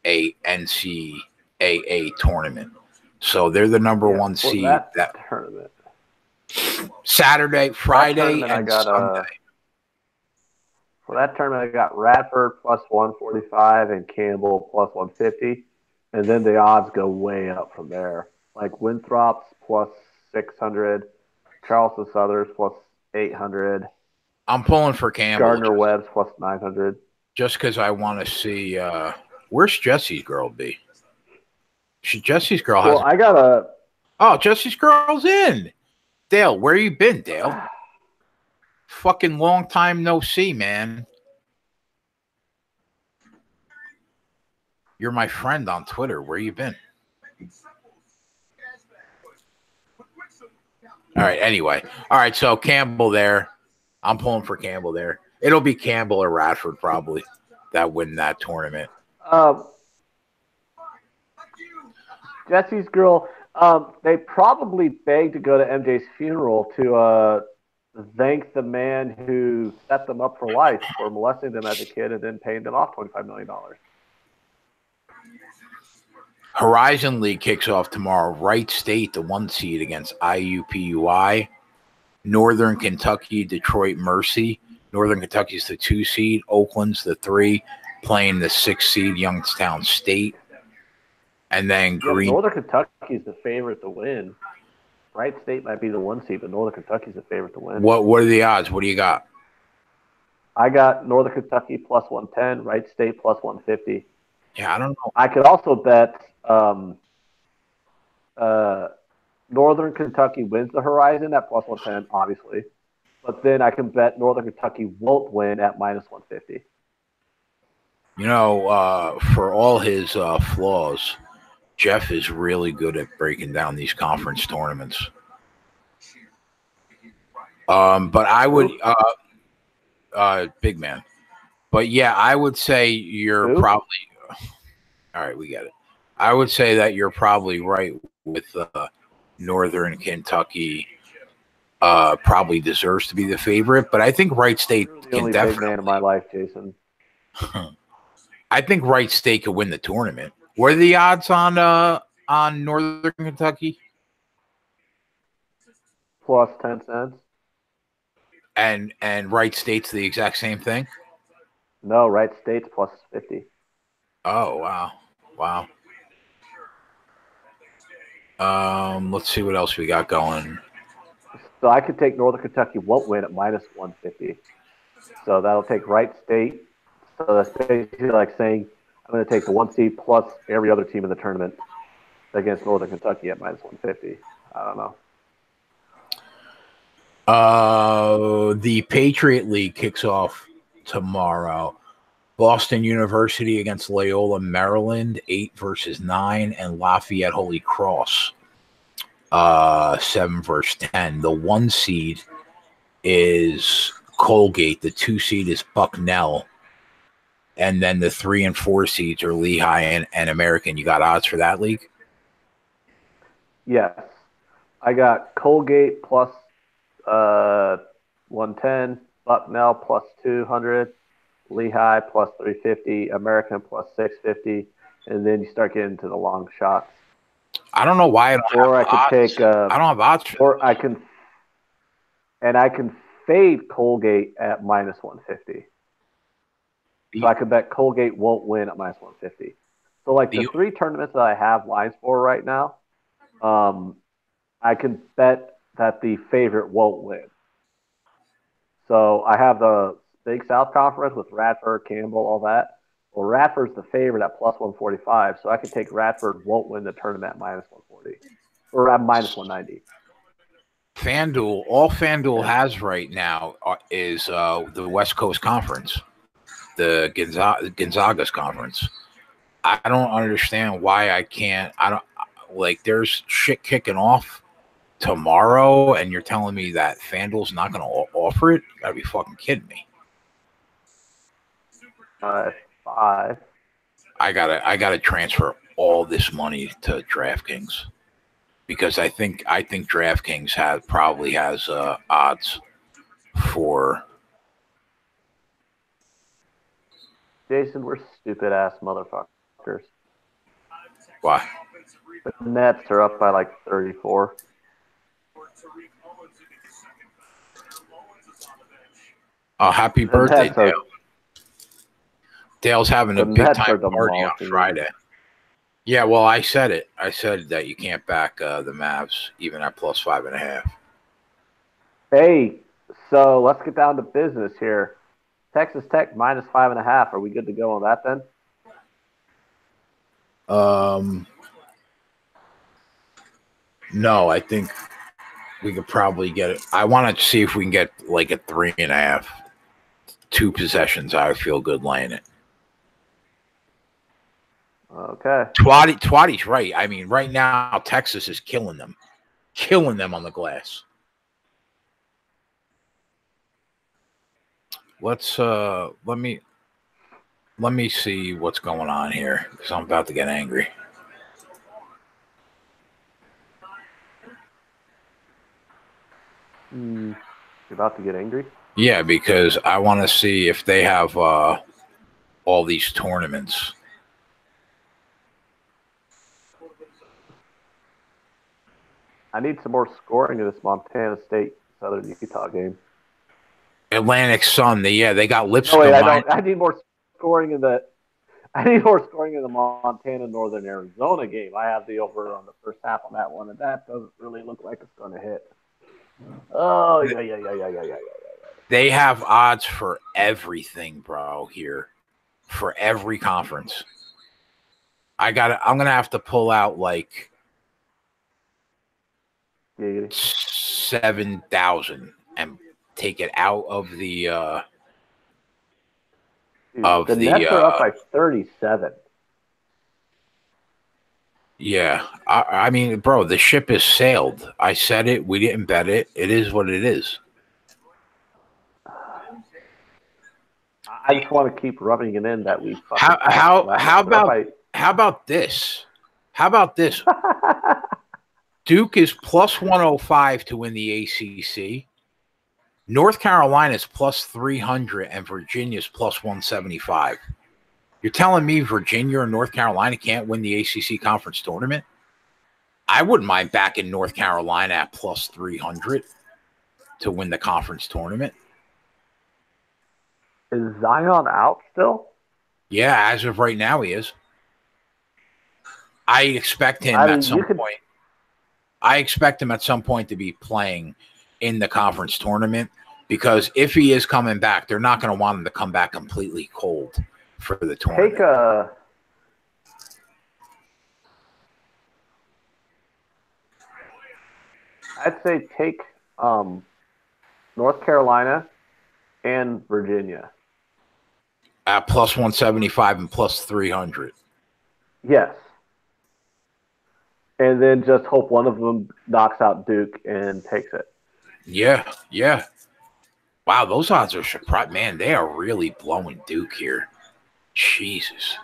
a NCAA tournament. So they're the number 1 seed. That tournament. Saturday, Friday, and Sunday. For that tournament, I got Radford plus 145 and Campbell plus 150. And then the odds go way up from there. Like Winthrop's plus 600, Charleston Southern's plus 800. I'm pulling for Campbell. Gardner Webb's plus 900. Just because I want to see where's Jesse's girl be? Jesse's girl has. Well, I got a. Oh, Jesse's girl's in. Dale, where you been, Dale? Fucking long time no see, man. You're my friend on Twitter. Where you been? All right, anyway. All right, so Campbell there. I'm pulling for Campbell there. It'll be Campbell or Radford probably that win that tournament. Jesse's girl, they probably begged to go to MJ's funeral to thank the man who set them up for life for molesting them as a kid and then paying them off $25 million. Horizon League kicks off tomorrow. Wright State, the 1 seed against IUPUI. Northern Kentucky, Detroit Mercy. Northern Kentucky's the 2 seed. Oakland's the 3, playing the 6 seed Youngstown State. And then Green. Northern Kentucky's the favorite to win. Wright State might be the 1 seed, but Northern Kentucky's the favorite to win. What are the odds? What do you got? I got Northern Kentucky plus 110, Wright State plus 150. Yeah, I don't know. I could also bet Northern Kentucky wins the Horizon at plus 110, obviously. But then I can bet Northern Kentucky won't win at minus 150. You know, for all his flaws, Jeff is really good at breaking down these conference tournaments. But I would, big man. But yeah, I would say you're probably, all right, we get it. I would say that you're probably right with Northern Kentucky. Probably deserves to be the favorite, but I think Wright State can definitely. Big man in my life, Jason. I think Wright State could win the tournament. What are the odds on Northern Kentucky? Plus 10 cents. And Wright State's the exact same thing? No, Wright State's plus 50. Oh, wow. Let's see what else we got going. So I could take Northern Kentucky won't win at minus 150. So that'll take Wright State. So that's basically like saying I'm going to take the 1 seed plus every other team in the tournament against Northern Kentucky at minus 150. I don't know. The Patriot League kicks off tomorrow. Boston University against Loyola, Maryland, 8 versus 9, and Lafayette Holy Cross, 7 versus 10. The 1 seed is Colgate. The 2 seed is Bucknell. and then the 3 and 4 seeds are Lehigh and American. You got odds for that league? Yes. I got Colgate plus 110, Bucknell plus 200, Lehigh plus 350, American plus 650, and then you start getting into the long shots. I don't know why I don't or have I could odds. take I don't have odds for or I can fade Colgate at minus 150. So I could bet Colgate won't win at minus 150. So like the 3 tournaments that I have lines for right now, I can bet that the favorite won't win. So I have the Big South Conference with Radford, Campbell, all that. Well, Radford's the favorite at plus 145, so I can take Radford won't win the tournament at minus 140 or at minus 190. FanDuel. All FanDuel has right now is the West Coast Conference, the Gonzaga's Conference. I don't understand why I can't. I don't like. There's shit kicking off tomorrow, and you're telling me that FanDuel's not going to offer it? You gotta be fucking kidding me. 5. I gotta transfer all this money to DraftKings because I think DraftKings probably has odds for. Jason, we're stupid ass motherfuckers. Why? The Nets are up by like 34. Oh, happy birthday, Dale. Dale's having a big-time party on Friday. Yeah, well, I said it. I said that you can't back the Mavs even at plus 5.5. Hey, so let's get down to business here. Texas Tech minus 5.5. Are we good to go on that then? No, I think we could probably get it. I want to see if we can get like a 3.5. 2 possessions. I would feel good laying it. Okay. Twatty's right. I mean, right now Texas is killing them on the glass. Let's let me see what's going on here because I'm about to get angry. You're about to get angry? Yeah, because I want to see if they have all these tournaments. I need some more scoring in this Montana State Southern Utah game. Atlantic Sun, they got Lipscomb. No, wait, I need more scoring in the Montana Northern Arizona game. I have the over on the first half on that one, and that doesn't really look like it's going to hit. Oh, yeah. They have odds for everything, bro, here. For every conference. I'm going to have to pull out like 7,000 and take it out of the the Nets are up by 37. Yeah, I mean, bro, the ship has sailed. I said it. We didn't bet it. It is what it is. I just want to keep rubbing it in that we. How about this? How about this? Duke is plus 105 to win the ACC. North Carolina is plus 300 and Virginia is plus 175. You're telling me Virginia or North Carolina can't win the ACC conference tournament? I wouldn't mind backing North Carolina at plus 300 to win the conference tournament. Is Zion out still? Yeah, as of right now, he is. I expect him at some point. I expect him at some point to be playing in the conference tournament because if he is coming back, they're not going to want him to come back completely cold for the tournament. I'd say take North Carolina and Virginia. At plus 175 and plus 300. Yes. And then just hope one of them knocks out Duke and takes it. Yeah. Wow, those odds are surprised. Man, they are really blowing Duke here. Jesus.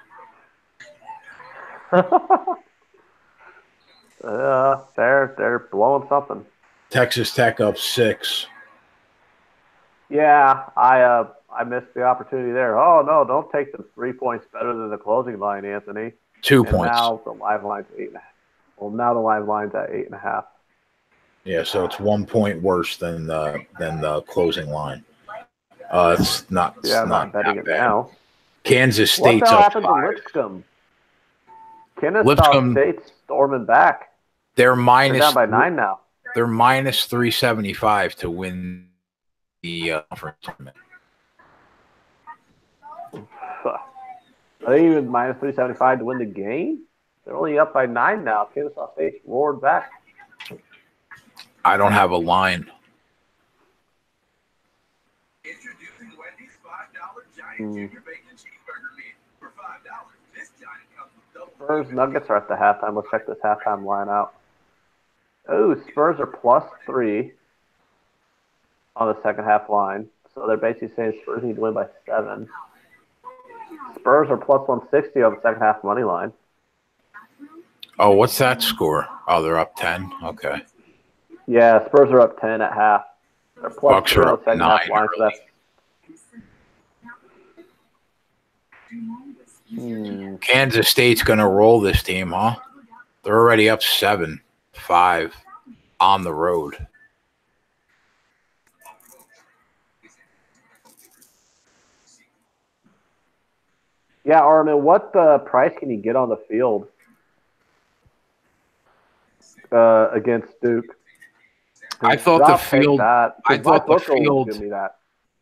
They're blowing something. Texas Tech up 6. Yeah, I missed the opportunity there. Oh no, don't take the 3 points better than the closing line, Anthony. 2 And points. now the live line's 8.5. Well, now the live line's at 8.5. Yeah, so it's 1 point worse than the closing line. It's not. It's I'm not betting that it bad. now. Kansas What State's the hell up happened 5. to Lipscomb? Kennesaw Lipscomb, State's storming back. They're They're down by 9 now. They're minus 375 to win the conference tournament. Are they even minus 375 to win the game? They're only up by 9 now. Kennesaw State's roared back. I don't have a line. Spurs Nuggets are at the halftime. Let's check this halftime line out. Oh, Spurs are +3 on the second half line. So they're basically saying Spurs need to win by 7. Spurs are +160 on the second half money line. Oh, what's that score? Oh, they're up 10. Okay. Yeah, Spurs are up 10 at half. They're Bucks +3 are on up the second 9 half line. So early. that's Kansas State's going to roll this team, huh? They're already up 7-5 on the road. Yeah, Armin, what price can you get on the field against Duke? I thought the field. I thought the field. Give me that.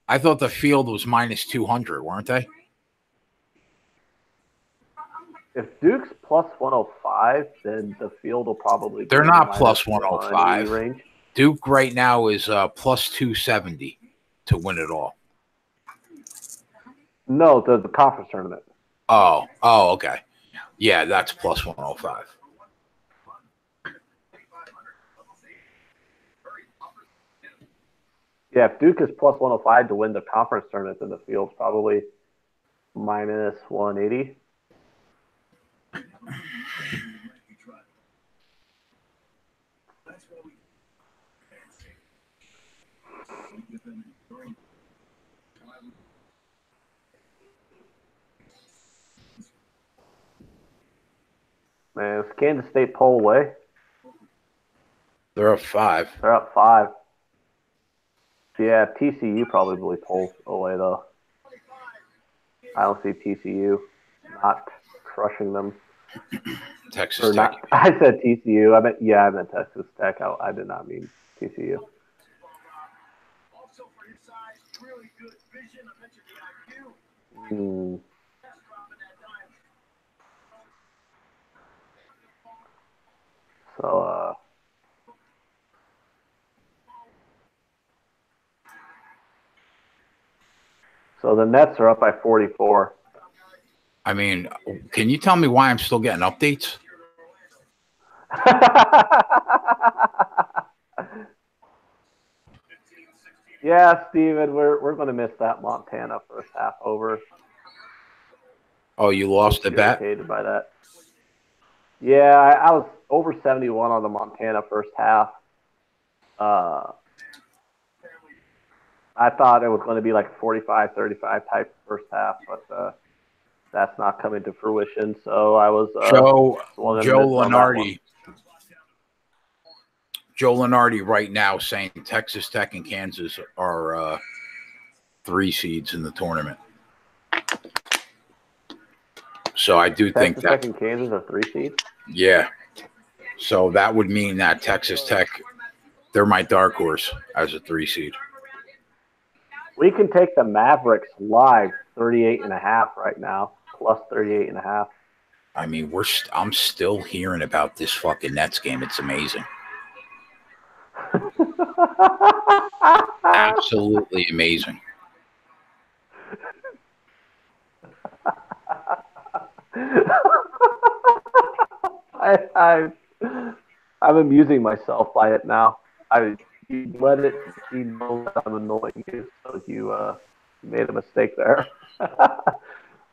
I thought the field was minus 200, weren't they? If Duke's +105, then the field will probably. They're not plus +105. range. Duke right now is plus 270 to win it all. No, the conference tournament. Oh, okay. Yeah, that's plus 105. Yeah, if Duke is +105 to win the conference tournament, then the field's probably minus 180. Man, is Kansas State pull away? They're up 5. They're up 5. Yeah, TCU probably pulls away, though. I don't see TCU not crushing them. Texas Tech. I said TCU. I meant Texas Tech. I did not mean TCU. So the Nets are up by 44. I mean, can you tell me why I'm still getting updates? Yeah, Steven, we're going to miss that Montana first half over. Oh, you lost the bet? Irritated by that. Yeah, I was over 71 on the Montana first half. I thought it was going to be like 45-35 type first half, but that's not coming to fruition. So I was Joe Lenardi. Joe Lenardi right now saying Texas Tech and Kansas are 3 seeds in the tournament. So I do think that Texas Tech and Kansas are 3 seeds. Yeah. So that would mean that Texas Tech, they're my dark horse as a 3 seed. We can take the Mavericks live 38.5 right now, plus 38.5. I mean, I'm still hearing about this fucking Nets game. It's amazing. Absolutely amazing. I'm amusing myself by it now. You let it be known that I'm annoying you, so you made a mistake there.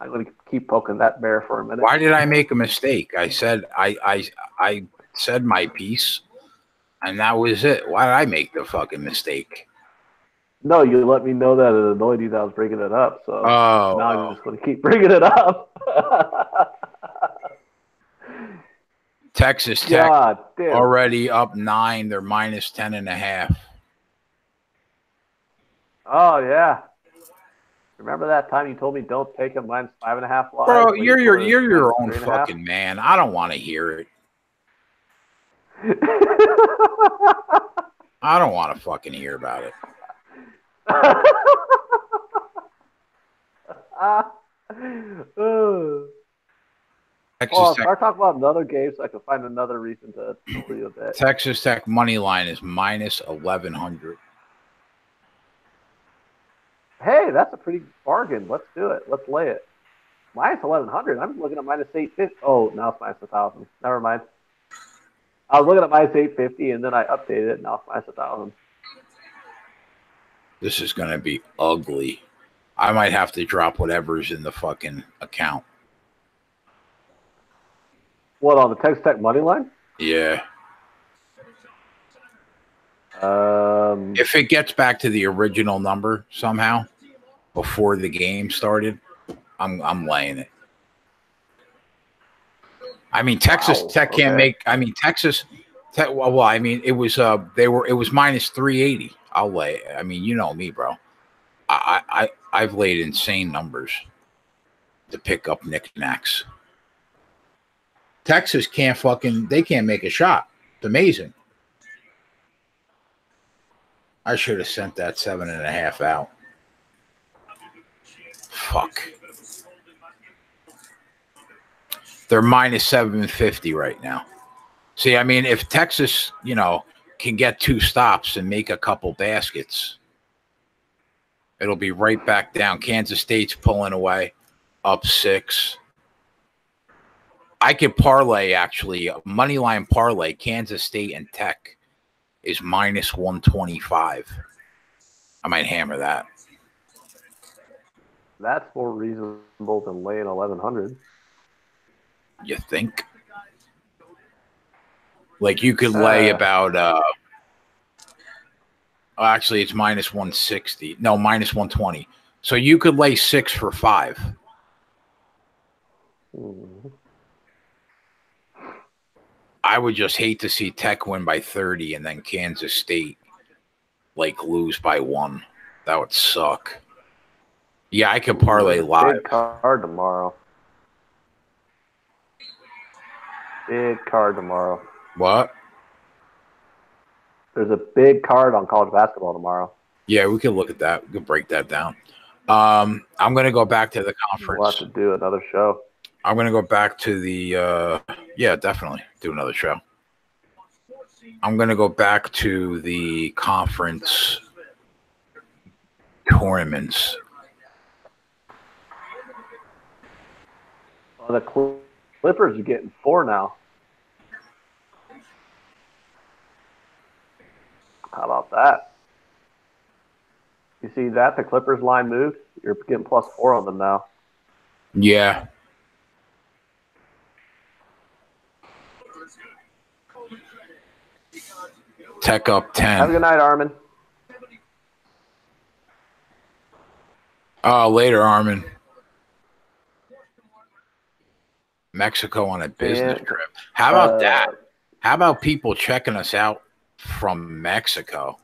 I'm going to keep poking that bear for a minute. Why did I make a mistake? I said I said my piece, and that was it. Why did I make the fucking mistake? No, you let me know that it annoyed you that I was bringing it up. So now I'm just going to keep bringing it up. Texas Tech already up 9. They're minus 10.5. Oh yeah. Remember that time you told me don't take him minus 5.5 live? Bro, you're your own fucking man. I don't want to hear it. I don't want to fucking hear about it. Start talking about another game so I can find another reason to tell you a bit. Texas Tech money line is minus 1,100. Hey, that's a pretty bargain. Let's do it. Let's lay it. Minus 1,100. I'm looking at minus 850. Oh, now it's minus 1,000. Never mind. I was looking at minus 850 and then I updated it. Now it's minus 1,000. This is going to be ugly. I might have to drop whatever's in the fucking account. What, on the Texas Tech money line? Yeah. If it gets back to the original number somehow before the game started, I'm laying it. I mean, Texas Tech can't make. I mean, Texas Tech. Well, I mean, it was it was minus 380. I'll lay. I mean, you know me, bro. I've laid insane numbers to pick up knickknacks. Texas can't fucking. They can't make a shot. It's amazing. I should have sent that 7.5 out. Fuck. They're minus 750 right now. See, I mean, if Texas, can get 2 stops and make a couple baskets, it'll be right back down. Kansas State's pulling away, up 6. I could parlay, actually, money line parlay, Kansas State and Tech is minus 125. I might hammer that. That's more reasonable than laying 1,100. You think? Like you could lay about actually it's minus 160. No, minus 120. So you could lay 6 for 5. Mm-hmm. I would just hate to see Tech win by 30 and then Kansas State lose by 1. That would suck. Yeah, I could parlay live. Big card tomorrow. Big card tomorrow. What? There's a big card on college basketball tomorrow. Yeah, we could look at that. We could break that down. I'm going to go back to the conference. We'll have to do another show. I'm going to go back to the yeah, definitely do another show. I'm going to go back to the conference tournaments. Well, the Clippers are getting 4 now. How about that? You see that? The Clippers line moved. You're getting plus 4 on them now. Yeah. Tech up 10. Have a good night, Armin. Oh, later, Armin. Mexico on a business trip. How about that? How about people checking us out from Mexico?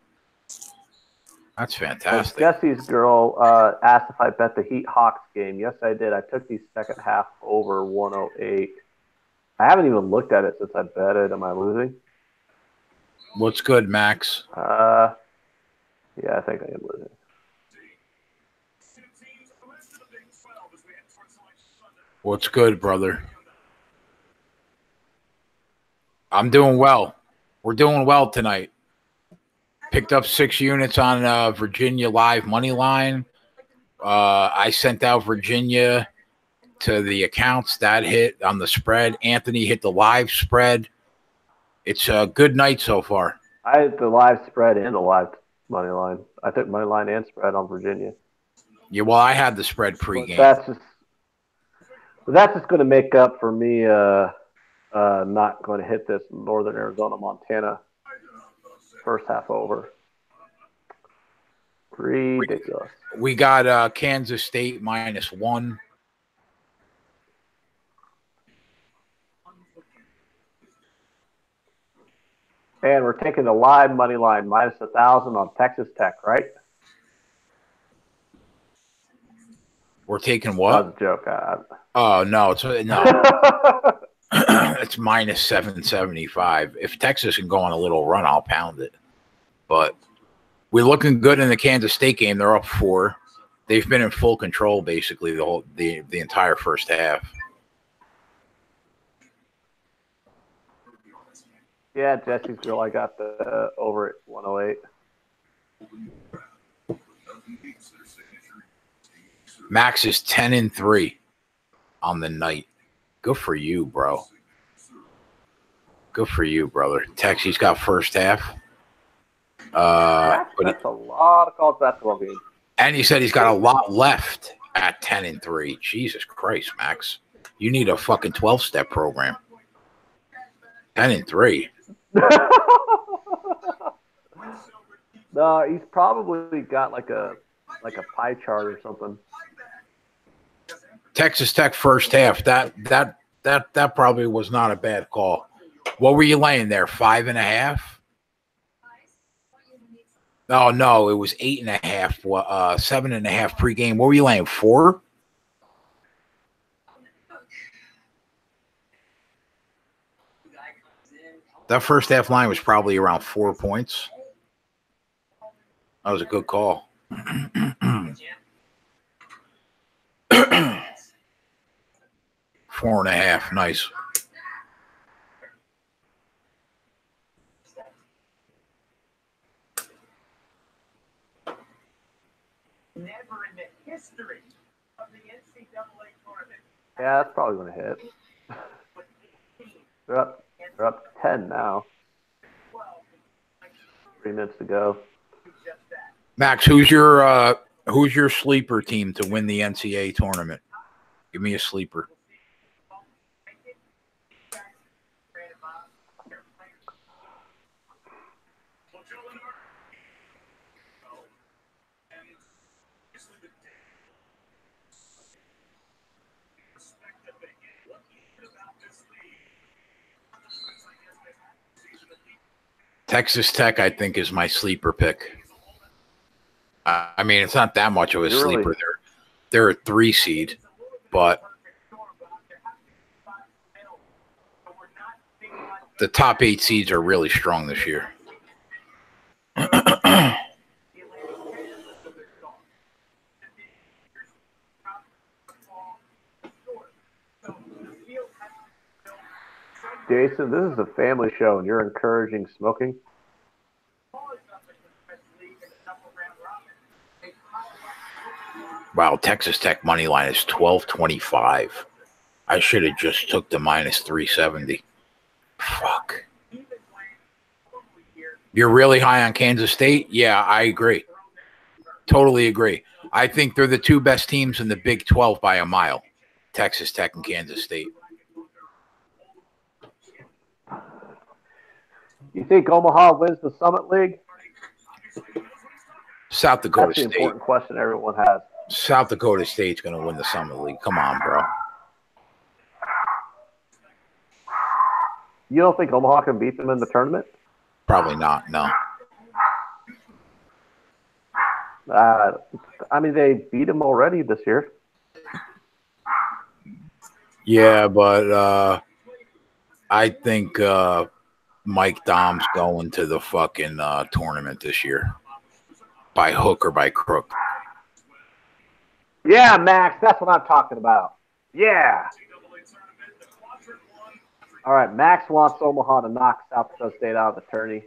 That's fantastic. Jesse's girl asked if I bet the Heat Hawks game. Yes, I did. I took the second half over 108. I haven't even looked at it since I bet it. Am I losing? What's good, Max? Yeah, I think I am losing. What's good, brother? I'm doing well. We're doing well tonight. Picked up 6 units on Virginia live money line. I sent out Virginia to the accounts. That hit on the spread. Anthony hit the live spread. It's a good night so far. I hit the live spread and the live money line. I took money line and spread on Virginia. Yeah, well, I had the spread pregame. That's just But that's just going to make up for me not going to hit this Northern Arizona, Montana first half over. Ridiculous. We got Kansas State -1. And we're taking the live money line -1,000 on Texas Tech, right? We're taking what? That's a joke. Oh no, it's no. It's -775. If Texas can go on a little run, I'll pound it. But we're looking good in the Kansas State game. They're up 4. They've been in full control basically the entire first half. Yeah, Jesse's girl, I got the over at 108. Max is 10-3 on the night. Good for you, bro. Good for you, brother. Tex, he's got first half. That's a lot of college basketball games. And he said he's got a lot left at 10-3. Jesus Christ, Max. You need a fucking 12-step program. 10-3. No, he's probably got like a pie chart or something. Texas Tech first half. That probably was not a bad call. What were you laying there? 5.5? Oh no, it was 8.5. 7.5 pregame. What were you laying? 4? That first half line was probably around 4 points. That was a good call. 4.5. Nice. Never in the history of the NCAA tournament. Yeah, that's probably going to hit. They're up 10 now. 3 minutes to go. Max, who's your sleeper team to win the NCAA tournament? Give me a sleeper. Texas Tech, I think, is my sleeper pick. I mean, it's not that much of a sleeper. They're a 3 seed, but the top 8 seeds are really strong this year. Jason, this is a family show, and you're encouraging smoking? Wow, Texas Tech money line is 12.25. I should have just took the -370. Fuck. You're really high on Kansas State? Yeah, I agree. Totally agree. I think they're the 2 best teams in the Big 12 by a mile. Texas Tech and Kansas State. You think Omaha wins the Summit League? South Dakota That's the State. important question everyone has. South Dakota State's going to win the Summit League. Come on, bro. You don't think Omaha can beat them in the tournament? Probably not, no. I mean, they beat them already this year. Yeah, but I think Mike Dom's going to the fucking tournament this year. By hook or by crook. Yeah, Max, that's what I'm talking about. Yeah. All right, Max wants Omaha to knock South Dakota State out of the tourney.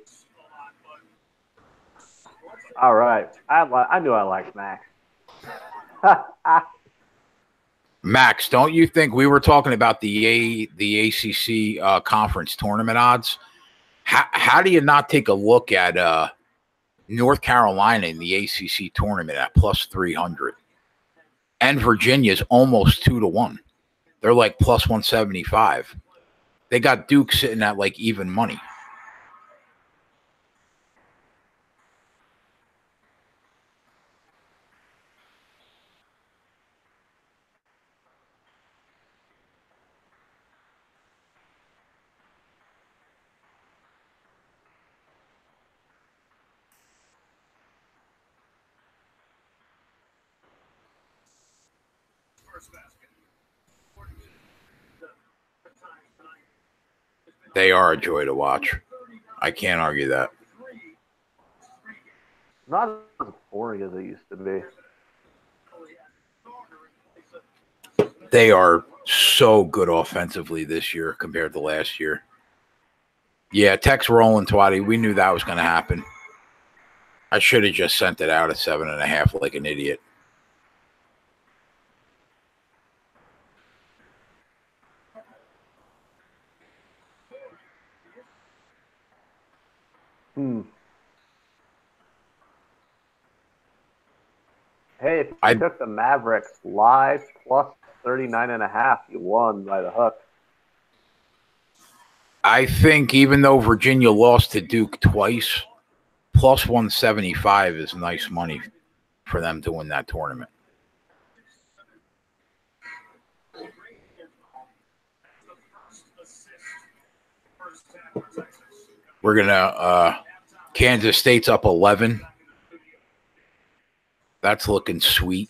All right, I knew I liked Max. Max, don't you think we were talking about the ACC conference tournament odds? How do you not take a look at North Carolina in the ACC tournament at +300? And Virginia's almost 2-1. They're like plus 175. They got Duke sitting at like even money. They are a joy to watch. I can't argue that. Not as boring as it used to be. They are so good offensively this year compared to last year. Yeah, Tech's rolling, Twatty. We knew that was going to happen. I should have just sent it out at 7.5 like an idiot. Hey, if you took the Mavericks live plus 39.5, you won by the hook. I think even though Virginia lost to Duke twice, plus 175 is nice money for them to win that tournament. We're going to Kansas State's up 11. That's looking sweet.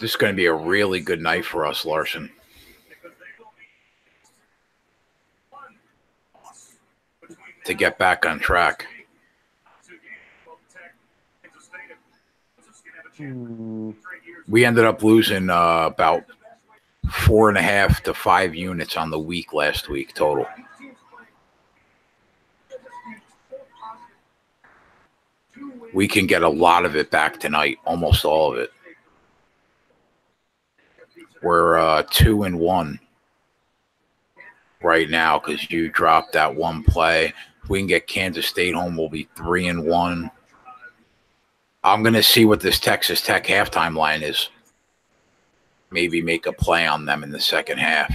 This is going to be a really good night for us, Larson. To get back on track. We ended up losing about 4.5 to 5 units on the week last week total. We can get a lot of it back tonight, almost all of it. We're 2-1 right now because you dropped that one play. If we can get Kansas State home, we'll be 3-1. I'm going to see what this Texas Tech halftime line is. Maybe make a play on them in the second half.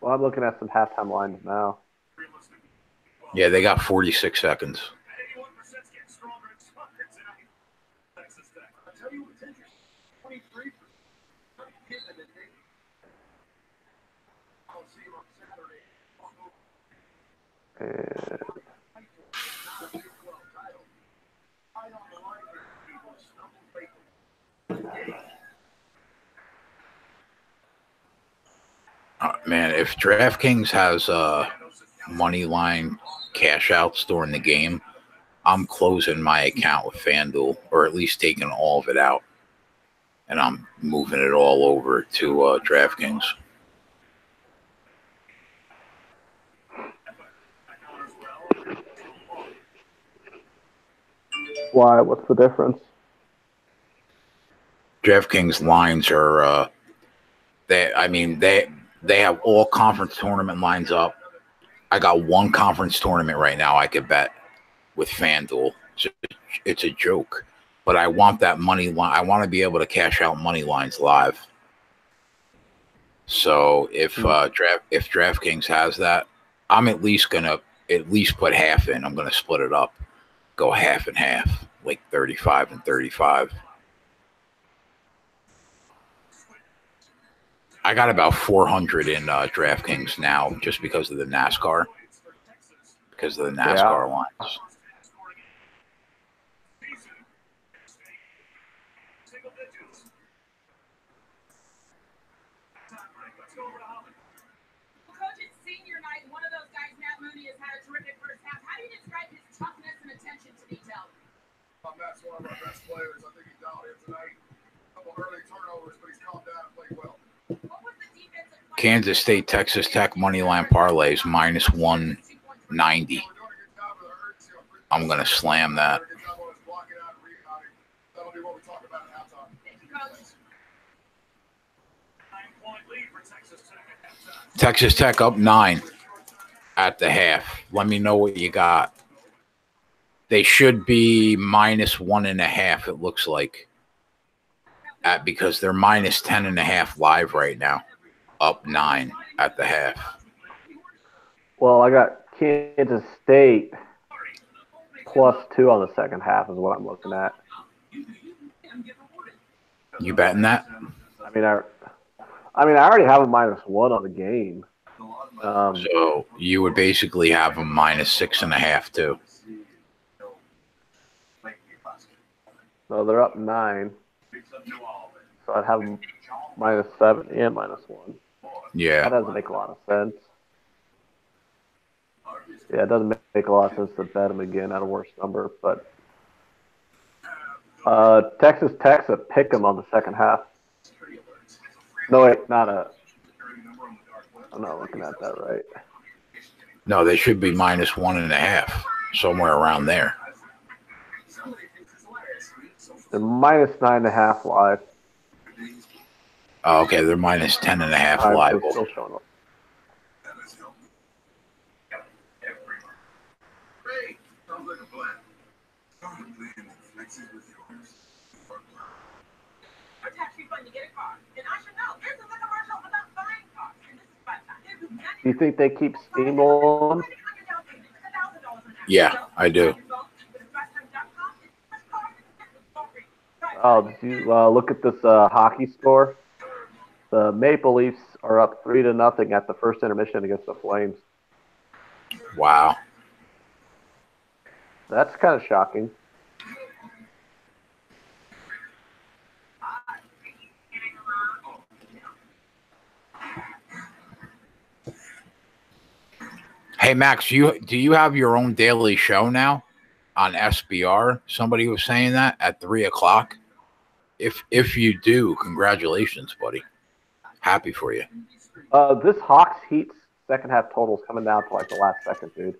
Well, I'm looking at some halftime lines now. Yeah, they got 46 seconds. Man, if DraftKings has money line cash outs during the game, I'm closing my account with FanDuel, or at least taking all of it out, and I'm moving it all over to DraftKings. Why? What's the difference? DraftKings lines are they have all conference tournament lines up. I got one conference tournament right now I could bet with FanDuel. It's a joke, but I want that money line. I want to be able to cash out money lines live. So if DraftKings has that, I'm at least gonna put half in. I'm gonna split it up, go half and half, like 35 and 35. I got about 400 in DraftKings now just because of the NASCAR. Because of the NASCAR lines. Coach, it's senior night. One of those guys, Matt Mooney, has had a terrific first half. How do you describe his toughness and attention to detail? Matt's one of our best players. I think he dialed in tonight. A couple early turnovers, but he's calmed down and played well. Kansas State, Texas Tech money line parlays minus 190. I'm going to slam that. That'll be what we talk about at halftime. 9-point lead for Texas Tech at halftime. Texas Tech up 9 at the half. Let me know what you got. They should be -1.5, it looks like. Because they're -10.5 live right now. Up 9 at the half. Well, I got Kansas State +2 on the second half is what I'm looking at. You betting that? I mean, I already have a -1 on the game. So you would basically have them -6.5 too. So they're up 9. So I'd have them -7 and -1. Yeah. That doesn't make a lot of sense. Yeah, it doesn't make a lot of sense to bet them again at a worse number. But Texas Tech's a pick 'em on the second half. No, wait, I'm not looking at that right. No, they should be -1.5, somewhere around there. They're -9.5 live. Oh, okay, they're -10.5 live. They're still showing up. Hey, sounds like a plan. It's actually fun to get a car. And I should know, this is a commercial about buying cars. And this is fun. Do you think they keep steamrolling? Yeah, I do. Oh, did you look at this hockey score? The Maple Leafs are up 3-0 at the first intermission against the Flames. Wow. That's kind of shocking. Hey Max, do you have your own daily show now on SBR? Somebody was saying that at 3:00. If you do, congratulations, buddy. Happy for you. This Hawks Heat second half total's coming down to like the last second, dude.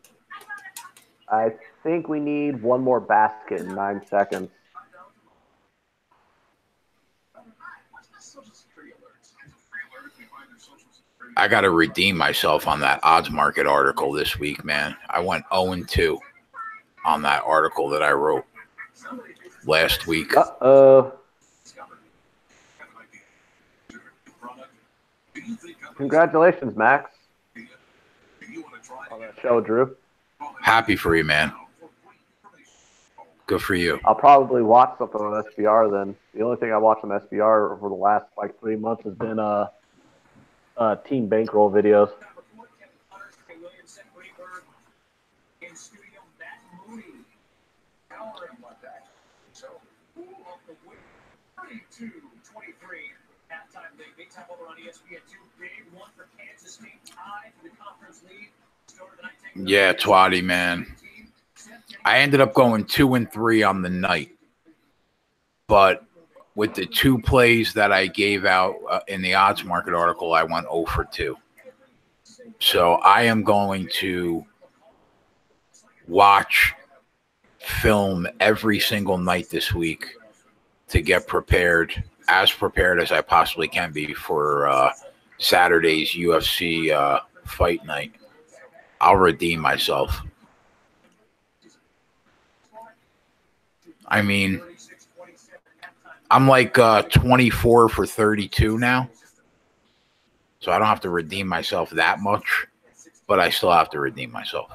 I think we need one more basket in 9 seconds. I got to redeem myself on that odds market article this week, man. I went 0-2 on that article that I wrote last week. Congratulations, Max, on that show, Drew. Happy for you, man. Good for you. I'll probably watch something on SBR then. The only thing I watched on SBR over the last 3 months has been team bankroll videos. Yeah, Twatty, man. I ended up going 2-3 on the night, but with the 2 plays that I gave out in the odds market article, I went 0-2. So I am going to watch film every single night this week to get prepared as I possibly can be for Saturday's UFC fight night. I'll redeem myself. I mean, I'm like 24 for 32 now. So I don't have to redeem myself that much, but I still have to redeem myself.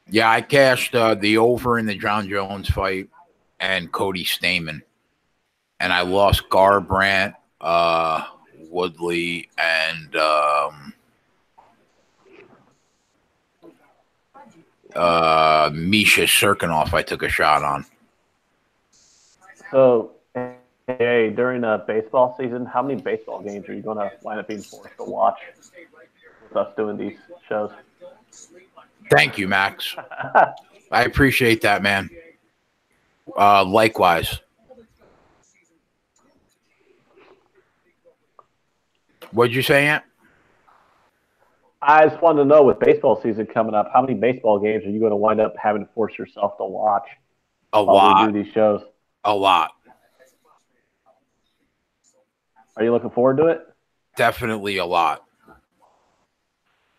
Yeah, I cashed the over in the John Jones fight and Cody Stamen. And I lost Garbrandt, Woodley, and Misha Serkinov I took a shot on. So, hey, during baseball season, how many baseball games are you going to wind up being forced to watch with us doing these shows? Thank you, Max. I appreciate that, man. Likewise. What'd you say, Ant? I just wanted to know, with baseball season coming up, how many baseball games are you going to wind up having to force yourself to watch A while lot. we do these shows? A lot. Are you looking forward to it? Definitely a lot.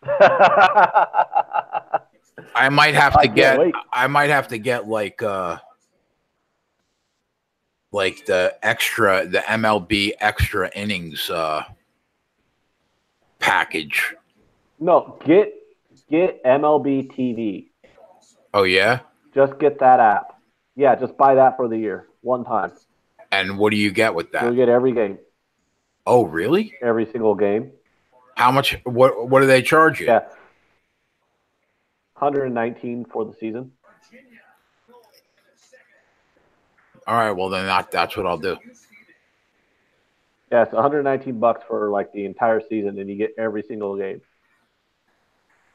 I I might have to can't get. wait. I might have to get like the MLB extra innings package. No, get MLB TV. Oh yeah. Just get that app. Yeah, just buy that for the year, one time. And what do you get with You'll that? get every game, Oh really? every single game. How much? What do they charge you? Yeah, 119 for the season. All right. Well then that's what I'll do. Yeah, it's 119 bucks for like the entire season, and you get every single game.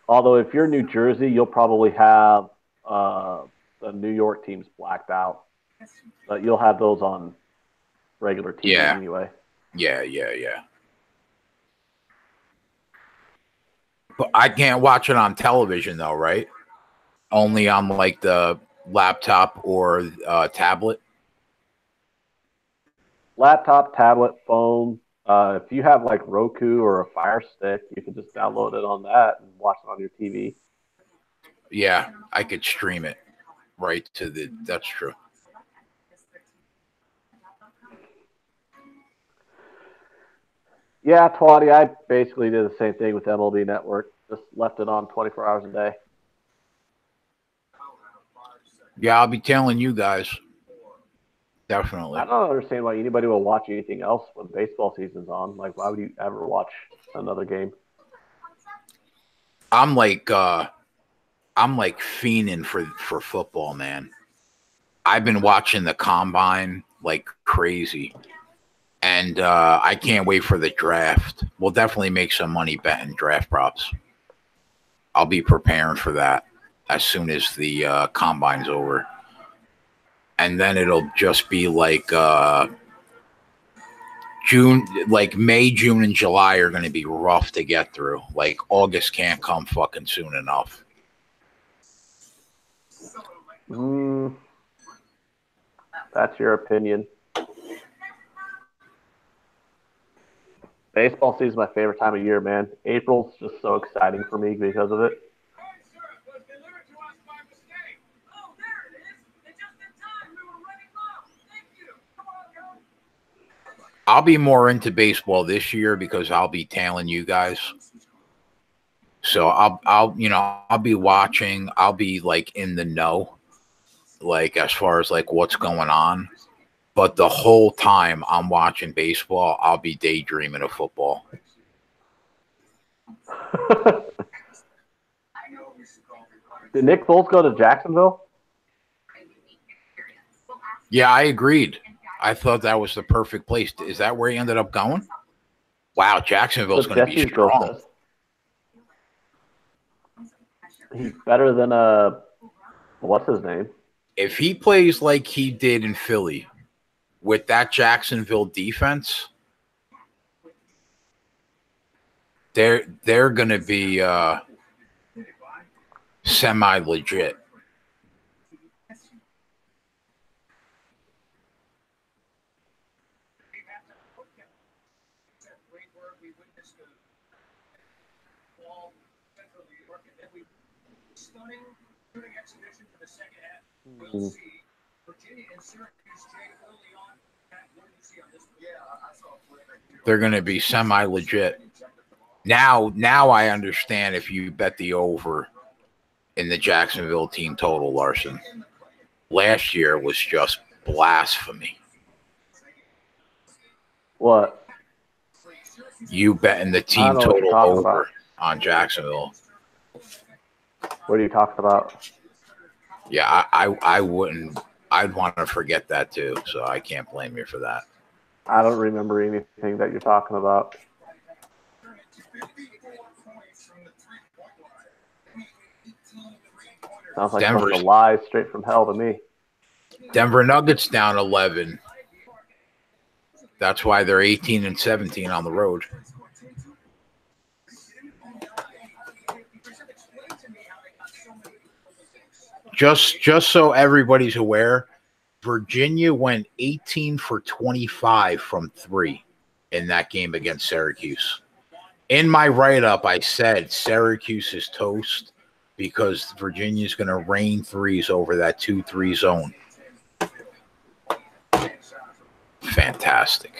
Although if you're New Jersey, you'll probably have the New York teams blacked out, but you'll have those on regular TV Yeah. anyway. Yeah. But I can't watch it on television though, right? Only on like the laptop or tablet. Laptop, tablet, phone. If you have like Roku or a Fire Stick, you can just download it on that and watch it on your TV. Yeah, I could stream it right to the. That's true. Yeah, Twatty, I basically did the same thing with MLB Network. Just left it on 24 hours a day. Yeah, I'll be telling you guys. Definitely. I don't understand why anybody will watch anything else when baseball season's on. Like, why would you ever watch another game? I'm like fiending for football, man. I've been watching the combine like crazy. And I can't wait for the draft. We'll definitely make some money betting draft props. I'll be preparing for that as soon as the combine's over. And then it'll just be like June, like May, June, and July are going to be rough to get through. Like August can't come fucking soon enough. That's your opinion. Baseball season is my favorite time of year, man. April's just so exciting for me because of it. I'll be more into baseball this year because I'll be tailing you guys. So I'll be watching. I'll be like in the know, like as far as like what's going on. But the whole time I'm watching baseball, I'll be daydreaming of football. Did Nick Foles go to Jacksonville? Yeah, I agreed. I thought that was the perfect place. Is that where he ended up going? Wow, Jacksonville's going to be strong. He's better than what's his name? If he plays like he did in Philly with that Jacksonville defense, they're going to be semi-legit. They're going to be semi-legit. Now I understand if you bet the over in the Jacksonville team total, Larson. Last year was just blasphemy. What? You betting the team total over on Jacksonville. What are you talking about? Yeah, I wouldn't. I'd want to forget that too, so I can't blame you for that. I don't remember anything that you're talking about. Sounds like a bunch of lies straight from hell to me. Denver Nuggets down 11. That's why they're 18 and 17 on the road. Just so everybody's aware, Virginia went 18 for 25 from 3 in that game against Syracuse. In my write-up, I said Syracuse is toast because Virginia's going to rain threes over that 2-3 zone. Fantastic.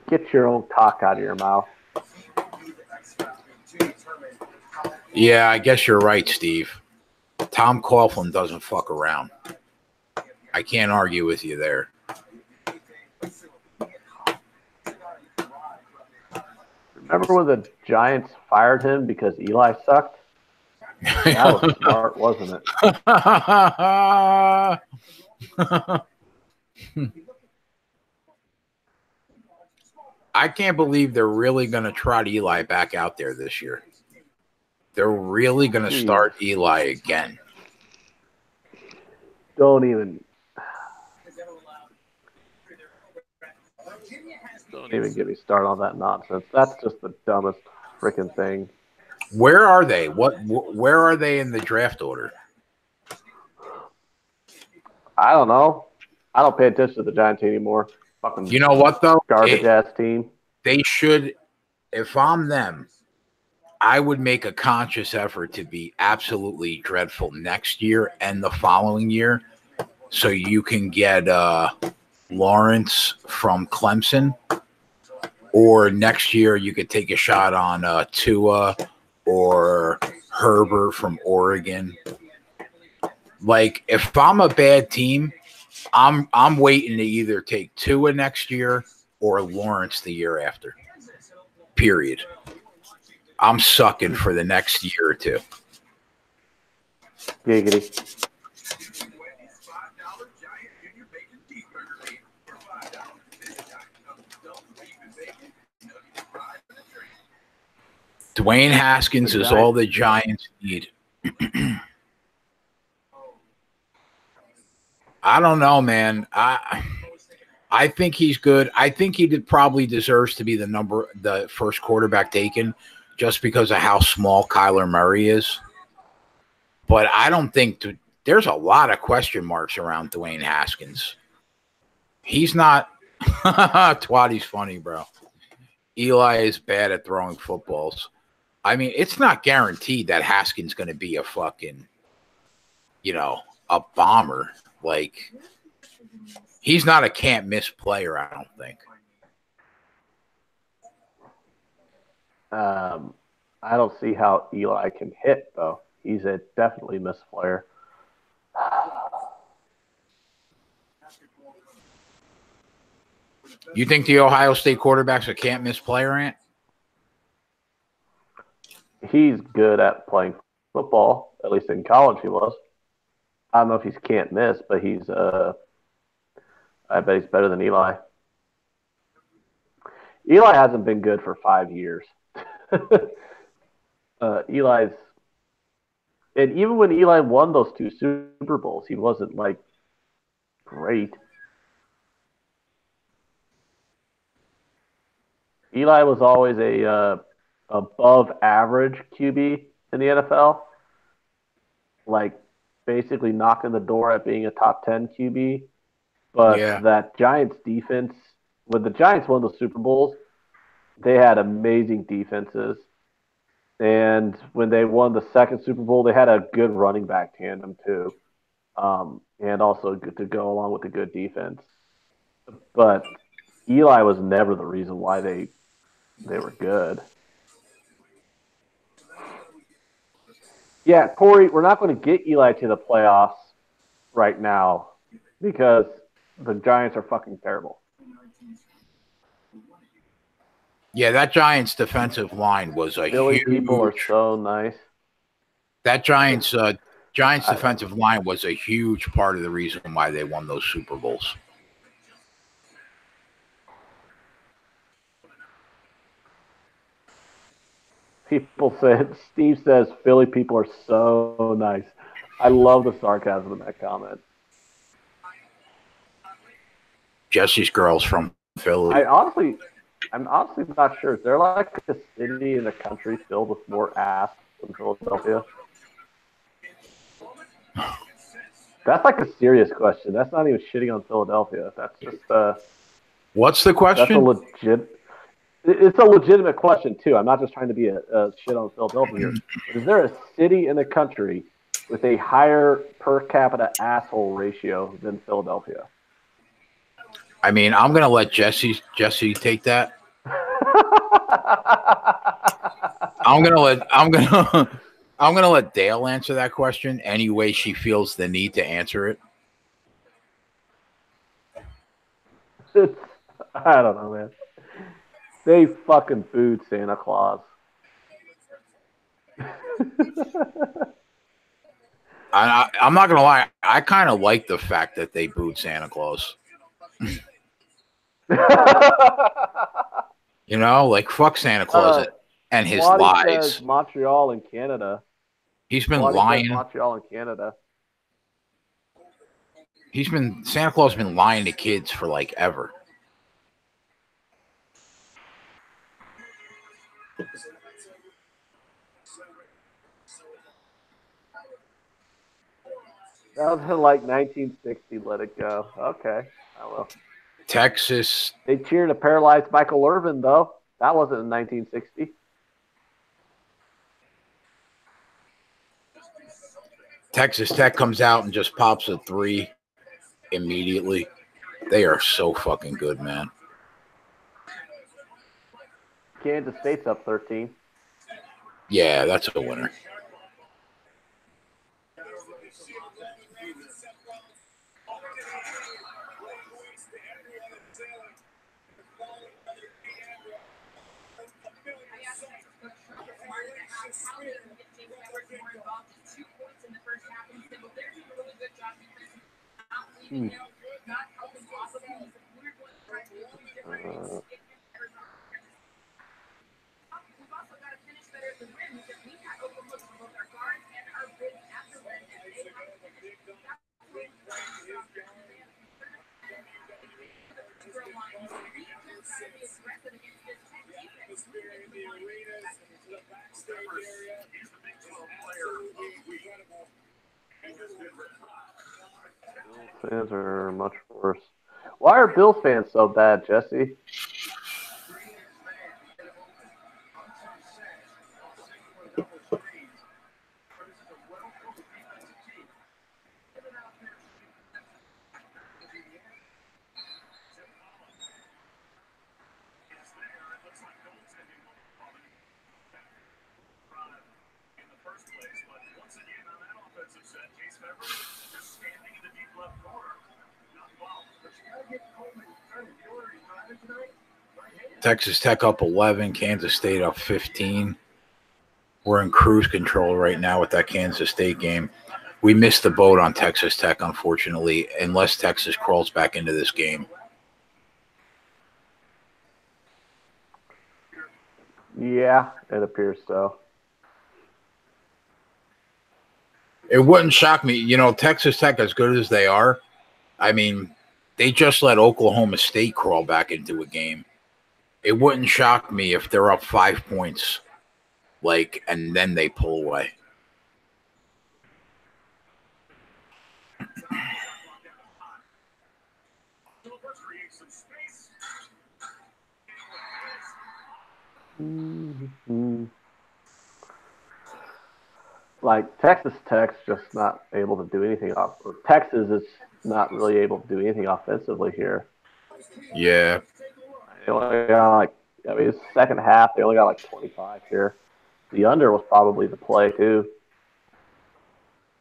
Get your own cock out of your mouth. Yeah, I guess you're right, Steve. Tom Coughlin doesn't fuck around. I can't argue with you there. Remember when the Giants fired him because Eli sucked? That was smart, wasn't it? I can't believe they're really going to trot Eli back out there this year. They're really going to start Eli again. Don't even get me started on that nonsense. That's just the dumbest freaking thing. Where are they? Where are they in the draft order? I don't know. I don't pay attention to the Giants anymore. Fucking, you know what though? Garbage ass team. They should. If I'm them, I would make a conscious effort to be absolutely dreadful next year and the following year, so you can get Lawrence from Clemson, or next year you could take a shot on Tua or Herbert from Oregon. Like, if I'm a bad team, I'm waiting to either take Tua next year or Lawrence the year after. Period. I'm sucking for the next year or two. Giggity. Dwayne Haskins is all the Giants need. I don't know, man. I think he's good. I think he probably deserves to be the first quarterback taken just because of how small Kyler Murray is. But I don't think there's a lot of question marks around Dwayne Haskins. He's not – Twatty's funny, bro. Eli is bad at throwing footballs. I mean, it's not guaranteed that Haskins going to be a fucking, a bomber. Like, he's not a can't-miss player, I don't think. I don't see how Eli can hit, though. He's a definitely miss player. You think the Ohio State quarterback's a can't-miss player, Ant? He's good at playing football. At least in college he was. I don't know if he's can't miss, but he's I bet he's better than Eli. Eli hasn't been good for 5 years. Eli's – and even when Eli won those 2 Super Bowls, he wasn't, like, great. Eli was always a above average QB in the NFL, like basically knocking the door at being a top 10 QB. But that Giants defense, when the Giants won the Super Bowls, they had amazing defenses. And when they won the second Super Bowl, they had a good running back tandem too, and also good to go along with the good defense. But Eli was never the reason why they were good. Yeah, Corey, we're not going to get Eli to the playoffs right now because the Giants are fucking terrible. Yeah, that Giants defensive line was a Philly huge. People are so nice. That Giants defensive line was a huge part of the reason why they won those Super Bowls. Steve says Philly people are so nice. I love the sarcasm in that comment. Jesse's girl's from Philly. I'm honestly not sure. Is there like a city in the country filled with more ass than Philadelphia? That's like a serious question. That's not even shitting on Philadelphia. That's just What's the question? It's a legitimate question too. I'm not just trying to be a shit on Philadelphia here. But is there a city in the country with a higher per capita asshole ratio than Philadelphia? I mean, I'm gonna let Jesse take that. I'm gonna let Dale answer that question any way she feels the need to answer it. I don't know, man. They fucking booed Santa Claus. I'm not gonna lie. I kind of like the fact that they booed Santa Claus. You know, like fuck Santa Claus and his lies. Says Montreal and Canada. He's been lying. Montreal and Canada. Santa Claus has been lying to kids for like ever. That was in like 1960. Let it go. Okay, I will. Texas. They cheered a paralyzed Michael Irvin, though. That wasn't in 1960. Texas Tech comes out and just pops a 3 immediately. They are so fucking good, man. Kansas State's up 13. Yeah, that's a winner. Fans are much worse. Why are Bills fans so bad, Jesse? Texas Tech up 11, Kansas State up 15. We're in cruise control right now with that Kansas State game. We missed the boat on Texas Tech, unfortunately, unless Texas crawls back into this game. Yeah, it appears so. It wouldn't shock me. You know, Texas Tech, as good as they are, I mean, they just let Oklahoma State crawl back into a game. It wouldn't shock me if they're up 5 points, and then they pull away. Mm-hmm. Like Texas Tech's just not able to do anything Texas is not really able to do anything offensively here. Yeah. They only got it's the second half. They only got 25 here. The under was probably the play too.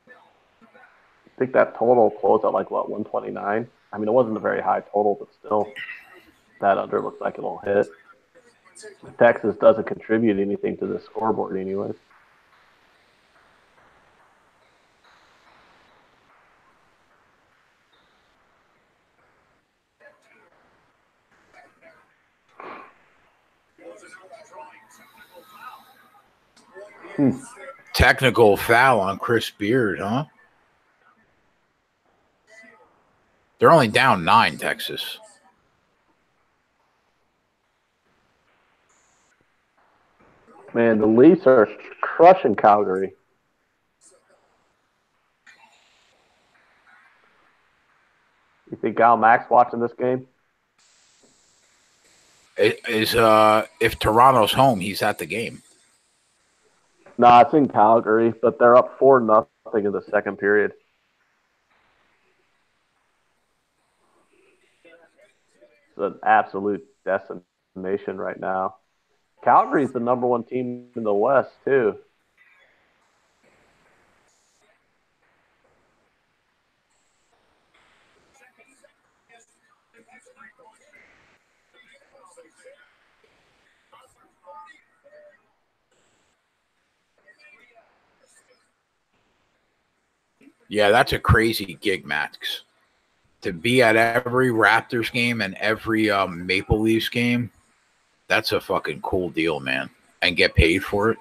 I think that total closed at 129. I mean, it wasn't a very high total, but still, that under looks like it'll hit. Texas doesn't contribute anything to the scoreboard anyways. Technical foul on Chris Beard, huh? They're only down 9, Texas. Man, the Leafs are crushing Calgary. You think Al Mack's watching this game? If Toronto's home, he's at the game. No, it's in Calgary, but they're up 4-0 in the second period. It's an absolute decimation right now. Calgary's the number one team in the West, too. Yeah, that's a crazy gig, Max. To be at every Raptors game and every Maple Leafs game, that's a fucking cool deal, man. And get paid for it.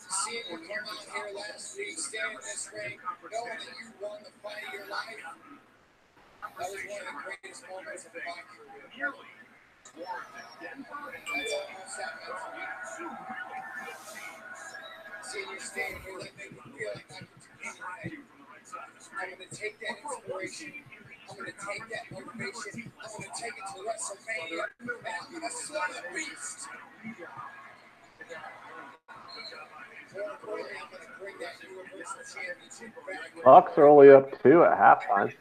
Seeing you come out here last week, standing in this ring, knowing that you won the fight of your life, that was one of the greatest moments of my career. That's almost that much for me. Seeing you standing here, that made me feel like I could do anything. I'm going to take that inspiration. I'm going to take that motivation. I'm going to take it to WrestleMania. And this is one of the beasts. Bucks are only up 2 at halftime.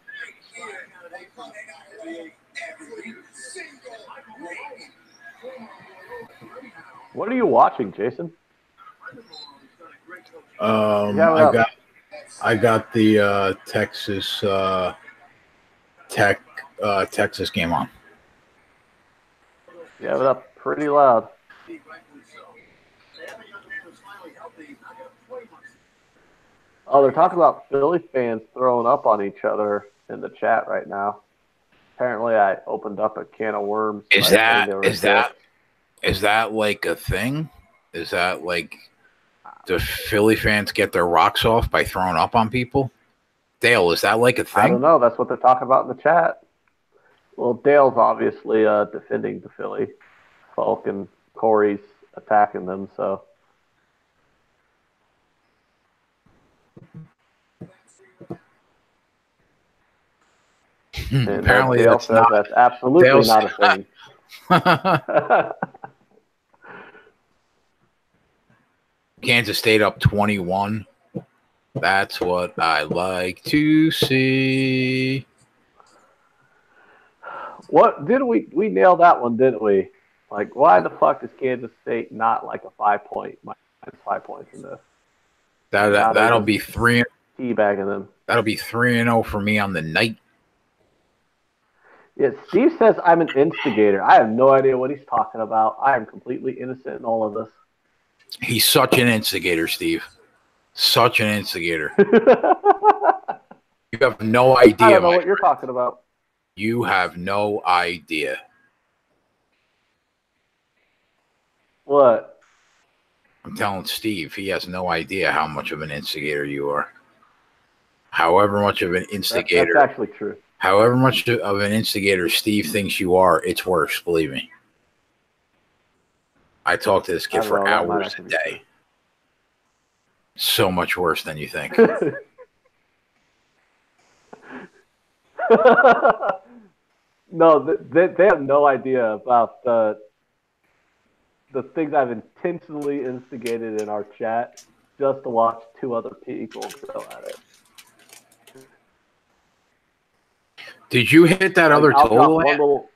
What are you watching, Jason? I got the Texas Texas game on. You have it up pretty loud. Oh, they're talking about Philly fans throwing up on each other in the chat right now. Apparently, I opened up a can of worms. Is that like a thing? Is that like, do Philly fans get their rocks off by throwing up on people? Dale, is that like a thing? I don't know. That's what they're talking about in the chat. Well, Dale's obviously defending the Philly folk, and Corey's attacking them, so. And Apparently, Dale says that's absolutely not a thing. Kansas State up 21. That's what I like to see. What did we nailed that one, didn't we? Like, why the fuck is Kansas State not like a 5-point minus 5 points in this? That'll be 3. Teabagging them. That'll be 3-0 for me on the night. Yeah, Steve says I'm an instigator. I have no idea what he's talking about. I am completely innocent in all of this. He's such an instigator, Steve. Such an instigator. You have no idea. I don't know what you're talking about. You have no idea. What? I'm telling Steve, he has no idea how much of an instigator you are. However much of an instigator. That's actually true. However much of an instigator Steve thinks you are, it's worse, believe me. I talk to this kid for hours a day. So much worse than you think. No, they have no idea about the things I've intentionally instigated in our chat just to watch two other people go at it. Did you hit that other total?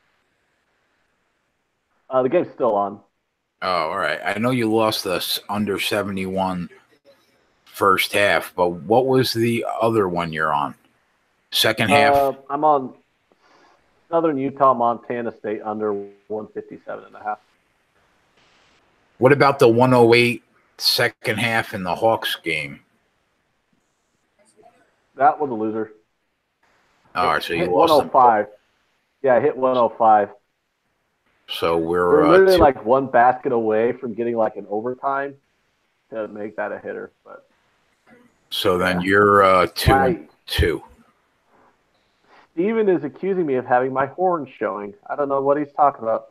The game's still on. Oh, all right. I know you lost us under 71 first half, but what was the other one you're on? Second half? I'm on Southern Utah, Montana State under 157.5. What about the 108 second half in the Hawks game? That was a loser. All right, so you hit lost them. 105. Yeah, I hit 105. So We're we're literally like one basket away from getting like an overtime to make that a hitter. But so then yeah. you're 2 My- and 2. Steven is accusing me of having my horn showing. I don't know what he's talking about.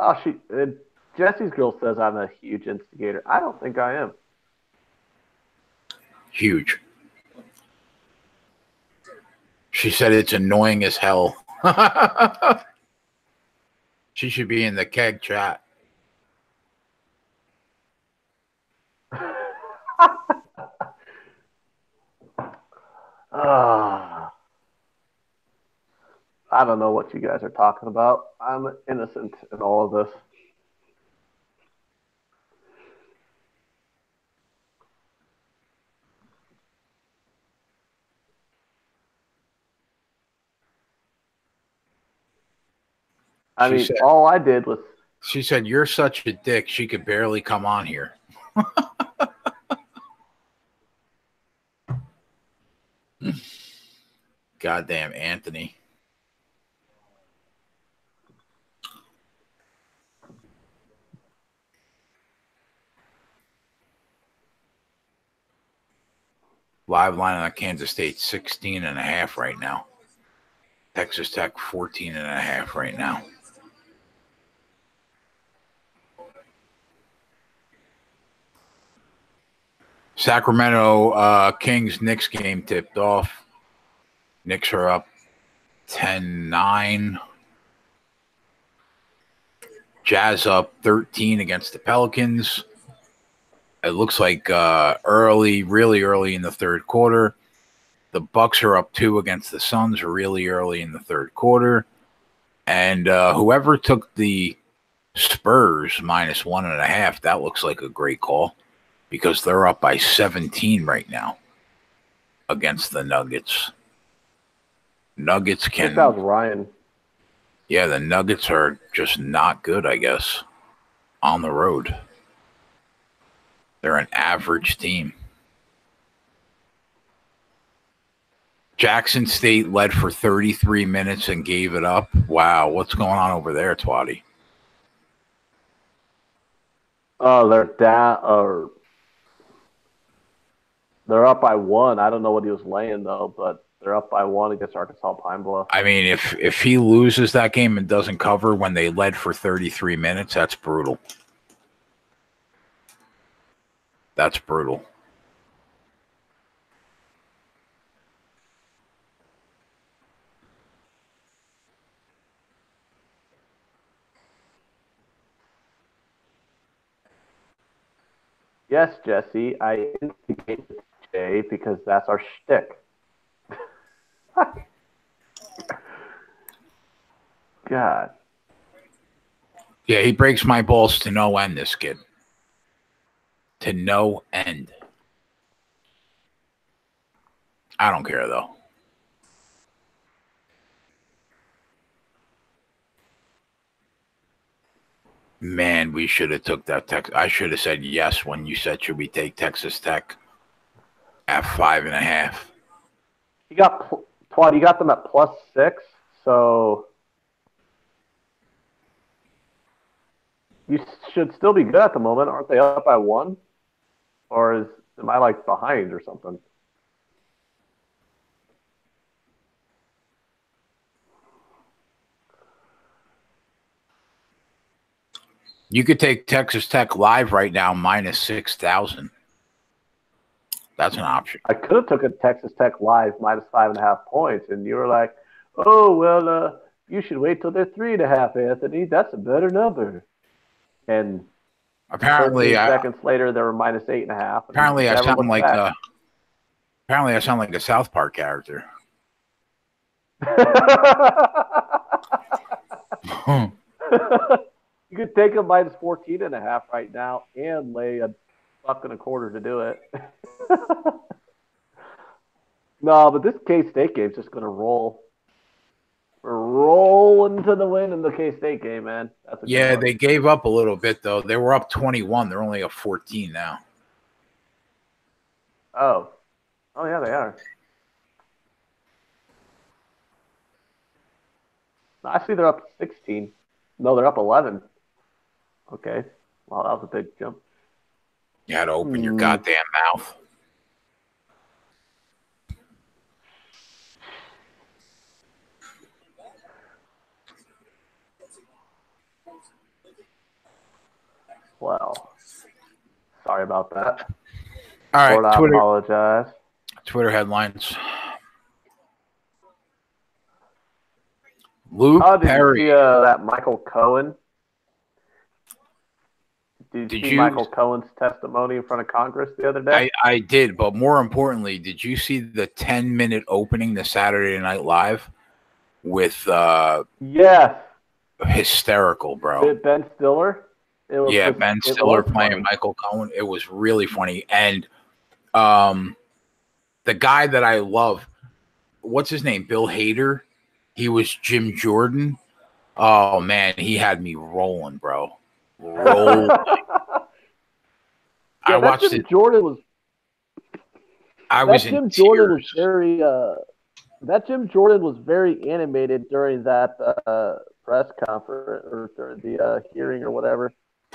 Oh, Jesse's girl says I'm a huge instigator. I don't think I am. Huge. She said it's annoying as hell. She should be in the keg chat. I don't know what you guys are talking about. I'm innocent in all of this. I mean, all I did was. She said, "You're such a dick. She could barely come on here." Goddamn Anthony. Live line on Kansas State 16.5 right now. Texas Tech 14.5 right now. Sacramento Kings Knicks game tipped off. Knicks are up 10-9. Jazz up 13 against the Pelicans. It looks like really early in the third quarter. The Bucks are up 2 against the Suns really early in the third quarter. And whoever took the Spurs -1.5, that looks like a great call because they're up by 17 right now against the Nuggets. Nuggets can. That was Ryan. Yeah, the Nuggets are just not good, I guess, on the road. They're an average team. Jackson State led for 33 minutes and gave it up. Wow, what's going on over there, Twatty? Oh, they're down, or they're up by 1. I don't know what he was laying though, but they're up by 1 against Arkansas Pine Bluff. I mean, if he loses that game and doesn't cover when they led for 33 minutes, that's brutal. That's brutal. Yes, Jesse, I instigate Jay because that's our shtick. God. Yeah, he breaks my balls to no end, this kid. To no end. I don't care, though. Man, we should have took that Texas. I should have said yes when you said, should we take Texas Tech at 5.5? You got Twad, you got them at +6, so you should still be good at the moment. Aren't they up by 1? Or am I like behind or something? You could take Texas Tech live right now -6,000. That's an option. I could have took a Texas Tech live -5.5 points, and you were like, "Oh well, you should wait till they're 3.5, Anthony. That's a better number." And apparently, seconds later, they were -8.5. Apparently, I sound like a South Park character. You could take them -14.5 right now and lay $1.25 to do it. No, but this K-State game's just going to roll. We're rolling to the win in the K-State game, man. That's a good Yeah, one. they gave up a little bit, though. They were up 21. They're only up 14 now. Oh, yeah, they are. I see they're up 16. No, they're up 11. Okay. Wow, that was a big jump. You had to open your goddamn mouth. Well, sorry about that. All Lord, right, I Twitter, apologize. Twitter headlines. Luke Oh, did Perry. you see that Michael Cohen? Did you see Michael Cohen's testimony in front of Congress the other day? I did, but more importantly, did you see the 10-minute opening to Saturday Night Live with Yes. hysterical, bro. Ben Stiller? Ben Stiller playing funny. Michael Cohen. It was really funny. And the guy that I love, what's his name? Bill Hader. He was Jim Jordan. Oh, man, he had me rolling, bro. Rolling. I watched Jim it. Jordan was. Jim Jordan was very. That Jim Jordan was very animated during that press conference or during the hearing or whatever.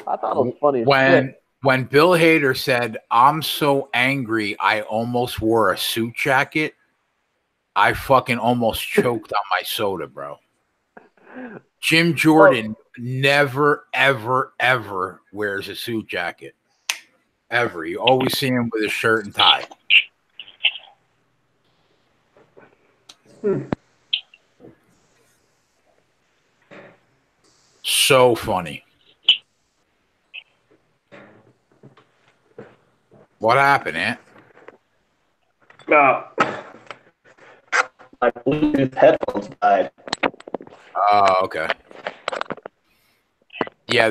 I thought it was funny as shit. When Bill Hader said, "I'm so angry, I almost wore a suit jacket," I fucking almost choked on my soda, bro. Jim Jordan never, ever, ever wears a suit jacket. Ever. You always see him with a shirt and tie. So funny. What happened, Ant? My Bluetooth headphones died. Oh, okay. Yeah,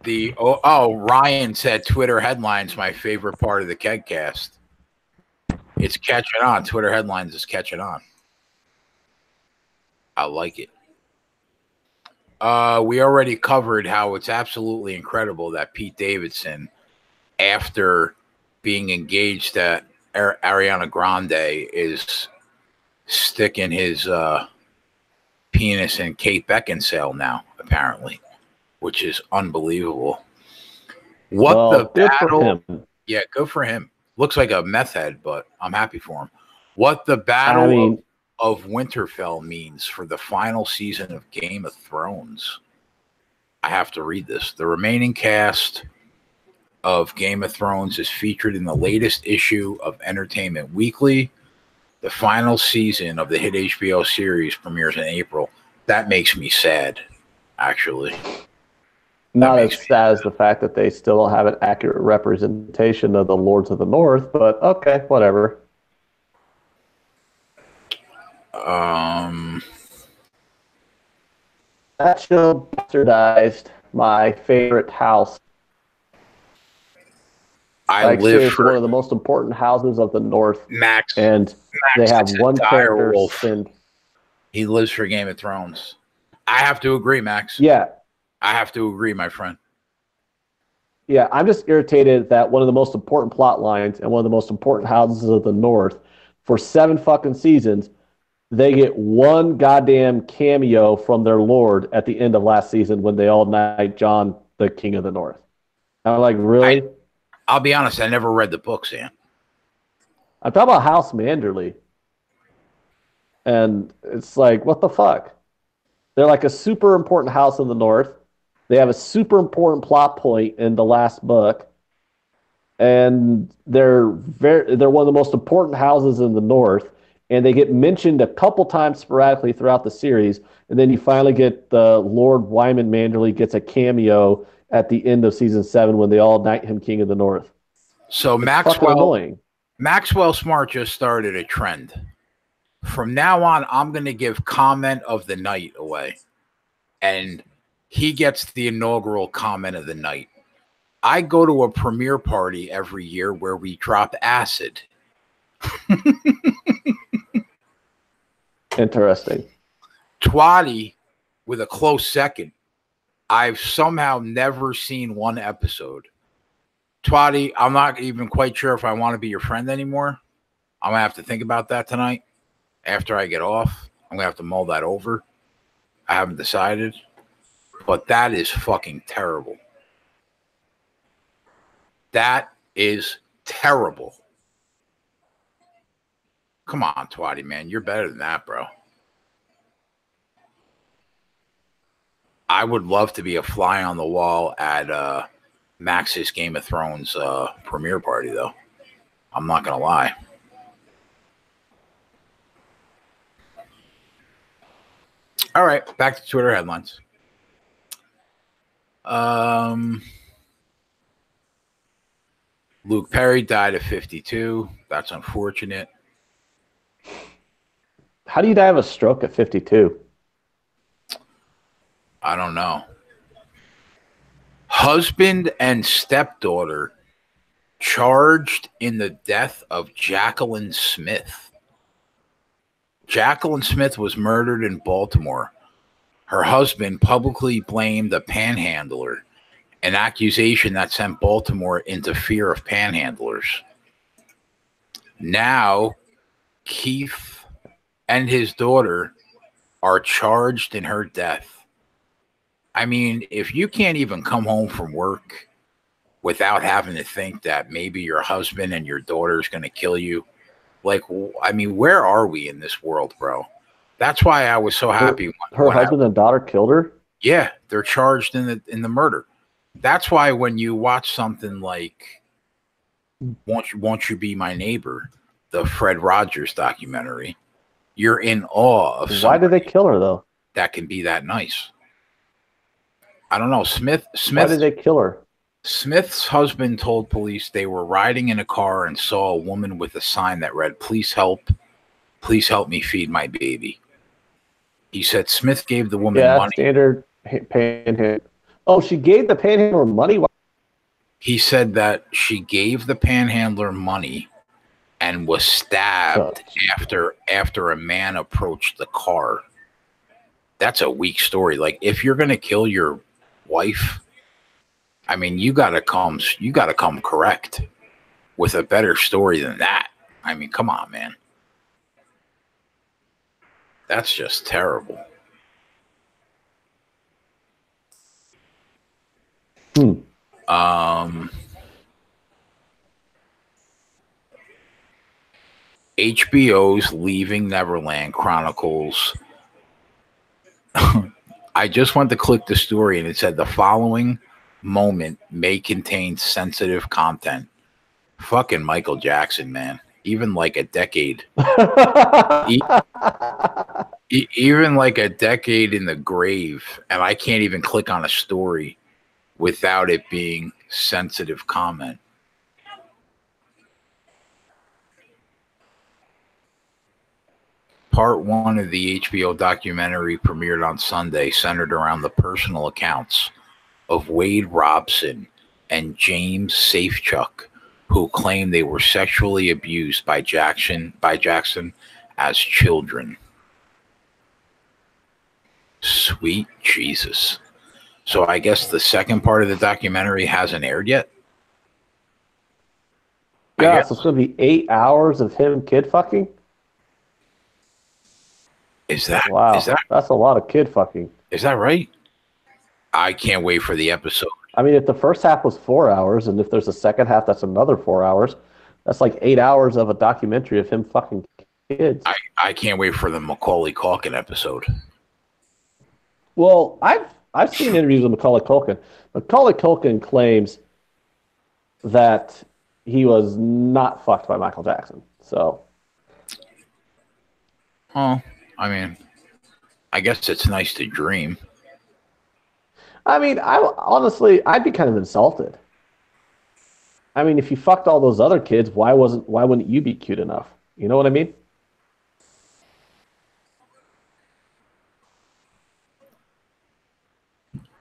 Ryan said Twitter headlines my favorite part of the KegCast. It's catching on. Twitter headlines is catching on. I like it. We already covered how it's absolutely incredible that Pete Davidson, after being engaged to Ariana Grande, is sticking his penis in Kate Beckinsale now, apparently, which is unbelievable. The battle? Yeah, good for him. Looks like a meth head, but I'm happy for him. What the battle of Winterfell means for the final season of Game of Thrones. I have to read this. The remaining cast of Game of Thrones is featured in the latest issue of Entertainment Weekly. The final season of the hit HBO series premieres in April. That makes me sad, actually. Not as sad as the fact that they still don't have an accurate representation of the Lords of the North, but okay, whatever. That show bastardized my favorite house. I live for one of the most important houses of the North. Max, and they have one character. He lives for Game of Thrones. I have to agree, Max. Yeah, I have to agree, my friend. Yeah, I'm just irritated that one of the most important plot lines and one of the most important houses of the North, for 7 fucking seasons, they get one goddamn cameo from their lord at the end of last season when they all knight Jon, the King of the North. I'm like, really? I'll be honest, I never read the book, Sam. I'm talking about House Manderley. And it's like, what the fuck? They're like a super important house in the North. They have a super important plot point in the last book. And they're one of the most important houses in the North. And they get mentioned a couple times sporadically throughout the series. And then you finally get the Lord Wyman Manderley gets a cameo at the end of season 7 when they all knight him King of the North. So Maxwell Smart just started a trend. From now on, I'm going to give comment of the night away. And he gets the inaugural comment of the night. I go to a premiere party every year where we drop acid. Interesting. Twatty, with a close second, I've somehow never seen one episode. Twatty, I'm not even quite sure if I want to be your friend anymore. I'm going to have to think about that tonight. After I get off, I'm going to have to mull that over. I haven't decided. But that is fucking terrible. That is terrible. Come on, Twatty, man. You're better than that, bro. I would love to be a fly on the wall at Max's Game of Thrones premiere party, though. I'm not going to lie. All right, back to Twitter headlines. Luke Perry died at 52. That's unfortunate. How do you die of a stroke at 52? I don't know. Husband and stepdaughter charged in the death of Jacqueline Smith. Jacqueline Smith was murdered in Baltimore. Her husband publicly blamed the panhandler, an accusation that sent Baltimore into fear of panhandlers. Now, Keith and his daughter are charged in her death. I mean, if you can't even come home from work without having to think that maybe your husband and your daughter is going to kill you, like, I mean, where are we in this world, bro? That's why I was so happy. Her husband and daughter killed her? Yeah, they're charged in the murder. That's why when you watch something like Won't You Be My Neighbor, the Fred Rogers documentary, you're in awe of Why did they kill her, though? That can be that nice. I don't know. Smith. Why did they kill her? Smith's husband told police they were riding in a car and saw a woman with a sign that read, please help me feed my baby. He said Smith gave the woman money. Standard panhandler. Oh, she gave the panhandler money? He said that she gave the panhandler money and was stabbed after a man approached the car. That's a weak story. Like, if you're going to kill your wife, I mean, you got to come correct with a better story than that. I mean, come on, man. That's just terrible. HBO's Leaving Neverland Chronicles. I just went to click the story and it said the following moment may contain sensitive content. Fucking Michael Jackson, man. Even like a decade. Even like a decade in the grave. And I can't even click on a story without it being sensitive comment. Part 1 of the HBO documentary premiered on Sunday, centered around the personal accounts of Wade Robson and James Safechuck, who claim they were sexually abused by Jackson as children. Sweet Jesus. So I guess the second part of the documentary hasn't aired yet? Yeah, so it's going to be 8 hours of him kid fucking? Wow. That's a lot of kid fucking. Is that right? I can't wait for the episode. I mean, if the first half was 4 hours, and if there's a second half that's another 4 hours, that's like 8 hours of a documentary of him fucking kids. I can't wait for the Macaulay Culkin episode. Well, I've seen interviews with Macaulay Culkin. Macaulay Culkin claims that he was not fucked by Michael Jackson. So, oh, I mean, I guess it's nice to dream. I mean, I'd be kind of insulted. I mean, if you fucked all those other kids, why wouldn't you be cute enough? You know what I mean?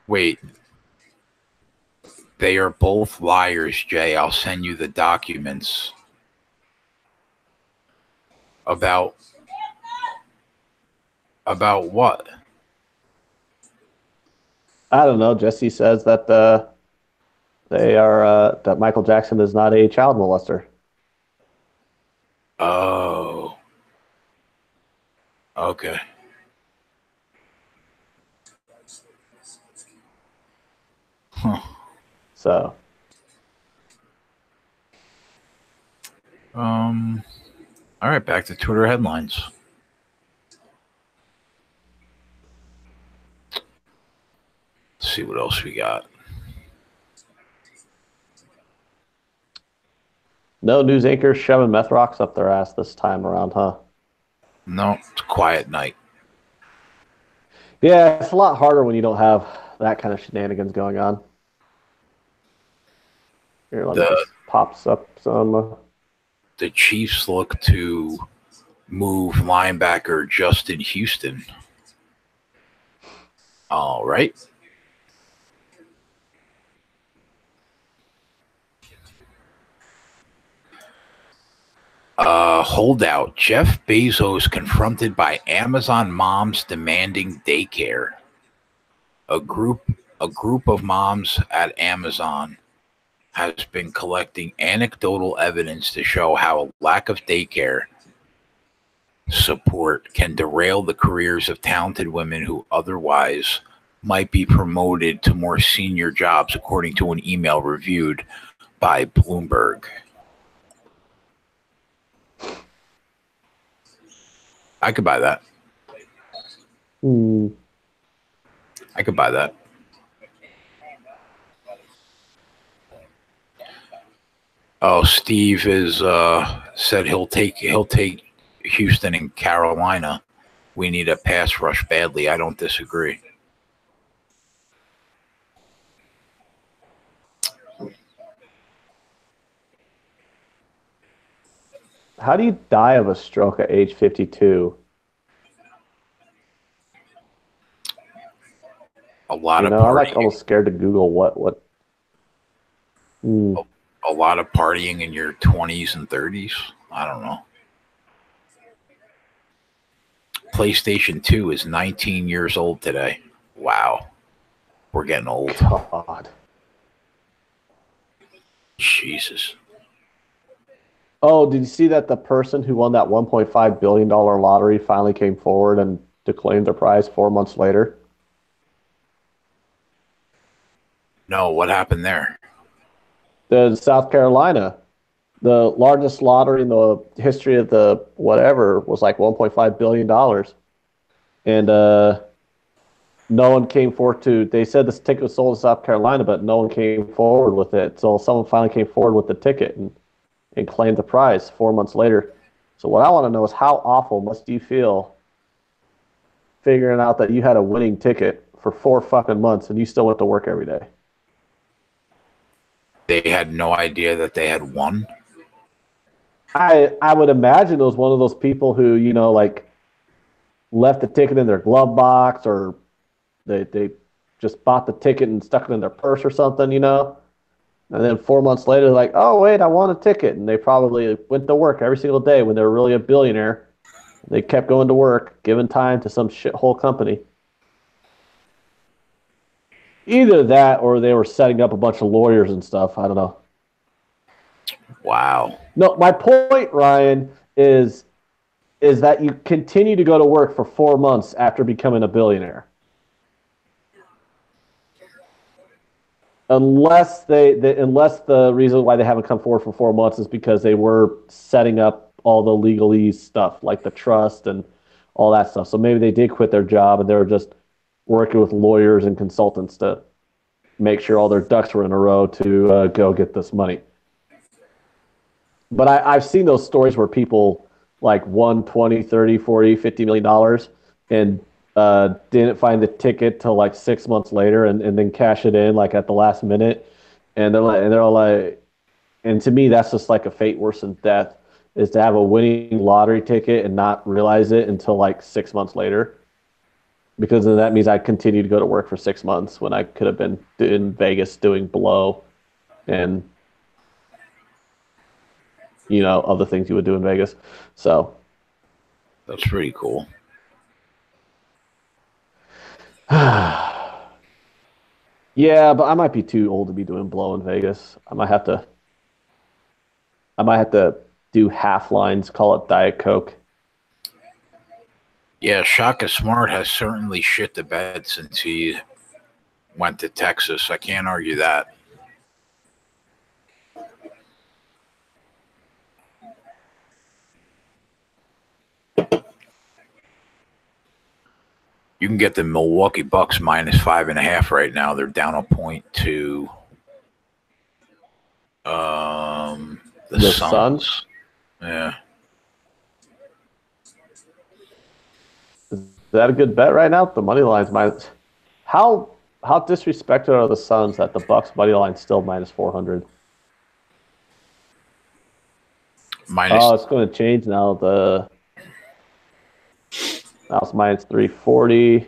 Wait. They are both liars, Jay. I'll send you the documents. About what? I don't know. Jesse says that that Michael Jackson is not a child molester. Oh. Okay. Huh. So. All right, back to Twitter headlines. Let's see what else we got. No news anchors shoving meth rocks up their ass this time around, huh? No, it's a quiet night. Yeah, it's a lot harder when you don't have that kind of shenanigans going on. Here, let me just pops up some. The Chiefs look to move linebacker Justin Houston. All right. Holdout. Jeff Bezos confronted by Amazon moms demanding daycare. A group of moms at Amazon has been collecting anecdotal evidence to show how a lack of daycare support can derail the careers of talented women who otherwise might be promoted to more senior jobs, according to an email reviewed by Bloomberg. I could buy that. I could buy that. Oh, Steve is said he'll take Houston and Carolina. We need a pass rush badly. I don't disagree. How do you die of a stroke at age 52? A lot of partying. I'm like almost scared to Google what. A lot of partying in your 20s and 30s. I don't know. PlayStation 2 is 19 years old today. Wow. We're getting old. God. Jesus. Oh, did you see that the person who won that $1.5 billion lottery finally came forward and declaimed their prize 4 months later? No, what happened there? The South Carolina, the largest lottery in the history of the whatever, was like $1.5 billion. And no one came forward to, they said this ticket was sold in South Carolina, but no one came forward with it. So someone finally came forward with the ticket and claimed the prize 4 months later. So what I want to know is how awful must you feel figuring out that you had a winning ticket for 4 fucking months and you still went to work every day? They had no idea that they had won. I would imagine it was one of those people who, you know, like left the ticket in their glove box, or they just bought the ticket and stuck it in their purse or something, you know. And then 4 months later, like, oh, wait, I won a ticket. And they probably went to work every single day when they were really a billionaire. They kept going to work, giving time to some shithole company. Either that or they were setting up a bunch of lawyers and stuff. I don't know. Wow. No, my point, Ryan, is that you continue to go to work for 4 months after becoming a billionaire. Unless unless the reason why they haven't come forward for 4 months is because they were setting up all the legalese stuff, like the trust and all that stuff. So maybe they did quit their job and they were just working with lawyers and consultants to make sure all their ducks were in a row to go get this money. But I've seen those stories where people like won 20, 30, 40, $50 million and didn't find the ticket till like 6 months later and then cash it in like at the last minute. And they're like, and to me, that's just like a fate worse than death, is to have a winning lottery ticket and not realize it until like 6 months later. Because then that means I continue to go to work for 6 months when I could have been in Vegas doing blow and, you know, other things you would do in Vegas. So that's pretty cool. Yeah, but I might be too old to be doing blow in Vegas. I might have to do half lines, call it Diet Coke. Yeah, Shaka Smart has certainly shit the bed since he went to Texas. I can't argue that. You can get the Milwaukee Bucks -5.5 right now. They're down a point to the Suns. Yeah. Is that a good bet right now? The money line's minus. How disrespected are the Suns that the Bucks money line's still -400? Oh, it's going to change now. Now it's -340.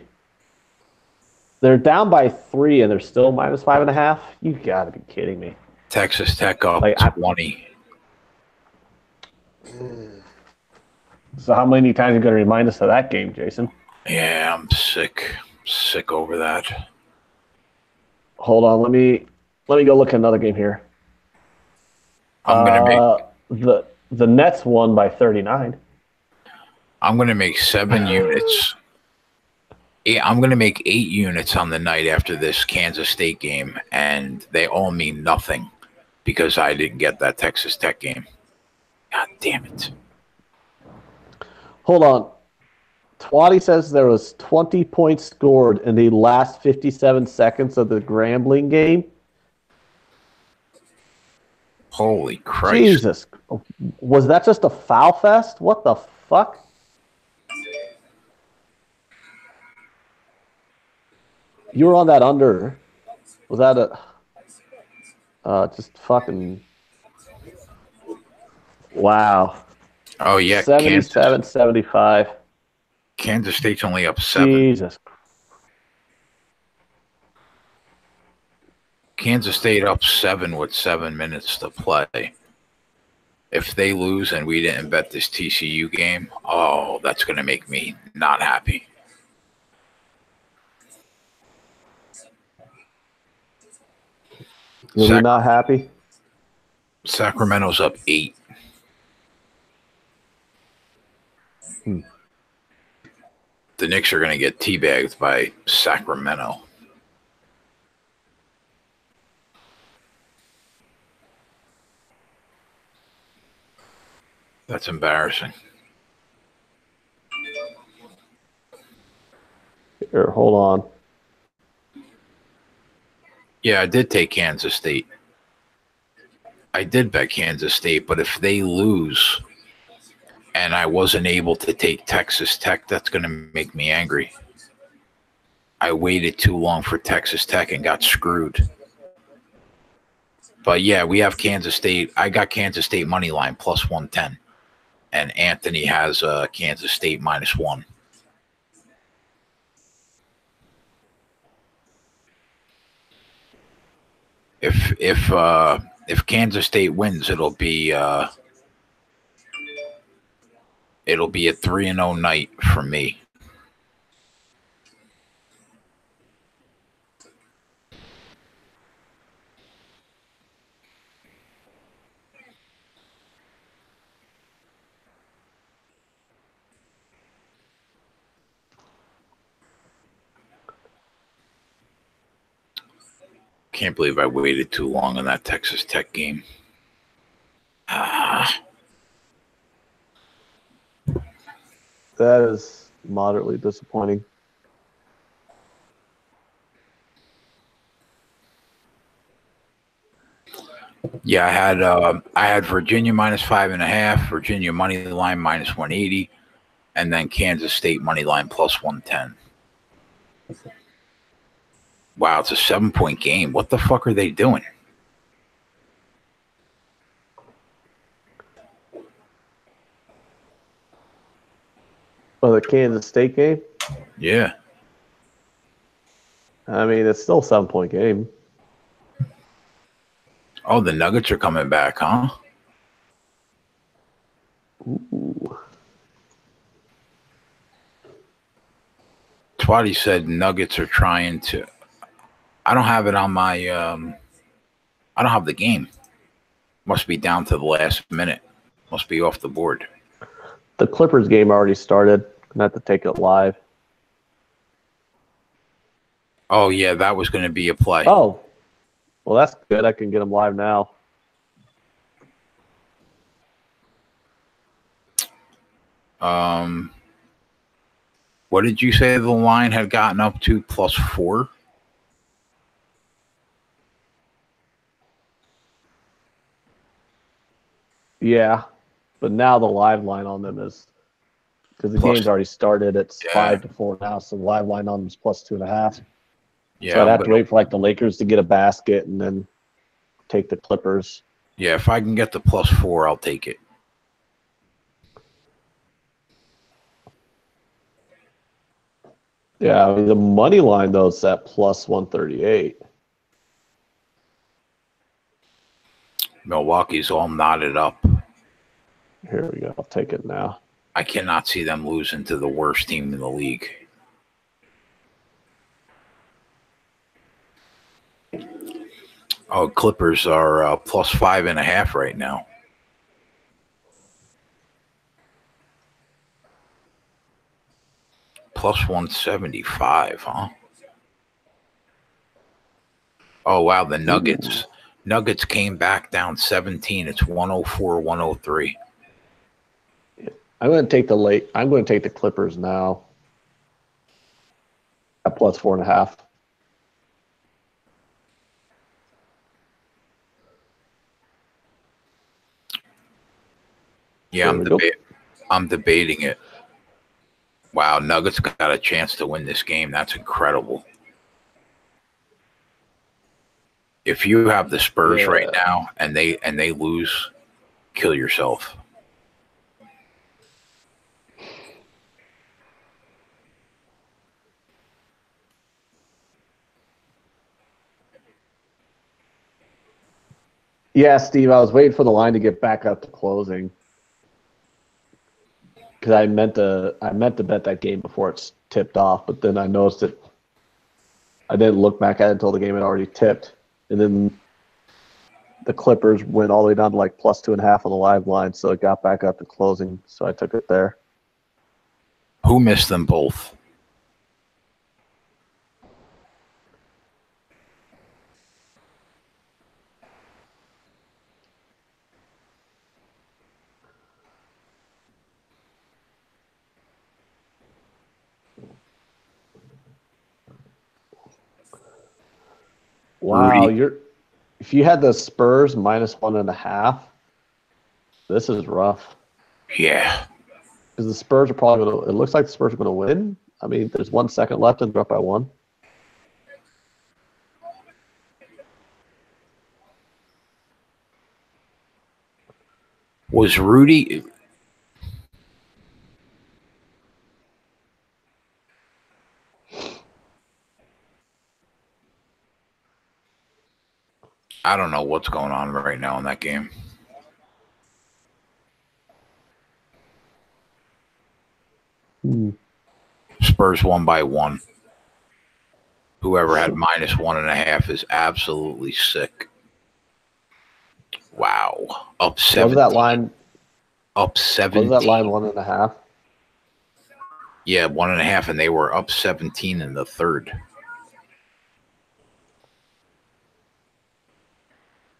They're down by 3 and they're still -5.5. You got to be kidding me. Texas Tech up 20. So how many times are you going to remind us of that game, Jason? Yeah, I'm sick. Sick over that. Hold on, let me go look at another game here. I'm gonna make the Nets won by 39. I'm gonna make 7 units. Yeah, I'm gonna make 8 units on the night after this Kansas State game, and they all mean nothing because I didn't get that Texas Tech game. God damn it. Hold on. Twatty says there was 20 points scored in the last 57 seconds of the Grambling game. Holy Christ. Jesus. Was that just a foul fest? What the fuck? You were on that under. Was that just fucking... Wow. Oh, yeah. 77-75. Kansas State's only up 7. Jesus. Kansas State up 7 with 7 minutes to play. If they lose and we didn't bet this TCU game, oh, that's going to make me not happy. You're not happy? Sacramento's up 8. The Knicks are going to get teabagged by Sacramento. That's embarrassing. Here, hold on. Yeah, I did take Kansas State. I did bet Kansas State, but if they lose and I wasn't able to take Texas Tech, that's going to make me angry. I waited too long for Texas Tech and got screwed. But yeah, we have Kansas State. I got Kansas State money line +110. And Anthony has Kansas State -1. If Kansas State wins, it'll be a 3-0 night for me. Can't believe I waited too long on that Texas Tech game. That is moderately disappointing. Yeah, I had Virginia -5.5, Virginia money line -180, and then Kansas State money line +110. Wow, it's a 7-point game. What the fuck are they doing? Oh, the Kansas State game? Yeah. I mean, it's still a 7-point game. Oh, the Nuggets are coming back, huh? Ooh. Twatty said Nuggets are trying to... I don't have it on my. I don't have the game. Must be down to the last minute. Must be off the board. The Clippers game already started. Gonna have to take it live. Oh yeah, that was going to be a play. Oh, well, that's good. I can get them live now. What did you say the line had gotten up to? +4? Yeah, but now the live line on them is because the game's already started. It's 5-4 now, so the live line on them is +2.5. Yeah, so I'd have to wait for like the Lakers to get a basket and then take the Clippers. Yeah, if I can get the +4, I'll take it. Yeah, I mean, the money line though is at +138. Milwaukee's all knotted up. Here we go. I'll take it now. I cannot see them losing to the worst team in the league. Oh, Clippers are +5.5 right now. +175, huh? Oh wow, the Nuggets. Ooh. Nuggets came back down 17. It's 104-103. I'm going to take the Clippers now. At +4.5. Yeah, I'm debating it. Wow, Nuggets got a chance to win this game. That's incredible. If you have the Spurs right now and they lose, kill yourself. Yeah, Steve, I was waiting for the line to get back up to closing. Because I meant to bet that game before it's tipped off, but then I noticed that I didn't look back at it until the game had already tipped. And then the Clippers went all the way down to like +2.5 on the live line, so it got back up to closing, so I took it there. Who missed them both? Wow, if you had the Spurs -1.5, this is rough. Yeah. Because the Spurs are probably going to – it looks like the Spurs are going to win. I mean, there's 1 second left and they're up by 1. Was Rudy – I don't know what's going on right now in that game. Spurs won by 1. Whoever had -1.5 is absolutely sick. Wow. Up 7. What was that line? Up 17. What was that line 1.5? Yeah, 1.5, and they were up 17 in the third.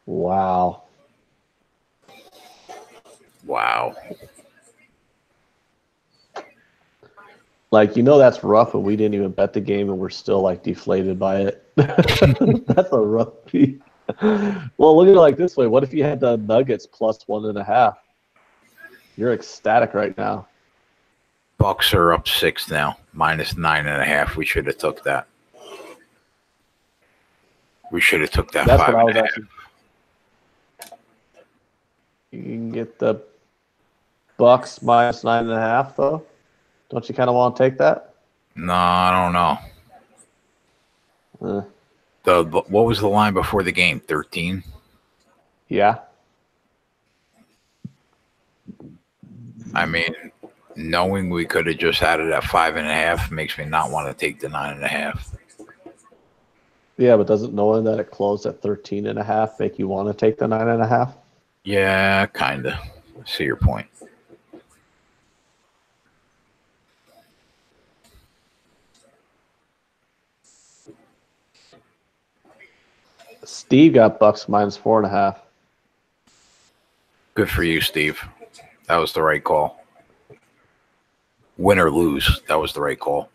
Wow. Wow. Like, that's rough, and we didn't even bet the game, and we're still, like, deflated by it. That's a rough beat. Well, look at it like this way. What if you had the Nuggets +1.5? You're ecstatic right now. Bucks are up 6 now, -9.5. We should have took that. We should have took that. That's 5.5. what I was actually. You can get the Bucks -9.5, though. Don't you kind of want to take that? No, I don't know. What was the line before the game? 13? Yeah. I mean, knowing we could have just had it at 5.5 makes me not want to take the 9.5. Yeah, but doesn't knowing that it closed at 13.5 make you want to take the 9.5? Yeah, kind of. I see your point. Steve got Bucks minus 4.5. Good for you, Steve. That was the right call. Win or lose, that was the right call.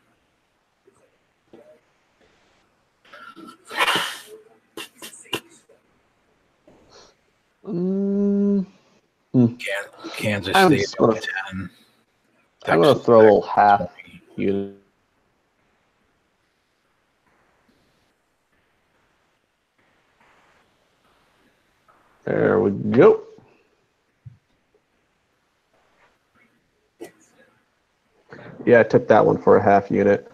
Kansas State up 10. I'm going to throw a little half unit. There we go. Yeah, I took that one for a half unit.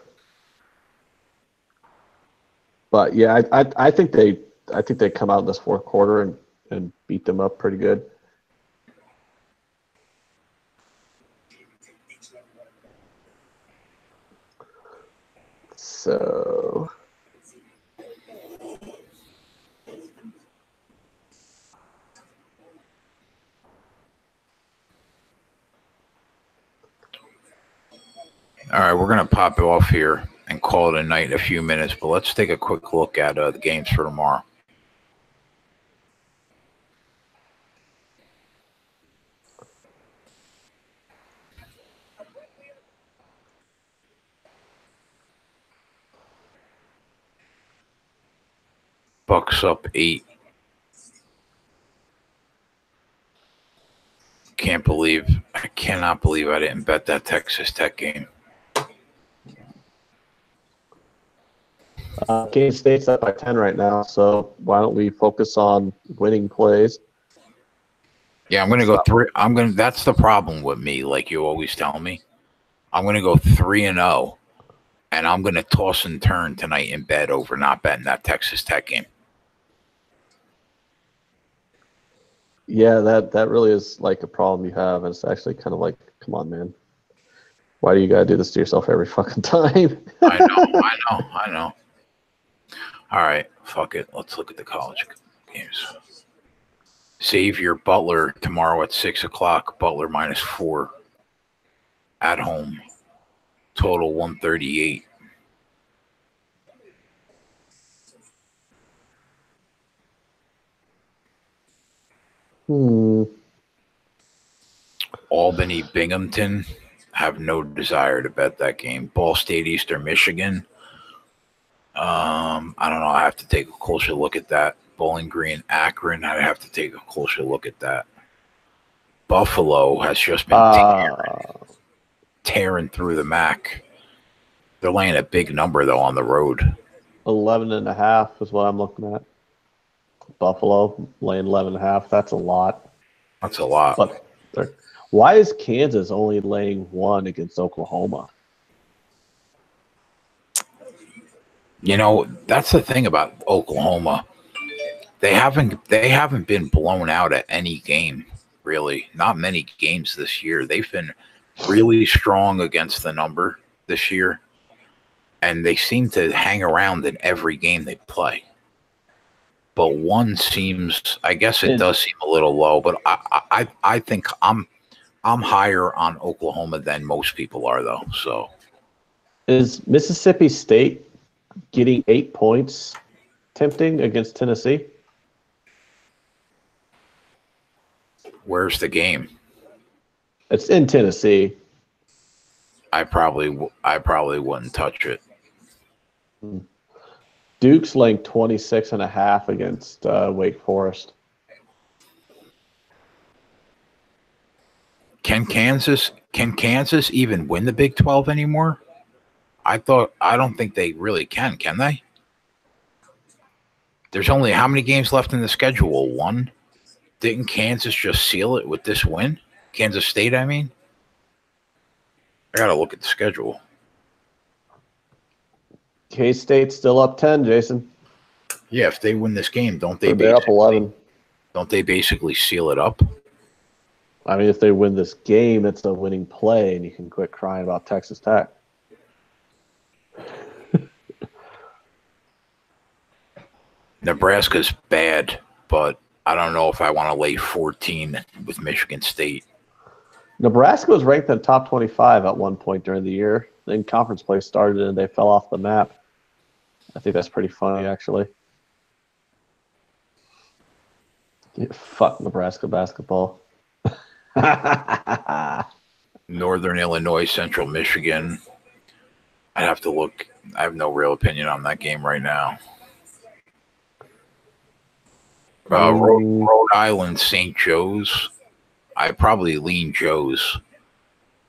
But yeah, I think they come out in this fourth quarter and beat them up pretty good. So all right, we're going to pop it off here and call it a night in a few minutes, but let's take a quick look at the games for tomorrow. Bucks up 8. I cannot believe I didn't bet that Texas Tech game. Kansas State's up by 10 right now, so why don't we focus on winning plays? Yeah, I'm going to go 3. That's the problem with me, like you always tell me. I'm going to go 3-0, and I'm going to toss and turn tonight in bed over not betting that Texas Tech game. Yeah, that really is like a problem you have, and it's actually kind of like, come on, man. Why do you gotta do this to yourself every fucking time? I know. All right, fuck it. Let's look at the college games. Xavier Butler tomorrow at 6 o'clock. Butler minus 4 at home. Total 138. Albany Binghamton. Have no desire to bet that game. Ball State Eastern Michigan. I don't know. I have to take a closer look at that. Bowling Green Akron. I have to take a closer look at that. Buffalo has just been tearing through the MAC. They're laying a big number though on the road. 11.5 is what I'm looking at. Buffalo laying 11.5. That's a lot. That's a lot. But why is Kansas only laying 1 against Oklahoma? You know, that's the thing about Oklahoma. They haven't been blown out at any game, really. Not many games this year. They've been really strong against the number this year, and they seem to hang around in every game they play. But one seems, I guess it does seem a little low, but I think I'm higher on Oklahoma than most people are, though. So, is Mississippi State getting 8 points tempting against Tennessee? Where's the game? It's in Tennessee. I probably wouldn't touch it. Duke's laying 26.5 against Wake Forest. Can Kansas even win the Big 12 anymore? I don't think they really can they? There's only how many games left in the schedule? 1? Didn't Kansas just seal it with this win? Kansas State, I mean? I got to look at the schedule. K-State's still up 10, Jason. Yeah, if they win this game, don't they? They're up 11. Don't they basically seal it up? I mean, if they win this game, it's a winning play, and you can quit crying about Texas Tech. Nebraska's bad, but I don't know if I want to lay 14 with Michigan State. Nebraska was ranked in the top 25 at one point during the year. Then conference play started and they fell off the map. I think that's pretty funny, actually. Yeah, fuck Nebraska basketball. Northern Illinois, Central Michigan. I'd have to look. I have no real opinion on that game right now. Rhode Island, St. Joe's. I probably lean Joe's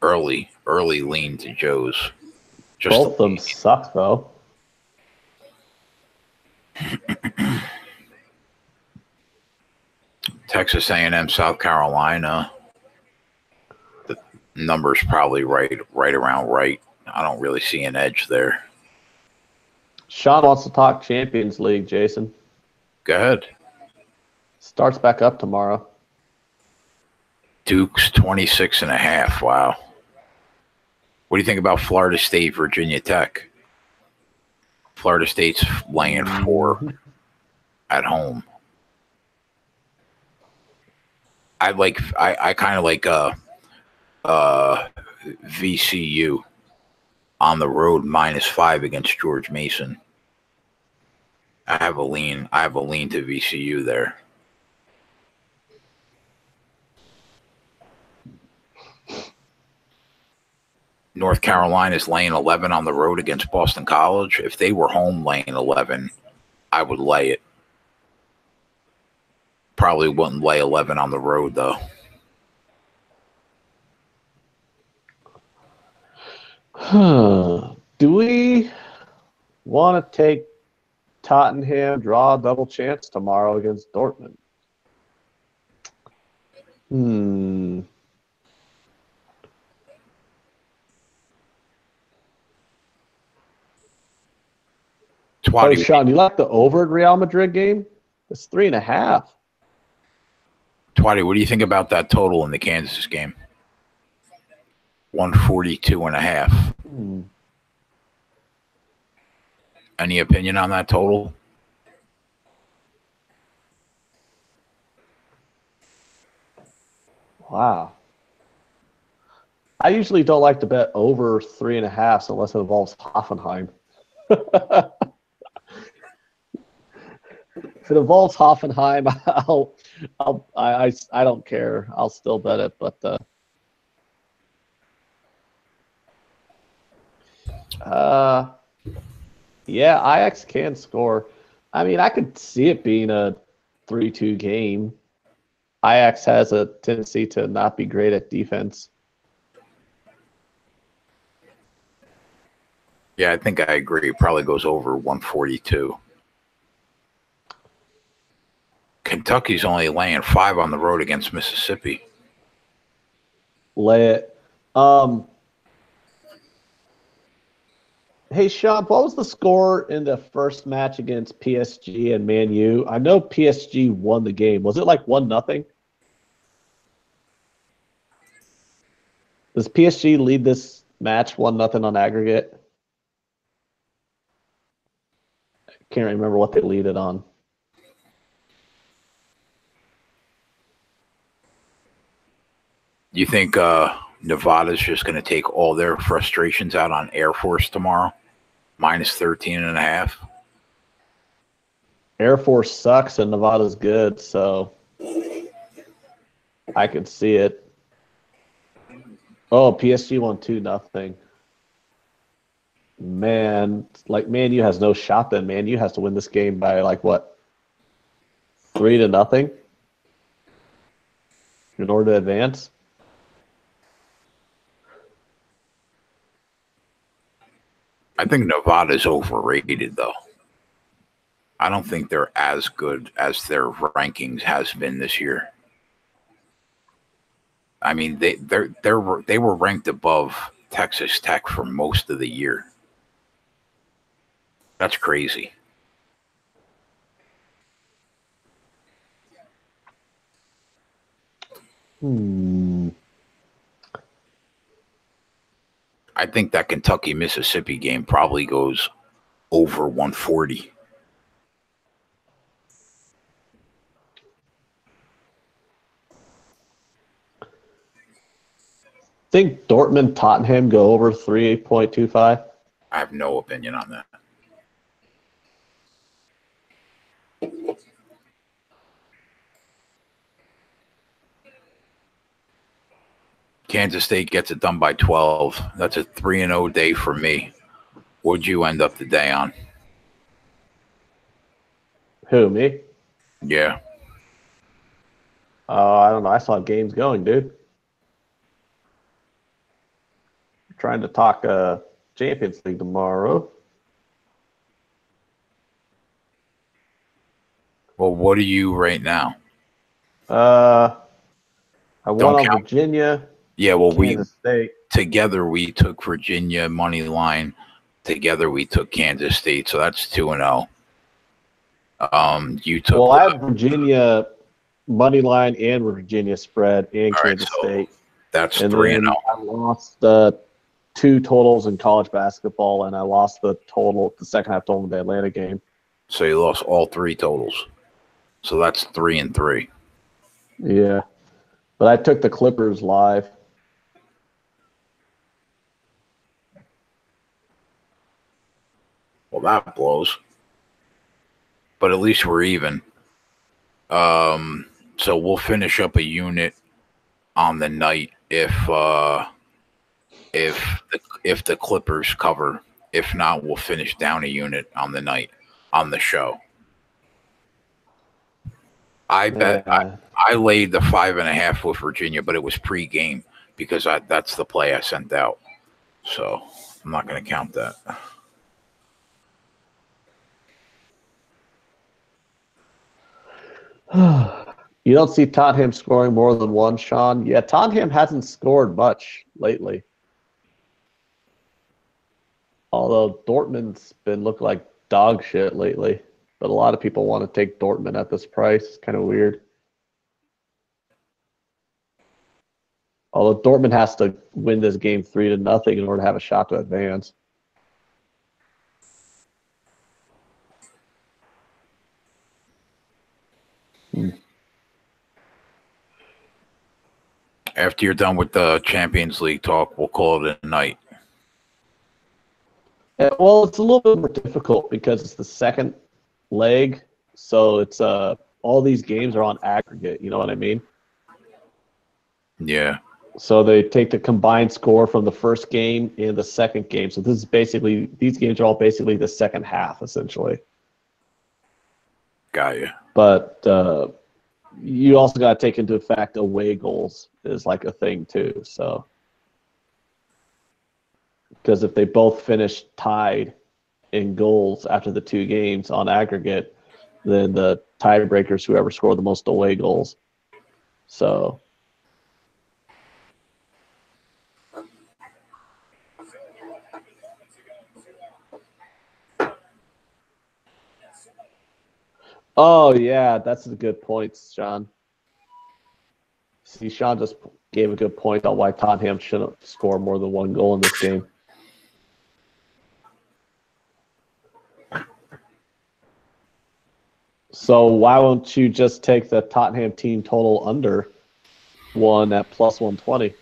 early lean to Joe's. Both of them suck, though. Texas A&M, South Carolina. The number's probably right around right. I don't really see an edge there. Sean wants to talk Champions League, Jason. Go ahead. Starts back up tomorrow. Duke's 26.5. Wow. What do you think about Florida State, Virginia Tech? Florida State's laying 4 at home. I kind of like VCU on the road -5 against George Mason. I have a lean to VCU there. North Carolina's laying 11 on the road against Boston College. If they were home laying 11, I would lay it. Probably wouldn't lay 11 on the road, though. Do we want to take Tottenham draw double chance tomorrow against Dortmund? Oh, Sean, you like the over at Real Madrid game? It's 3.5. Twatty, what do you think about that total in the Kansas game? 142.5. Any opinion on that total? Wow. I usually don't like to bet over 3.5 unless it involves Hoffenheim. If it involves Hoffenheim, I don't care. I'll still bet it, but yeah, Ajax can score. I mean, I could see it being a 3-2 game. Ajax has a tendency to not be great at defense. Yeah, I think I agree. It probably goes over 142. Kentucky's only laying 5 on the road against Mississippi. Lay it. Hey, Sean, what was the score in the first match against PSG and Man U? I know PSG won the game. Was it like 1-0? Does PSG lead this match 1-0 on aggregate? I can't remember what they lead it on. You think Nevada's just going to take all their frustrations out on Air Force tomorrow? -13.5. Air Force sucks and Nevada's good, so I can see it. Oh, PSG won 2-0. Man, like Man U has no shot then. Man U has to win this game by like what? 3-0 in order to advance. I think Nevada's overrated, though. I don't think they're as good as their rankings has been this year. I mean, they were ranked above Texas Tech for most of the year. That's crazy. I think that Kentucky-Mississippi game probably goes over 140. think Dortmund Tottenham go over 3.25? I have no opinion on that. Kansas State gets it done by 12. That's a 3-0 day for me. What'd you end up the day on? Who, me? Yeah. I don't know. I saw games going, dude. Trying to talk Champions League tomorrow. Well, what are you right now? I won Don't on count. Virginia. Yeah, well, Kansas State. Together we took Virginia money line. Together we took Kansas State, so that's 2-0. You took. Well, I had Virginia money line and Virginia spread and Kansas State. That's and 3-0. I lost the 2 totals in college basketball, and I lost the second half total in the Atlanta game. So you lost all 3 totals. So that's 3-3. Yeah, but I took the Clippers live. Well, that blows. But at least we're even. So we'll finish up a unit on the night if the Clippers cover. If not, we'll finish down a unit on the night on the show. I bet I laid the 5.5 with Virginia, but it was pre-game because that's the play I sent out. So I'm not going to count that. You don't see Tottenham scoring more than 1, Sean? Yeah, Tottenham hasn't scored much lately. Although Dortmund's been looking like dog shit lately. But a lot of people want to take Dortmund at this price. It's kind of weird. Although Dortmund has to win this game 3-0 in order to have a shot to advance. After you're done with the Champions League talk, we'll call it a night. Well, it's a little bit more difficult because it's the second leg, so it's all these games are on aggregate. You know what I mean? Yeah. So they take the combined score from the first game and the second game. So this is basically these games are all basically the second half, essentially. Got you. But you also got to take into effect away goals is like a thing too. So because if they both finish tied in goals after the 2 games on aggregate, then the tiebreakers whoever scored the most away goals. So oh yeah, that's a good point, Sean. See, Sean just gave a good point on why Tottenham shouldn't score more than 1 goal in this game. So why won't you just take the Tottenham team total under 1 at plus 120?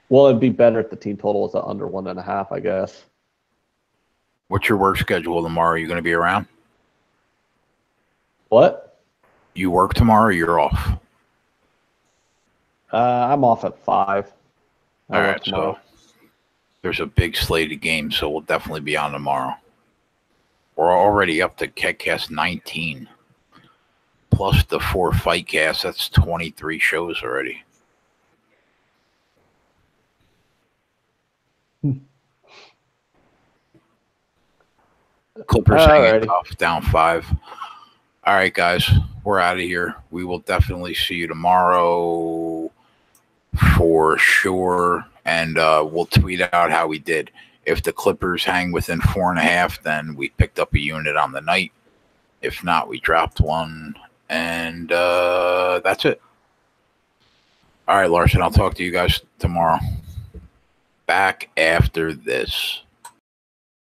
Well, it'd be better if the team total was under 1.5, I guess. What's your work schedule tomorrow? Are you going to be around? What? You work tomorrow or you're off? I'm off at 5. All right, so there's a big slate of games, so we'll definitely be on tomorrow. We're already up to KegCast 19. Plus the 4 fight casts. That's 23 shows already. Clippers hanging tough, down 5. All right, guys, we're out of here. We will definitely see you tomorrow for sure, and we'll tweet out how we did. If the Clippers hang within 4.5, then we picked up a unit on the night. If not, we dropped 1, and that's it. All right, Larson, I'll talk to you guys tomorrow. Back after this.